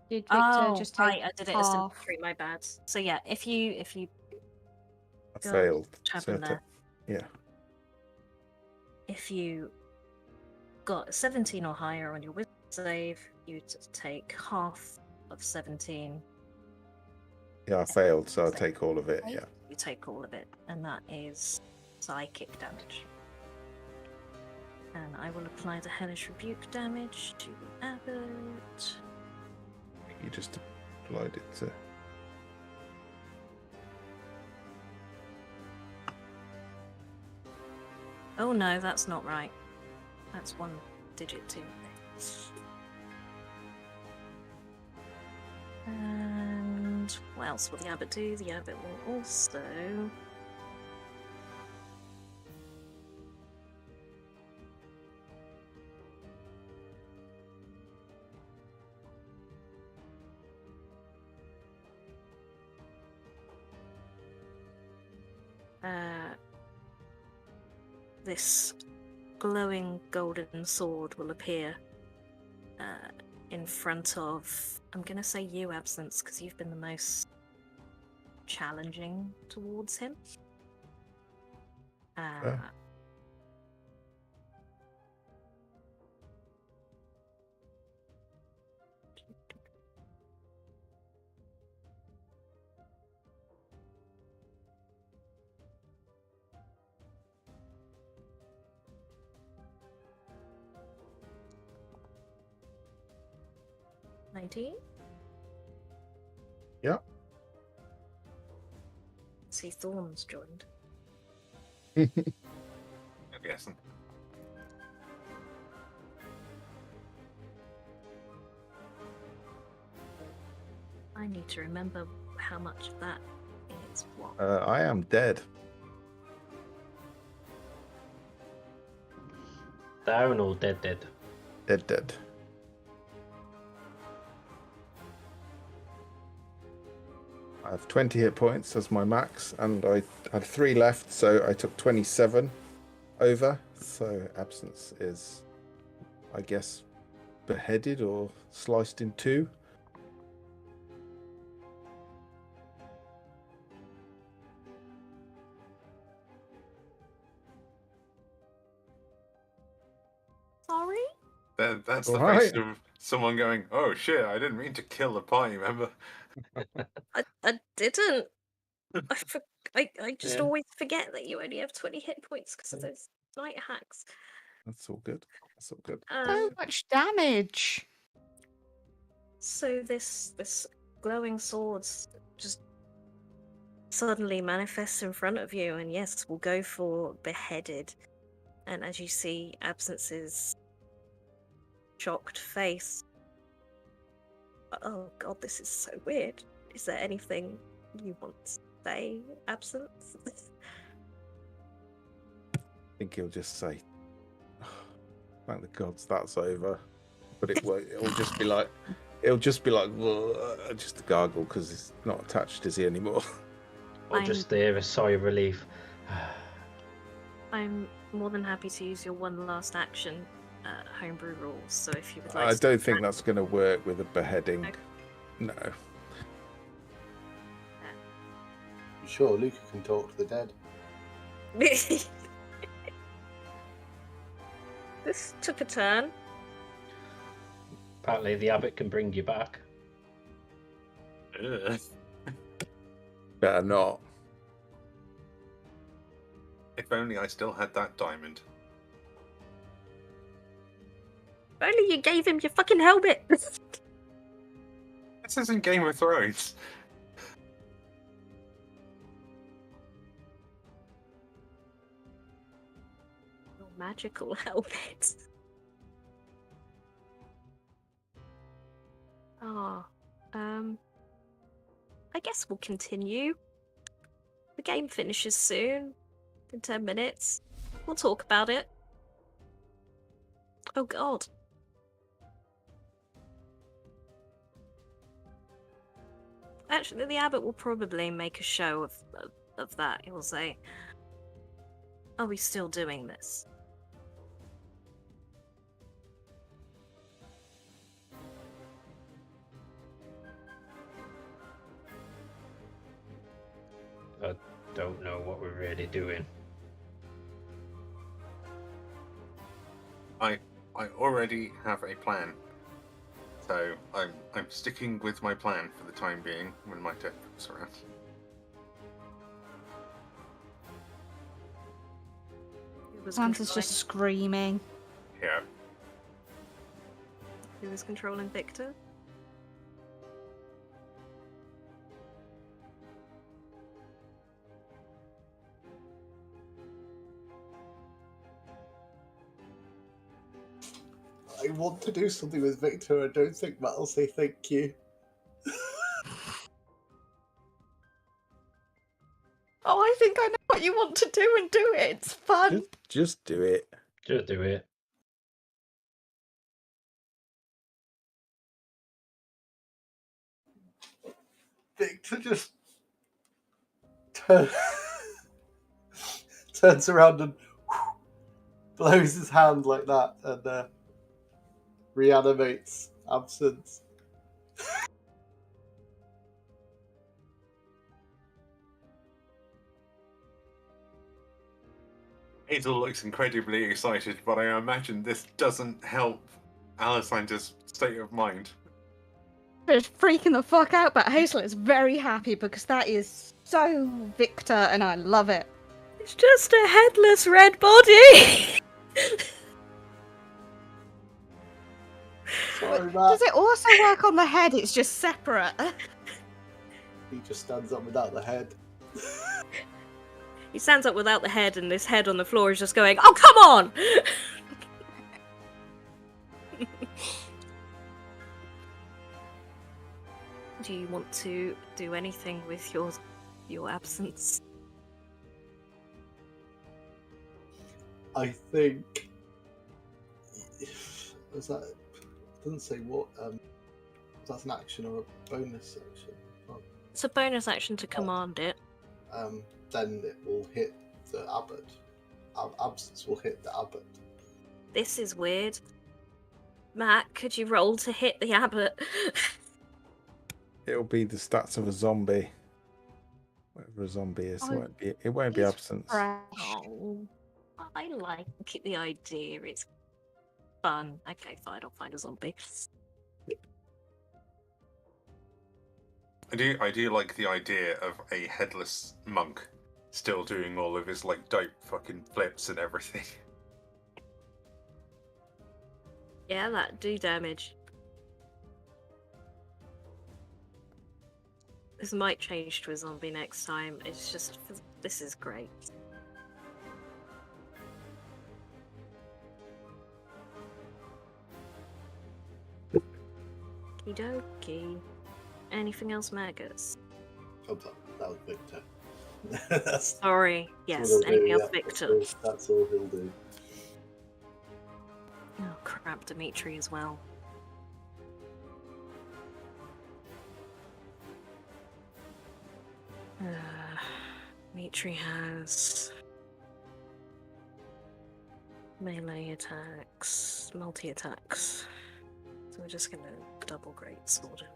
Did Victor just take right, I did it as half? Dimitri, my bad. So yeah, if you I Go failed. tab So in there. yeah. If you got 17 or higher on your wisdom save, you take half of 17. Yeah, I failed, so I'll take all of it. Right? Yeah. You take all of it, and that is psychic damage. And I will apply the Hellish Rebuke damage to the abbot. You just applied it to. Oh no, that's not right. That's one digit too. And what else will the abbot do? The abbot will also... this glowing golden sword will appear in front of, I'm going to say you, Absence, because you've been the most challenging towards him. 19? Yeah. See, Thorns joined. I'm guessing. I need to remember how much of that is what. I am dead. Down or dead? Dead. I have 20 hit points as my max, and I had 3 left, so I took 27 over. So absence is, I guess, beheaded or sliced in 2. Sorry? That's the All face right. of someone going, "Oh shit! I didn't mean to kill a party member." I didn't. I just Yeah. always forget that you only have 20 hit points because of those night hacks. That's all good. So much damage. So this glowing swords just suddenly manifests in front of you, and yes, we'll go for beheaded. And as you see, Absence's shocked face. Oh god, this is so weird. Is there anything you want to say, Absence? I think he'll just say, "Thank the gods, that's over." But it won't. It'll just be like, just a gargle because it's not attached, is he anymore? Or just a sigh of relief. I'm more than happy to use your one last action homebrew rules. So if you would like, I don't think that's going to work with a beheading. Okay. No. You sure Luca can talk to the dead? This took a turn. Apparently, the abbot can bring you back. Ugh. Better not. If only I still had that diamond. If only you gave him your fucking helmet. This isn't Game of Thrones. Your magical helmet. I guess we'll continue. The game finishes soon. In 10 minutes. We'll talk about it. Oh god. Actually, the abbot will probably make a show of that. He'll say, "Are we still doing this?" I don't know what we're really doing. I already have a plan. So I'm sticking with my plan for the time being when my death comes around. Santa's just screaming. Yeah. Who was controlling Victor? I want to do something with Victor. I don't think Matt will say thank you. Oh, I think I know what you want to do and do it. It's fun. Just do it. Just do it. Victor just turns around and blows his hand like that and reanimates Absence. Hazel looks incredibly excited, but I imagine this doesn't help Alisandra's state of mind. Just freaking the fuck out, but Hazel is very happy because that is so Victor and I love it. It's just a headless red body! So Sorry, Matt. Does it also work on the head? It's just separate. He just stands up without the head. He stands up without the head, and this head on the floor is just going, "Oh, come on!" Do you want to do anything with your absence? I think. Was that? It doesn't say what. That's an action or a bonus action. Oh, It's a bonus action to command it. then it will hit the abbot. Absence will hit the abbot. This is weird. Matt, could you roll to hit the abbot? It'll be the stats of a zombie. Whatever a zombie is, Oh, it won't be he's absence. fresh. Oh, I like the idea. It's fun. Okay, fine. I'll find a zombie. I do like the idea of a headless monk still doing all of his like dope fucking flips and everything. Yeah, that do damage. This might change to a zombie next time. It's just, this is great. Okey-dokey. Anything else, Magus? Oh, that was Victor. That's Sorry. Yes, all he'll anything do, else, yeah, Victor? That's all he'll do. Oh, crap, Dimitri as well. Dimitri has melee attacks, multi-attacks. So we're just gonna double great sword him.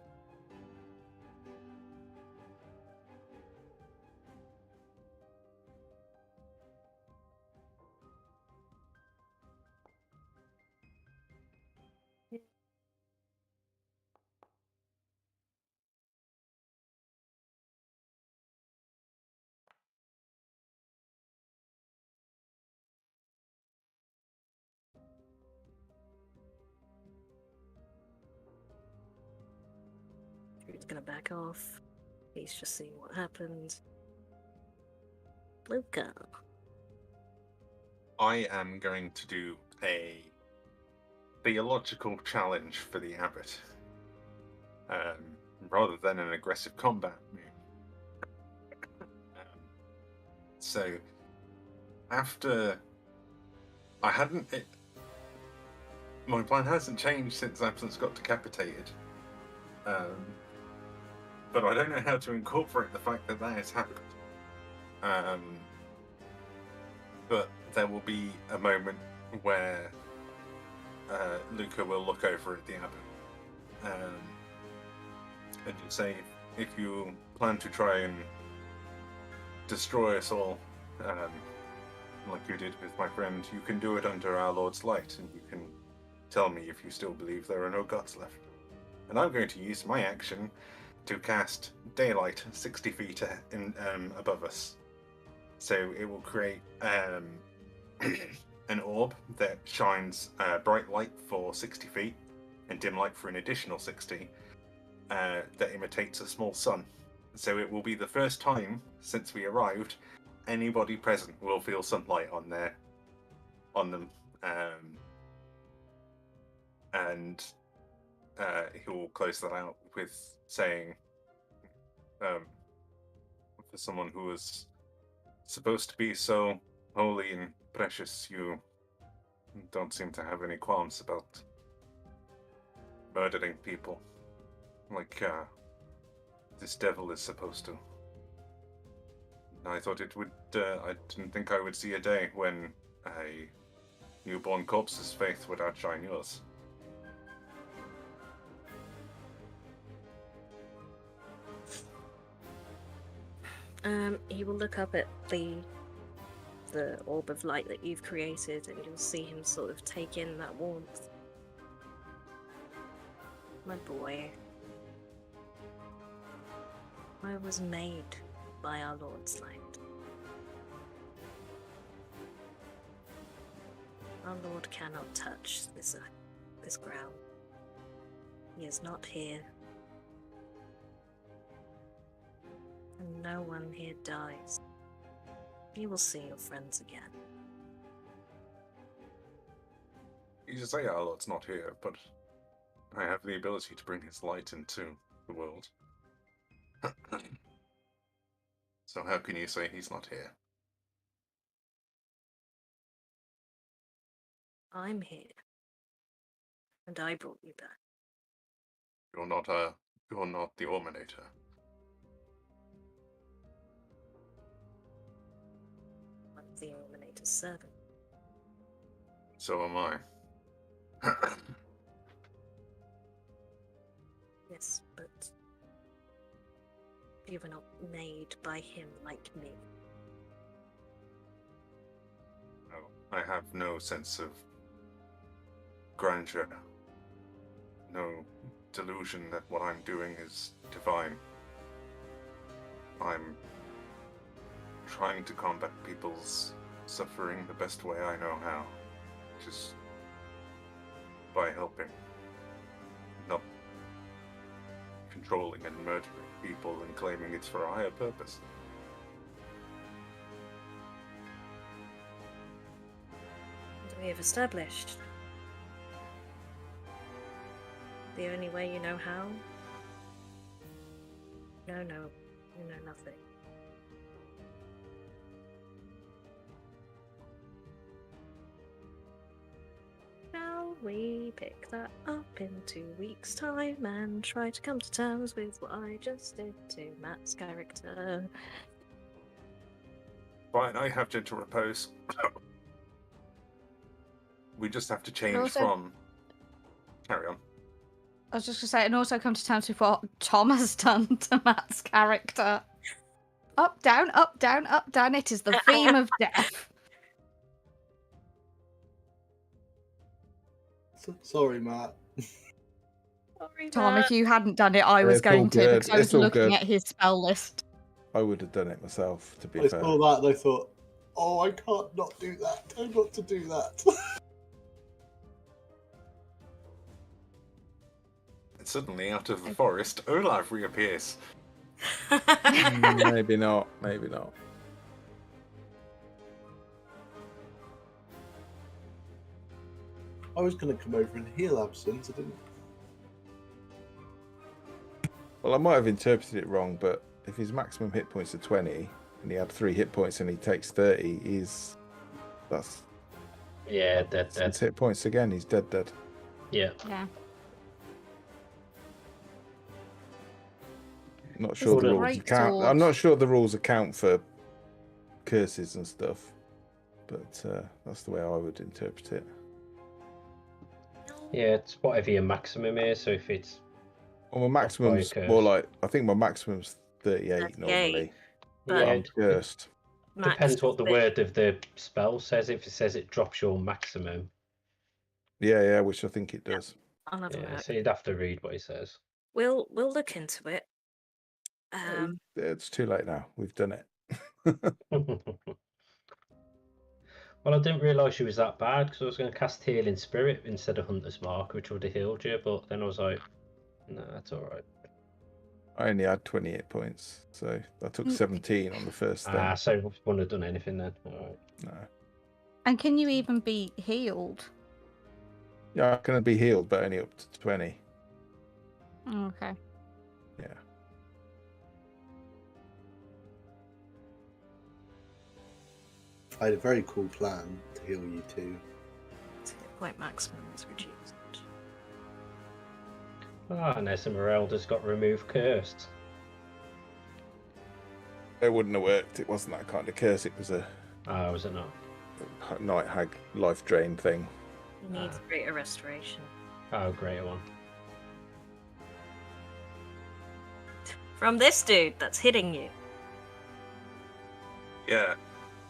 He's gonna back off. He's just seeing what happens. Luca. I am going to do a theological challenge for the abbot, rather than an aggressive combat move. So, after my plan hasn't changed since Absence got decapitated. But I don't know how to incorporate the fact that has happened. But there will be a moment where Luca will look over at the abbot and just say, if you plan to try and destroy us all, like you did with my friend, you can do it under our Lord's light, and you can tell me if you still believe there are no gods left. And I'm going to use my action to cast daylight 60 feet above us. So it will create an orb that shines bright light for 60 feet and dim light for an additional 60 that imitates a small sun. So it will be the first time since we arrived anybody present will feel sunlight on them. And he will close that out with saying, for someone who was supposed to be so holy and precious, you don't seem to have any qualms about murdering people like this devil is supposed to. I thought it would, I didn't think I would see a day when a newborn corpse's faith would outshine yours. He will look up at the orb of light that you've created, and you'll see him sort of take in that warmth. My boy. I was made by our Lord's light. Our Lord cannot touch this ground. He is not here. And no one here dies. You will see your friends again. You say our Lord's not here, but I have the ability to bring his light into the world. So how can you say he's not here? I'm here. And I brought you back. You're not the Orminator. I'm the Illuminator's servant. So am I. Yes, but you were not made by him like me. No, I have no sense of grandeur. No delusion that what I'm doing is divine. I'm trying to combat people's suffering the best way I know how. Just by helping. Not controlling and murdering people and claiming it's for a higher purpose. And we have established the only way you know how? No, you know nothing. Shall we pick that up in 2 weeks' time and try to come to terms with what I just did to Matt's character? Fine, I have gentle repose. We just have to change also- from... Carry on. I was just going to say, and also come to terms with what Tom has done to Matt's character. Up, down, up, down, up, down. It is the theme of death. Sorry, Matt. Sorry, Tom, Matt. if you hadn't done it, I was It's all going to, good, because I was it's all looking good. at his spell list. I would have done it myself, to be I fair. saw that and I thought, oh, I can't not do that. Tell not to do that. And suddenly, out of the forest, Olaf reappears. Maybe not. Maybe not. I was going to come over and heal Absinthe. I didn't. Well, I might have interpreted it wrong, but if his maximum hit points are 20 and he had 3 hit points and he takes 30, that's Yeah, dead. 6 hit points again. He's dead. Yeah. Yeah. Not sure It's the a rules great account. sword. I'm not sure the rules account for curses and stuff, but that's the way I would interpret it. Yeah, it's whatever your maximum is. So if it's Well, my maximum's curse. more like, I think my maximum's 38 38. normally. But But yeah, I'm cursed. Max depends what the does it. word of the spell says. If it says it drops your maximum, Yeah, which I think it does. I'll have a yeah, look. so you'd have to read what it says. We'll look into it. It's too late now. We've done it. Well, I didn't realise she was that bad because I was going to cast Healing Spirit instead of Hunter's Mark, which would have healed you, but then I was like, no, that's alright. I only had 20 hit points, so I took 17 on the first thing. So I wouldn't have done anything then. Alright. No. And can you even be healed? Yeah, I can be healed, but only up to 20. Okay. Yeah. I had a very cool plan to heal you too. Hit point maximum is reduced. And Ezmerelda's got removed cursed. It wouldn't have worked. It wasn't that kind of curse. It was a Oh, was it not? night hag life drain thing. He needs greater restoration. Oh, greater one. From this dude that's hitting you. Yeah,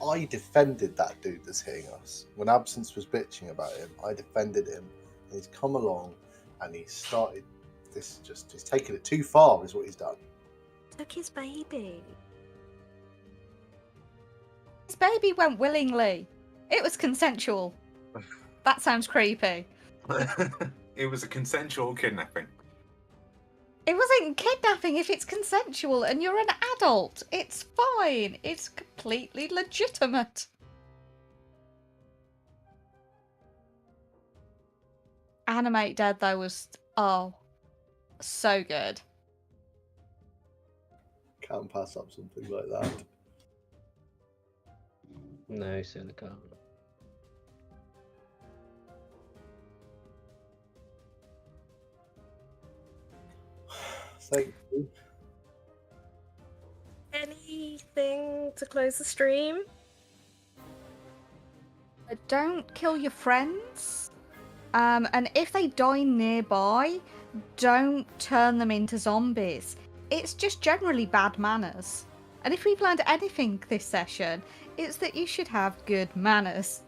I defended that dude that's hitting us. When Absence was bitching about him, I defended him. And he's come along and he started this he's taken it too far is what he's done. Took his baby. His baby went willingly. It was consensual. That sounds creepy. it was a consensual kidnapping. It wasn't kidnapping if it's consensual and you're an adult. It's fine. It's completely legitimate. Animate Dead, though, was... Oh, so good. Can't pass up something like that. No, certainly can't. Thank you. Anything to close the stream? Don't kill your friends. And if they die nearby, don't turn them into zombies. It's just generally bad manners. And if we've learned anything this session, it's that you should have good manners.